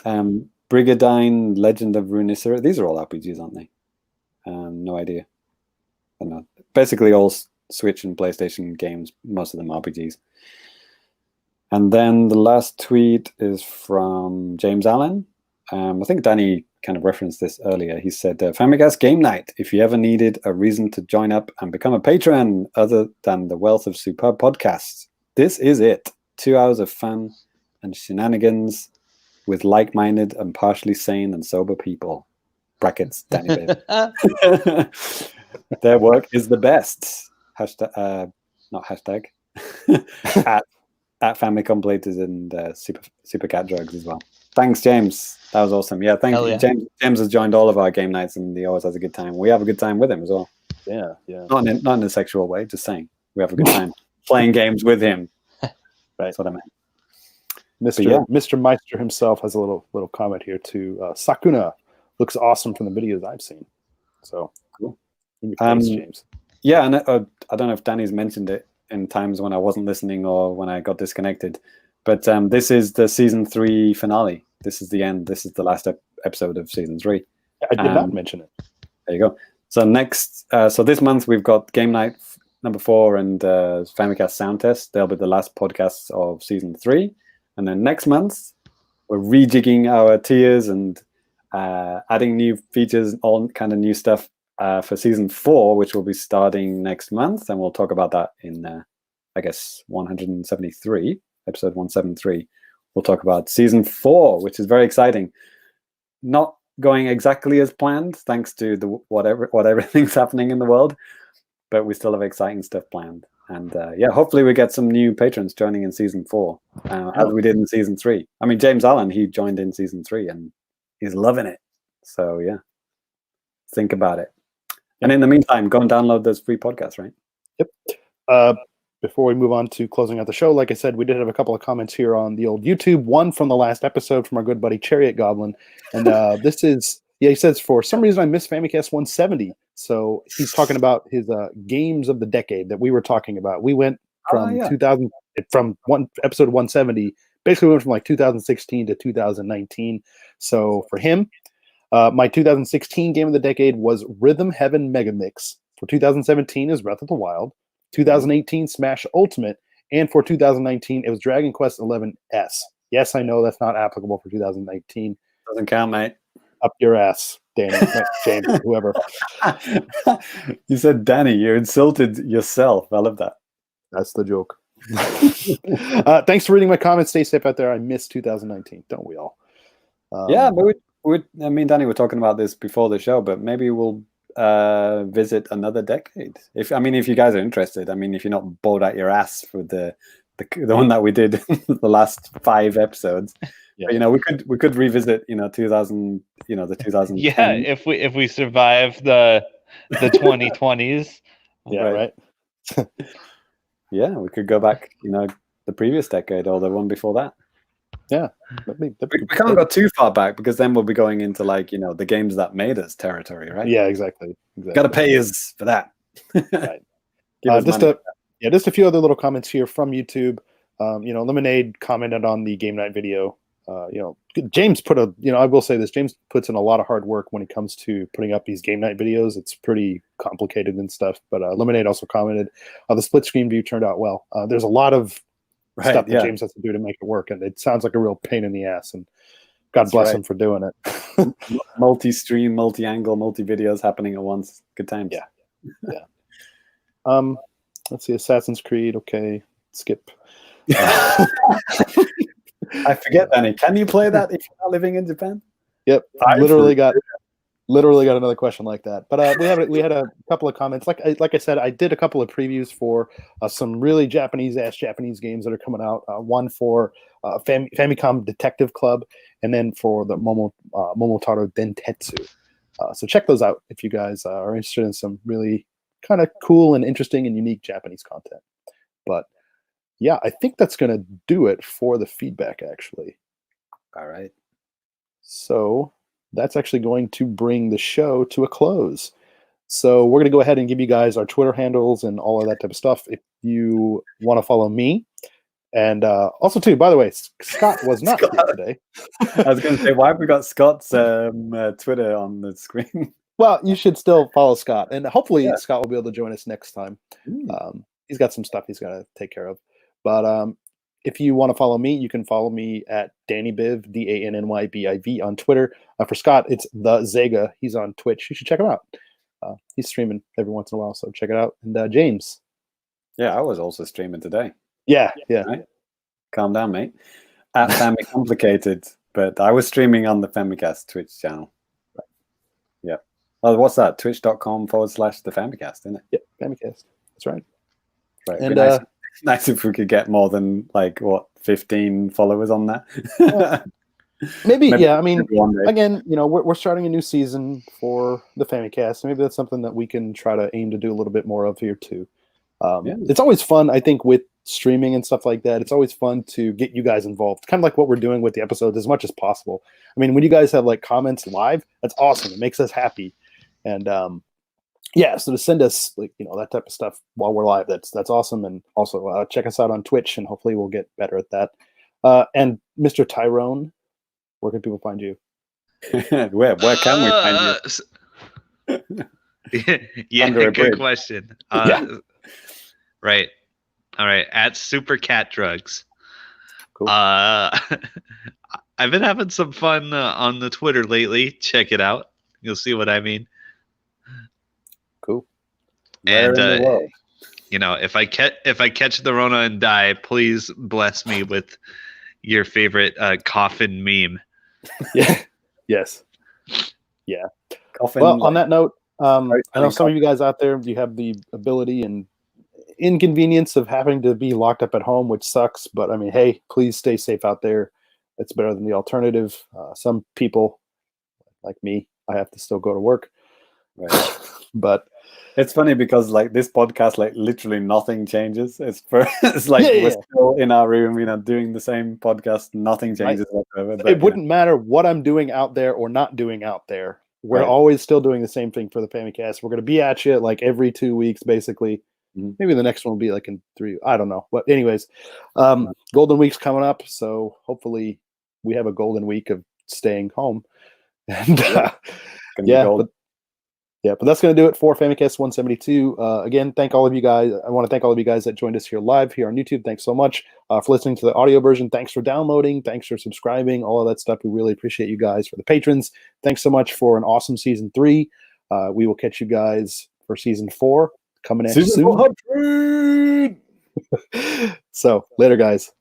Brigadine Legend of Runeterra. These are all RPGs, aren't they? No idea. I don't know. Basically all Switch and PlayStation games, most of them RPGs. And then the last tweet is from James Allen. I think Danny kind of referenced this earlier. He said, Famicast Game Night. If you ever needed a reason to join up and become a patron other than the wealth of superb podcasts, this is it. 2 hours of fun and shenanigans with like-minded and partially sane and sober people. Brackets, Danny Babe. Their work is the best. Hashtag, not hashtag. at Family Completers and Super Cat Drugs as well. Thanks, James. That was awesome. Yeah, thank you. Yeah. James has joined all of our game nights and he always has a good time. We have a good time with him as well. Yeah. Not in a sexual way, just saying. We have a good time playing games with him. Right. That's what I meant. Mr. Meister himself has a little comment here too. Sakuna looks awesome from the videos I've seen. So cool. In your face, James. Yeah, and I don't know if Danny's mentioned it in times when I wasn't listening or when I got disconnected, but this is the season 3 finale. This is the end. This is the last episode of season 3. I did not mention it. There you go. So so this month we've got Game Night number 4 and Famicast Sound Test. They'll be the last podcasts of season 3. And then next month, we're rejigging our tiers and adding new features, all kind of new stuff for season 4, which will be starting next month. And we'll talk about that in, I guess, 173, episode 173. We'll talk about season 4, which is very exciting. Not going exactly as planned, thanks to the whatever thing's happening in the world, but we still have exciting stuff planned. And hopefully we get some new patrons joining in season 4, as we did in season 3. I mean, James Allen, he joined in season 3 and he's loving it. So yeah, think about it. And in the meantime, go and download those free podcasts, right? Yep. Before we move on to closing out the show, like I said, we did have a couple of comments here on the old YouTube. One from the last episode from our good buddy Chariot Goblin. And this is, he says, for some reason I missed Famicast 170. So he's talking about his games of the decade that we were talking about. We went from episode 170, basically went from like 2016 to 2019. So for him, my 2016 game of the decade was Rhythm Heaven Mega Mix. For 2017 is Breath of the Wild. 2018 Smash Ultimate, and for 2019 it was Dragon Quest XI-S. Yes, I know that's not applicable for 2019. Doesn't count, mate. Up your ass, Danny, James, whoever. You said Danny. You insulted yourself. I love that. That's the joke. Thanks for reading my comments. Stay safe out there. I missed 2019. Don't we all? But me and Danny were talking about this before the show, but maybe we'll visit another decade. If you guys are interested. I mean, if you're not bored out your ass for the one that we did the last 5 episodes. Yeah. But, we could revisit 2000, the 2000. Yeah, if we survive the 2020s. Yeah, right. Yeah, we could go back, the previous decade or the one before that. Yeah, we can't go too far back because then we'll be going into the games that made us territory, right? Yeah, exactly. Got to pay us for that. Right. Just a few other little comments here from YouTube. Lemonade commented on the game night video. James I will say this, James puts in a lot of hard work when it comes to putting up these game night videos. It's pretty complicated and stuff. But Lemonade also commented, the split screen view turned out well. There's a lot of stuff that James has to do to make it work, and it sounds like a real pain in the ass, and God bless him for doing it. Multi-stream, multi-angle, multi-videos happening at once. Good times. Yeah. Let's see, Assassin's Creed. Okay, skip. I forget, Danny. Can you play that if you're not living in Japan? Yep, literally got another question like that. But we had a couple of comments. Like I said, I did a couple of previews for some really Japanese games that are coming out. One for Famicom Detective Club, and then for the Momotaro Dentetsu. So check those out if you guys are interested in some really kind of cool and interesting and unique Japanese content. But yeah, I think that's going to do it for the feedback, actually. All right. So that's actually going to bring the show to a close. So we're going to go ahead and give you guys our Twitter handles and all of that type of stuff if you want to follow me. And also, too, by the way, Scott was not here today. I was going to say, why have we got Scott's Twitter on the screen? Well, you should still follow Scott. And hopefully Scott will be able to join us next time. He's got some stuff he's got to take care of. But if you want to follow me, you can follow me at DannyBiv, DANNYBIV on Twitter. For Scott, it's the Zega. He's on Twitch. You should check him out. He's streaming every once in a while, so check it out. And James. Yeah, I was also streaming today. Yeah. Right? Calm down, mate. At Family Complicated, but I was streaming on the Famicast Twitch channel. Right. Yeah. Well, what's that? Twitch.com/the Famicast, isn't it? Yeah, Famicast. That's right. Right. And nice if we could get more than 15 followers on that. Maybe yeah. I mean, again, we're starting a new season for the Famicast. Maybe that's something that we can try to aim to do a little bit more of here too. It's always fun, I think, with streaming and stuff like that. It's always fun to get you guys involved, kind of like what we're doing with the episodes as much as possible. I mean, when you guys have comments live, that's awesome. It makes us happy. And so to send us that type of stuff while we're live, that's awesome. And also check us out on Twitch, and hopefully we'll get better at that. And Mr. Tyrone, where can people find you? Where can we find you? Yeah, good question. Right. All right. At Super Cat Drugs. Cool. I've been having some fun on the Twitter lately. Check it out. You'll see what I mean. Cool. And if I catch the Rona and die, please bless me with your favorite coffin meme. Yeah. Yes. Yeah. Coffin, well, on that note, I know some of you guys out there, you have the ability and inconvenience of having to be locked up at home, which sucks. But I mean, hey, please stay safe out there. It's better than the alternative. Some people, like me, I have to still go to work. Right. But it's funny because this podcast, literally nothing changes. We're still in our room, doing the same podcast. Nothing changes whatsoever. It wouldn't matter what I'm doing out there or not doing out there. We're always still doing the same thing for the Famicast. We're going to be at you every 2 weeks, basically. Mm-hmm. Maybe the next one will be in 3. I don't know. But anyways, Golden Week's coming up, so hopefully we have a golden week of staying home. And but that's going to do it for Famicast 172. Again, thank all of you guys. I want to thank all of you guys that joined us here live here on YouTube. Thanks so much for listening to the audio version. Thanks for downloading. Thanks for subscribing. All of that stuff. We really appreciate you guys. For the patrons, thanks so much for an awesome season 3. We will catch you guys for season 4 coming at you soon. So later, guys.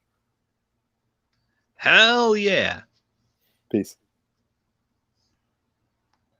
Hell yeah. Peace.